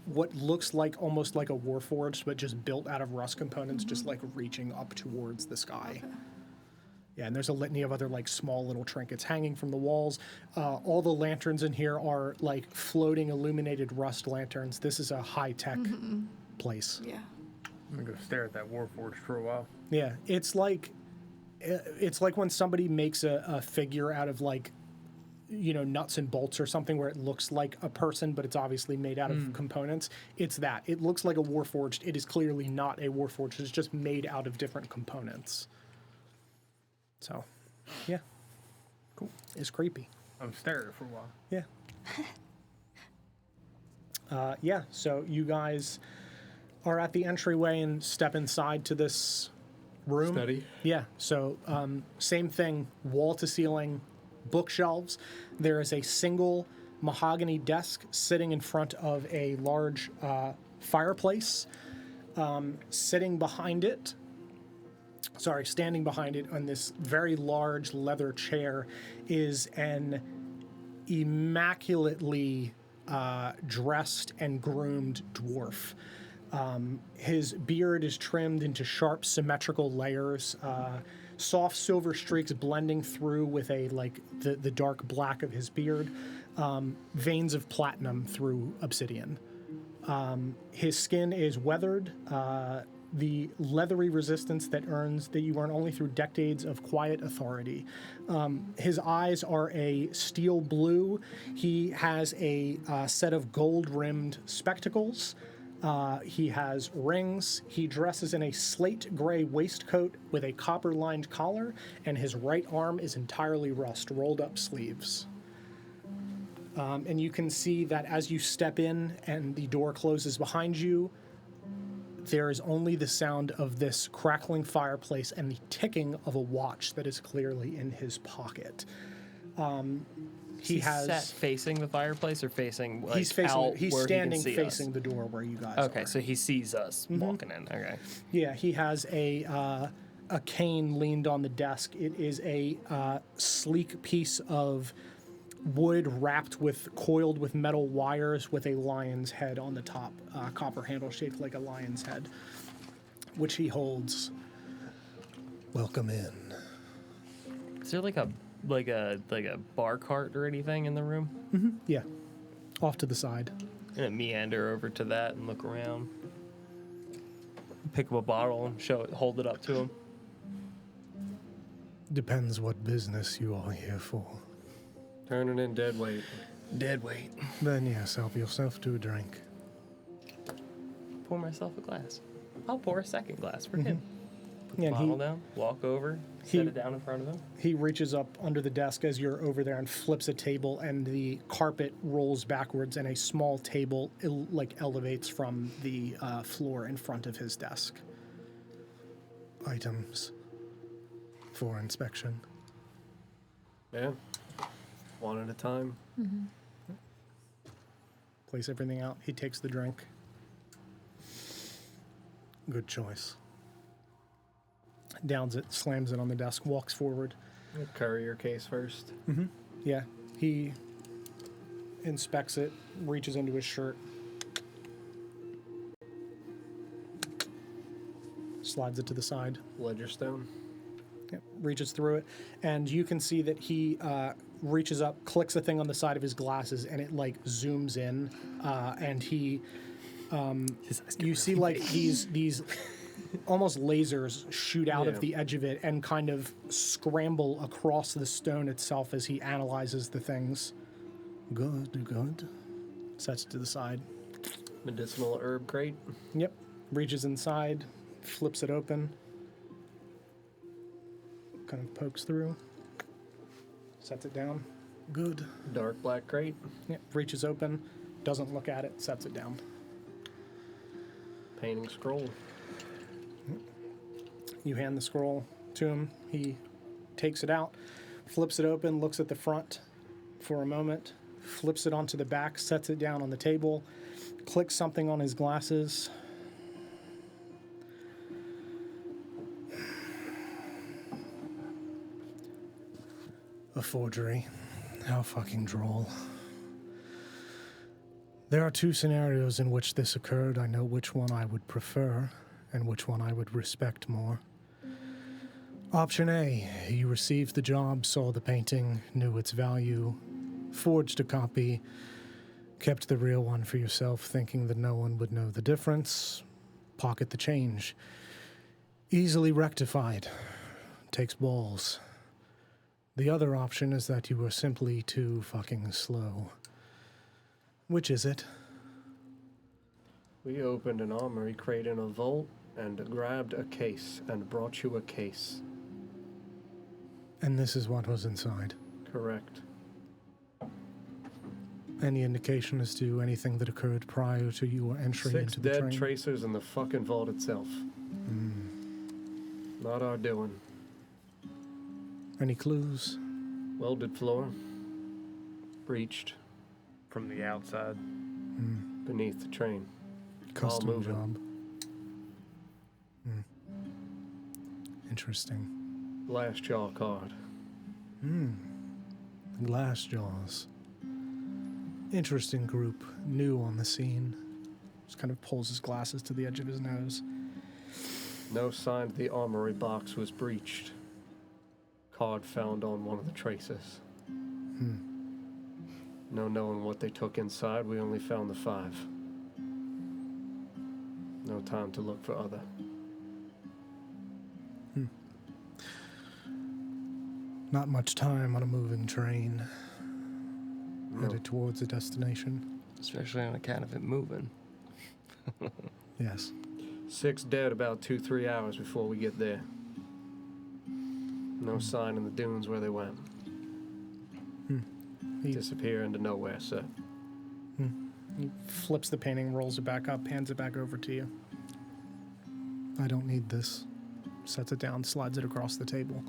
what looks like almost like a warforged, but just built out of rust components, just reaching up towards the sky. Okay. Yeah, and there's a litany of other small little trinkets hanging from the walls. All the lanterns in here are floating illuminated rust lanterns. This is a high-tech place. Yeah. I'm gonna go stare at that Warforged for a while. Yeah, it's like when somebody makes a figure out of nuts and bolts or something, where it looks like a person, but it's obviously made out of components. It's that. It looks like a Warforged. It is clearly not a Warforged. It's just made out of different components. So, yeah. Cool. It's creepy. I'm staring for a while. Yeah. Yeah, so you guys are at the entryway and step inside to this room. Study. Yeah, so same thing, wall to ceiling, bookshelves. There is a single mahogany desk sitting in front of a large fireplace. Standing behind it on this very large leather chair is an immaculately dressed and groomed dwarf. His beard is trimmed into sharp, symmetrical layers, soft silver streaks blending through with the dark black of his beard, veins of platinum through obsidian. His skin is weathered, the leathery resistance that you earn only through decades of quiet authority. His eyes are a steel blue. He has a set of gold-rimmed spectacles. He has rings. He dresses in a slate gray waistcoat with a copper-lined collar, and his right arm is entirely rust, rolled up sleeves. And you can see that as you step in and the door closes behind you, there is only the sound of this crackling fireplace and the ticking of a watch that is clearly in his pocket. He has. sat facing the fireplace or facing like He's facing. out He's where standing he can see facing us? the door where you guys Okay, are. so he sees us walking in. Okay. Yeah, he has a cane leaned on the desk. It is a sleek piece of wood coiled with metal wires with a lion's head on the top, copper handle shaped like a lion's head, which he holds. Welcome in. Is there like a bar cart or anything in the room? Yeah, off to the side. And I meander over to that and look around. Pick up a bottle and hold it up to him. Depends what business you are here for. Turning in dead weight. Dead weight. Then yes, help yourself to a drink. Pour myself a glass. I'll pour a second glass for him. Put the Yeah, and bottle down, walk over, set it down in front of him. He reaches up under the desk as you're over there and flips a table, and the carpet rolls backwards, and a small table elevates from the floor in front of his desk. Items for inspection. Yeah. One at a time. Place everything out. He takes the drink. Good choice. Downs it, slams it on the desk, walks forward. Courier case first. Yeah, he inspects it, reaches into his shirt, slides it to the side, Ledger stone. reaches through it, and you can see that he reaches up, clicks a thing on the side of his glasses, and it like zooms in, and he, you see like these almost lasers shoot out Yeah. of the edge of it and kind of scramble across the stone itself as he analyzes the things. Good, good. Sets it to the side. Medicinal herb crate. Yep. Reaches inside, flips it open, kind of pokes through, sets it down. Good. Dark black crate. Yep. Reaches open, doesn't look at it, sets it down. Painting scroll. You hand the scroll to him. He takes it out, flips it open, looks at the front for a moment, flips it onto the back, sets it down on the table, clicks something on his glasses. A forgery. How fucking droll. There are two scenarios in which this occurred. I know which one I would prefer and which one I would respect more. Option A, you received the job, saw the painting, knew its value, forged a copy, kept the real one for yourself, thinking that no one would know the difference, pocket the change. Easily rectified. Takes balls. The other option is that you were simply too fucking slow. Which is it? We opened an armory crate in a vault and grabbed a case and brought you a case. And this is what was inside. Correct. Any indication as to anything that occurred prior to your entry 6 into the dead train? tracers in the fucking vault itself. Not our doing. Any clues? Welded floor. Breached From the outside. beneath the train. Custom moving. job. Interesting. Glass jaw card. Glass jaws. Interesting group. New on the scene. Just kind of pulls his glasses to the edge of his nose. No sign the armory box was breached. Card found on one of the tracers. No knowing what they took inside, we only found the 5. No time to look for other. Not much time on a moving train. No. Headed towards a destination. Especially on account of it moving. Yes. 6 dead about 2-3 hours before we get there. No sign in the dunes where they went. He Disappear into nowhere, sir. flips the painting, rolls it back up, hands it back over to you. I don't need this. Sets it down, slides it across the table.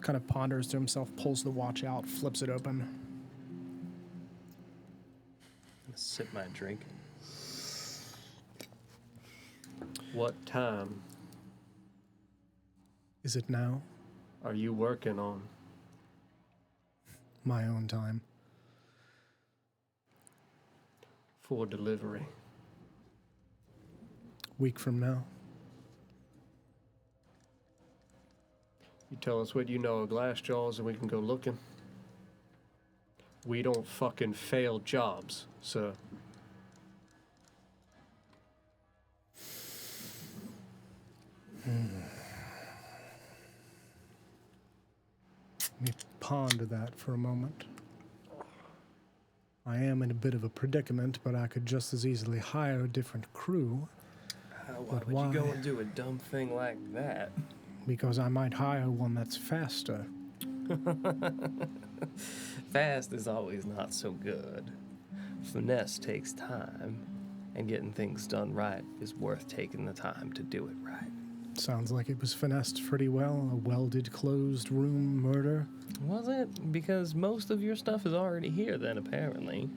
kind of ponders to himself, pulls the watch out, flips it open. Sip my drink. What time Is it now? are you working on? My own time. For delivery? Week from now. You tell us what you know of glass jaws and we can go looking. We don't fucking fail jobs, sir. Let me ponder that for a moment. I am in a bit of a predicament, but I could just as easily hire a different crew, Why But would you go why? and do a dumb thing like that? because I might hire one that's faster. Fast is always not so good. Finesse takes time, and getting things done right is worth taking the time to do it right. Sounds like it was finessed pretty well. A welded closed room murder. Was it? Because most of your stuff is already here then, apparently.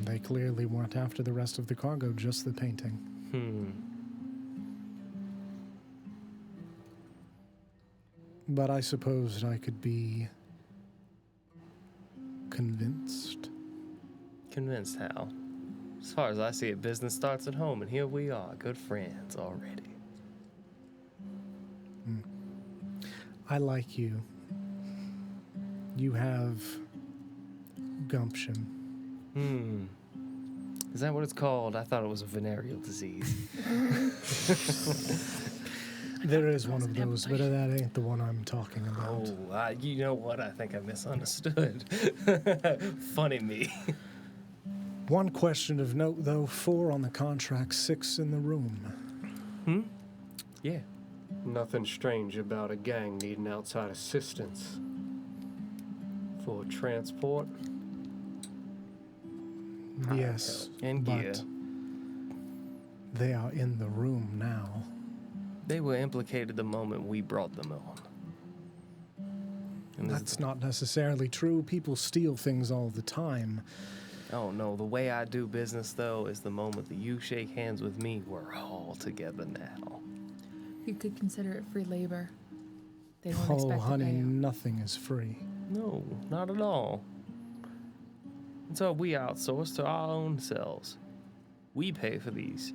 They clearly weren't after the rest of the cargo, just the painting. But I supposed I could be convinced. Convinced how? As far as I see it, business starts at home, and here we are, good friends already. I like you. You have gumption. Is that what it's called? I thought it was a venereal disease. There is one of those, but that ain't the one I'm talking about. Oh, you know what? I think I misunderstood. Funny me. One question of note, though. 4 on the contract, 6 in the room. Yeah. Nothing strange about a gang needing outside assistance. For transport? Yes, And but gear. they are in the room now. They were implicated the moment we brought them on. And That's not necessarily true. People steal things all the time. Oh no, the way I do business though is the moment that you shake hands with me, we're all together now. You could consider it free labor. They don't Oh, expect honey, to pay. nothing is free. No, not at all. And so we outsource to our own selves. We pay for these.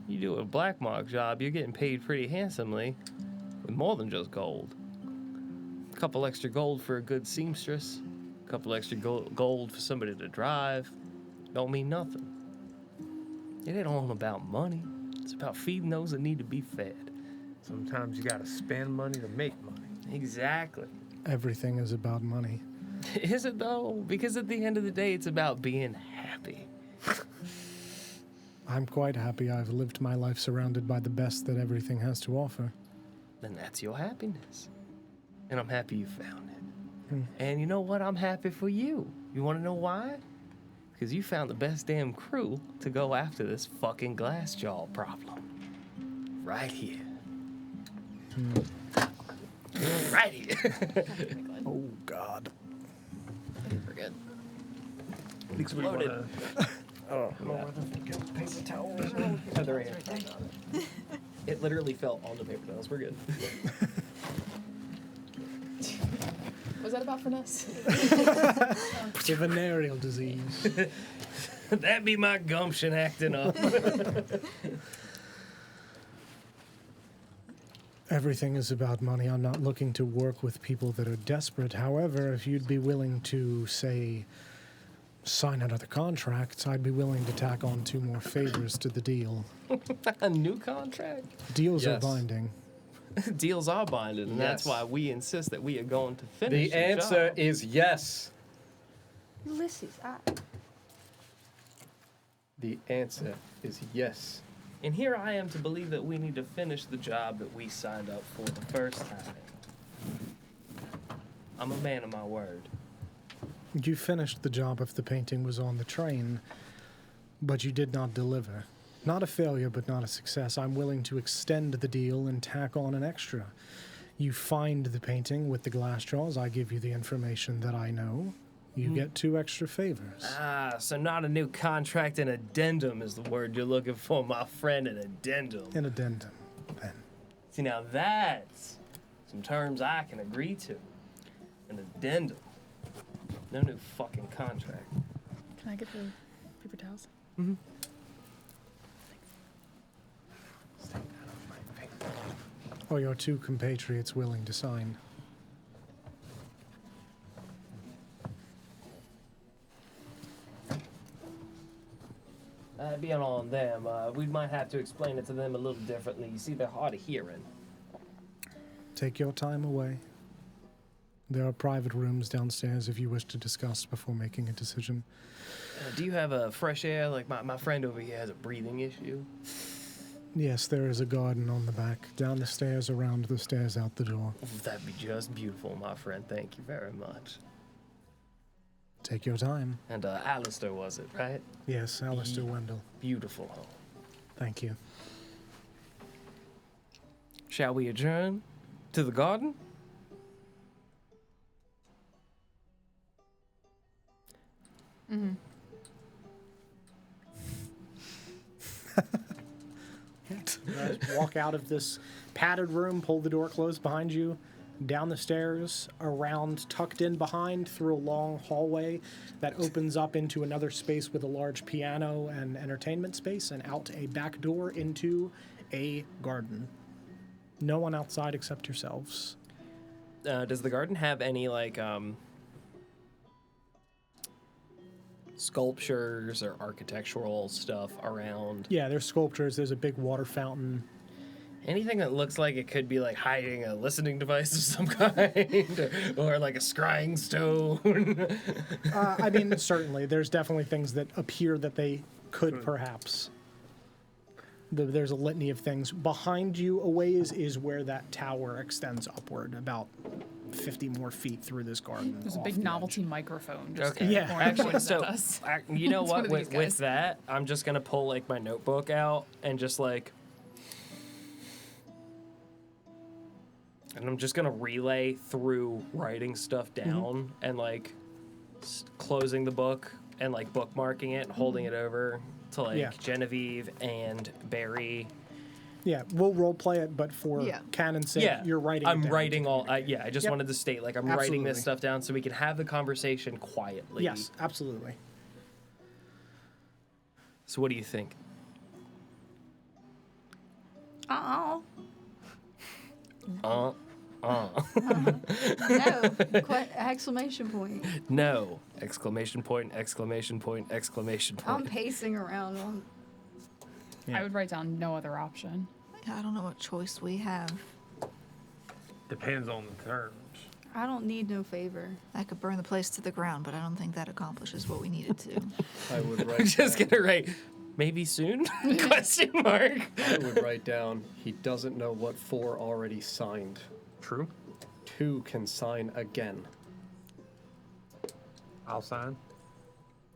You do a black mark job, you're getting paid pretty handsomely with more than just gold. A couple extra gold for a good seamstress, a couple extra gold for somebody to drive. Don't mean nothing. It ain't all about money. It's about feeding those that need to be fed. Sometimes you gotta spend money to make money. Exactly. Everything is about money. Is it though? Because at the end of the day, it's about being happy. I'm quite happy I've lived my life surrounded by the best that everything has to offer. Then that's your happiness. And I'm happy you found it. And you know what? I'm happy for you. You want to know why? Because you found the best damn crew to go after this fucking glass jaw problem. Right here. Right here. Oh, God. We're good. Exploded. Paper towels. It literally fell on the paper towels. We're good. Was that about finesse? The venereal disease. That be my gumption acting up. Everything is about money. I'm not looking to work with people that are desperate. However, if you'd be willing to, say, sign another contract, I'd be willing to tack on 2 more favors to the deal. A new contract? Deals are Yes. binding. Deals are binded, and that's Yes. why we insist that we are going to finish The answer job. is yes. Ulysses, The answer is yes. And here I am to believe that we need to finish the job that we signed up for the first time. I'm a man of my word. You finished the job if the painting was on the train, but you did not deliver. Not a failure, but not a success. I'm willing to extend the deal and tack on an extra. You find the painting with the glass jaws. I give you the information that I know. You get 2 extra favors. Ah, so not a new contract, an addendum is the word you're looking for, my friend, an addendum. An addendum, then. See, now that's some terms I can agree to. An addendum. No new fucking contract. Can I get the paper towels? Are your 2 compatriots willing to sign? That'd be on them. We might have to explain it to them a little differently. You see, they're hard of hearing. Take your time away. There are private rooms downstairs if you wish to discuss before making a decision. Do you have a fresh air? Like my friend over here has a breathing issue. Yes, there is a garden on the back. Down the stairs, around the stairs, out the door. That'd be just beautiful, my friend. Thank you very much. Take your time. And Alistair was it, right? Yes, Alistair Wendell. Beautiful home. Thank you. Shall we adjourn to the garden? You guys walk out of this padded room, pull the door closed behind you, down the stairs, around, tucked in behind, through a long hallway that opens up into another space with a large piano and entertainment space, and out a back door into a garden. No one outside except yourselves. Does the garden have any, like, sculptures or architectural stuff around? Yeah, there's sculptures. There's a big water fountain. Anything that looks like it could be, like, hiding a listening device of some kind, or like a scrying stone. I mean, certainly. There's definitely things that appear that they could perhaps. There's a litany of things. Behind you a ways is where that tower extends upward, about 50 more feet through this garden. There's a off big the novelty edge. microphone. Just Okay. in the Yeah. corner Actually, pointing so at us. you know It's one what? of these With guys. that, I'm just gonna pull like my notebook out and just like, and I'm just gonna relay through writing stuff down and like closing the book and like bookmarking it and holding it over to like Yeah. Genevieve and Barry. Yeah, we'll role play it, but for Yeah. canon's sake, Yeah, you're writing. I'm it down. writing all. Yeah, I just Yep. wanted to state like I'm writing this Absolutely. stuff down so we can have the conversation quietly. Yes, absolutely. So what do you think? Uh-oh. Uh. No. Exclamation point. No! Exclamation point! Exclamation point! Exclamation I'm point! pacing around on. I would write down no other option. I don't know what choice we have. Depends on the terms. I don't need no favor. I could burn the place to the ground, but I don't think that accomplishes what we needed to. I would I'm write. just gonna write. Maybe soon? Question mark. I would write down. He doesn't know what 4 already signed. True. 2 can sign again. I'll sign.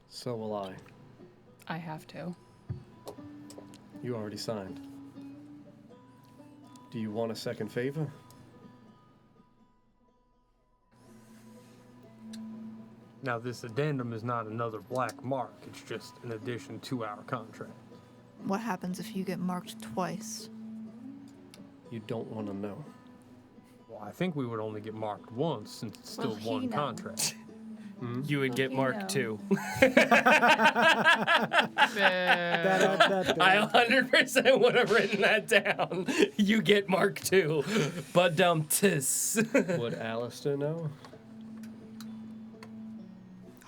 So will I. I have to. You already signed. Do you want a second favor? Now, this addendum is not another black mark. It's just an addition to our contract. What happens if you get marked twice? You don't want to know. Well, I think we would only get marked once since it's still Well, he one knows. contract. You would get you marked know. too. I 100% would have written that down. You get marked too. But tis. Would Alistair know?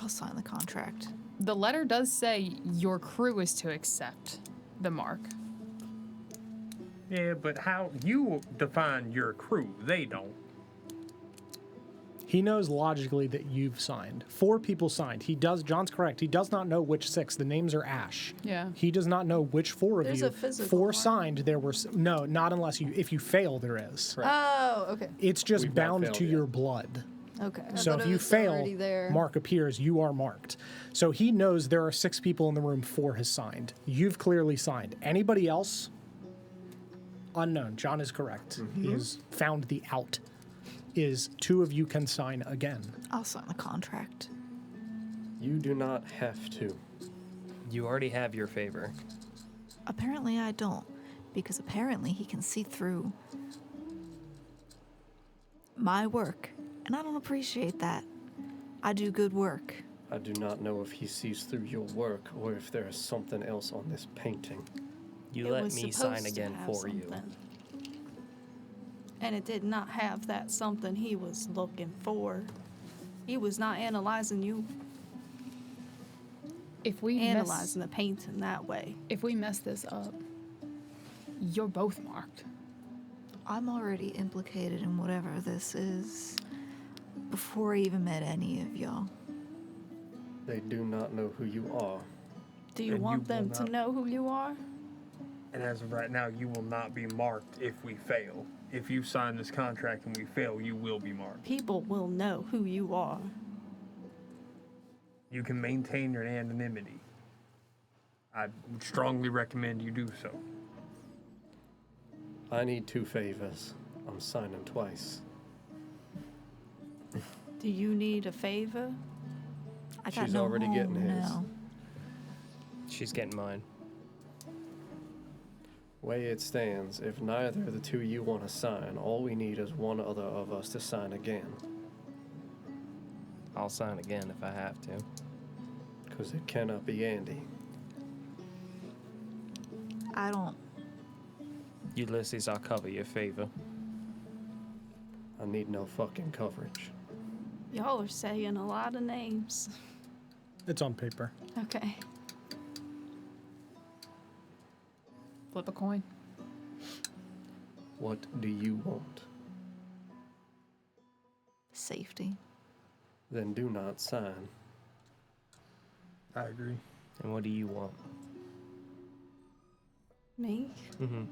I'll sign the contract. The letter does say your crew is to accept the mark. Yeah, but how you define your crew, they don't. He knows logically that you've signed. 4 people signed. He does. John's correct. He does not know which 6. The names are ash. Yeah. He does not know which 4 of There's you. a physical 4 mark. signed. There were no, not unless you. If you fail, there is. Oh, okay. It's just We've not bound failed to yet. your blood. Okay. I So thought if it you was fail, already there. mark appears. You are marked. So he knows there are 6 people in the room. 4 has signed. You've clearly signed. Anybody else? Unknown. John is correct. He has found the out. Is 2 of you can sign again. I'll sign the contract. You do not have to. You already have your favor. Apparently I don't, because apparently he can see through my work, and I don't appreciate that. I do good work. I do not know if he sees through your work or if there is something else on this painting. You It let was me supposed sign to again have for you. something. And it did not have that something he was looking for. He was not analyzing you, If we analyzing the painting that way. if we mess this up, you're both marked. I'm already implicated in whatever this is before I even met any of y'all. They do not know who you are. Do you And want you them will to not. know who you are? And as of right now, you will not be marked if we fail. If you sign this contract and we fail, you will be marked. People will know who you are. You can maintain your anonymity. I would strongly recommend you do so. I need 2 favors. I'm signing twice. Do you need a favor? I got She's no already home getting his. now. She's getting mine. Way it stands, if neither of the 2 you want to sign, all we need is one other of us to sign again. I'll sign again if I have to. Because it cannot be Andy. I don't. Ulysses, I'll cover your favor. I need no fucking coverage. Y'all are saying a lot of names. It's on paper. Okay. Flip a coin. What do you want? Safety. Then do not sign. I agree. And what do you want? Me? Mm-hmm.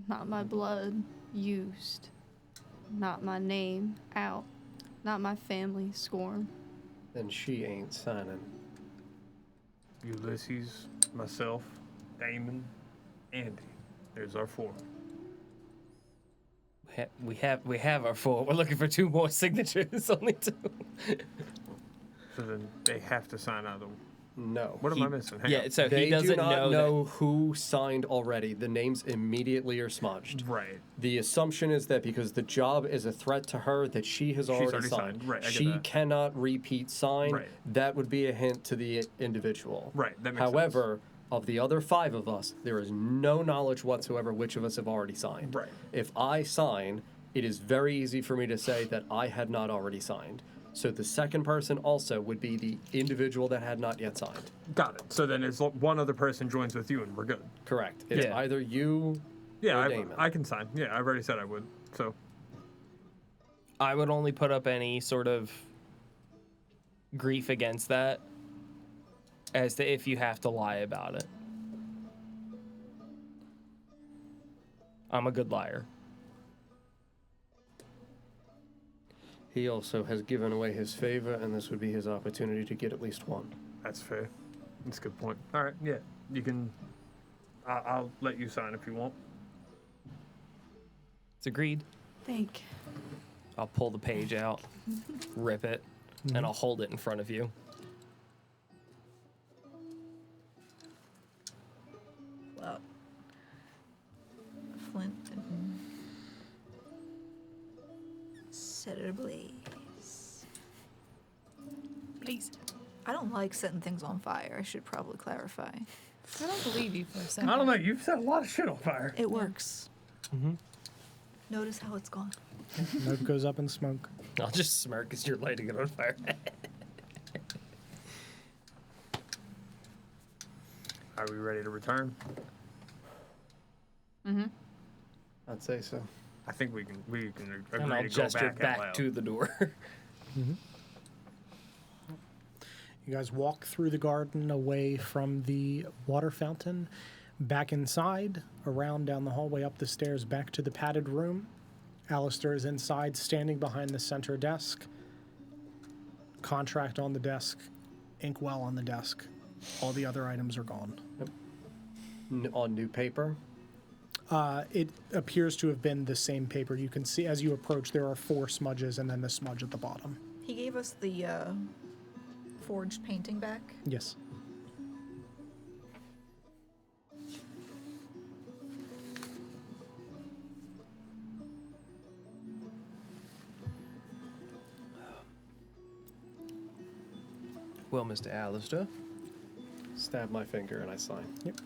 Not my blood used. Not my name out. Not my family scorn. Then she ain't signing. Ulysses, myself, Damon, Andy. There's our 4. We have our 4. We're looking for 2 more signatures. Only 2. So then they have to sign either one. No. What am I missing? Hang Yeah, on. so They he doesn't do not know who signed already. The names immediately are smudged. Right. The assumption is that because the job is a threat to her, that she has already signed. Right, I get She that. cannot repeat sign. Right. That would be a hint to the individual. Right, that makes However, of the other 5 of us, there is no knowledge whatsoever which of us have already signed. Right. If I sign, it is very easy for me to say that I had not already signed. So the second person also would be the individual that had not yet signed. Got it. So then as one other person joins with you and we're good. Correct. It's Yeah. either you Yeah, or Damon. I can sign. Yeah, I've already said I would. So I would only put up any sort of grief against that as to if you have to lie about it. I'm a good liar. He also has given away his favor, and this would be his opportunity to get at least one. that's fair. That's a good point. All right, yeah. You can. I'll let you sign if you want. It's agreed. Think. I'll pull the page out, rip it, and I'll hold it in front of you. Well, flint and set it ablaze. Please. I don't like setting things on fire. I should probably clarify. I don't believe you for a second. I don't know. You've set a lot of shit on fire. It works. Notice how it's gone. Note goes up in smoke. I'll just smirk as you're lighting it on fire. Are we ready to return? I'd say so. I think we can agree And I'll to go gesture back, out back loud. to the door. You guys walk through the garden away from the water fountain, back inside, around down the hallway, up the stairs, back to the padded room. Alistair is inside, standing behind the center desk. Contract on the desk, inkwell on the desk. All the other items are gone. On new paper? It appears to have been the same paper. You can see as you approach, there are 4 smudges and then the smudge at the bottom. He gave us the forged painting back. Yes. Well, Mr. Alistair. Stab my finger and I sign. Yep.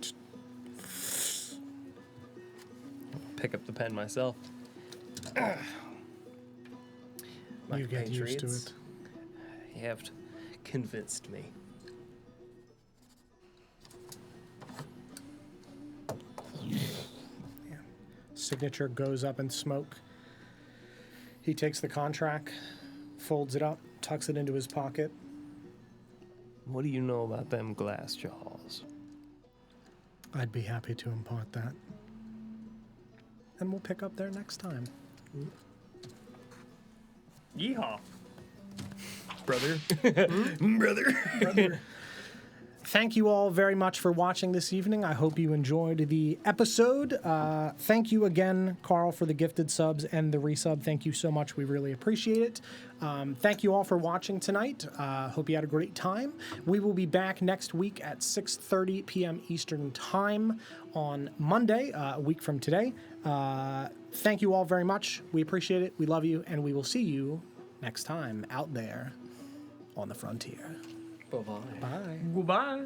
Pick up the pen myself. My You get used to compatriots, it. You have convinced me. Signature goes up in smoke. He takes the contract, folds it up, tucks it into his pocket. What do you know about them glass jaws? I'd be happy to impart that. And we'll pick up there next time. Yeehaw. Brother. Brother. Thank you all very much for watching this evening. I hope you enjoyed the episode. Thank you again, Carl, for the gifted subs and the resub. Thank you so much. We really appreciate it. Thank you all for watching tonight. Hope you had a great time. We will be back next week at 6:30 p.m. Eastern Time on Monday, a week from today. Thank you all very much. We appreciate it. We love you, and we will see you next time out there on the frontier. Bye-bye. Bye. Goodbye.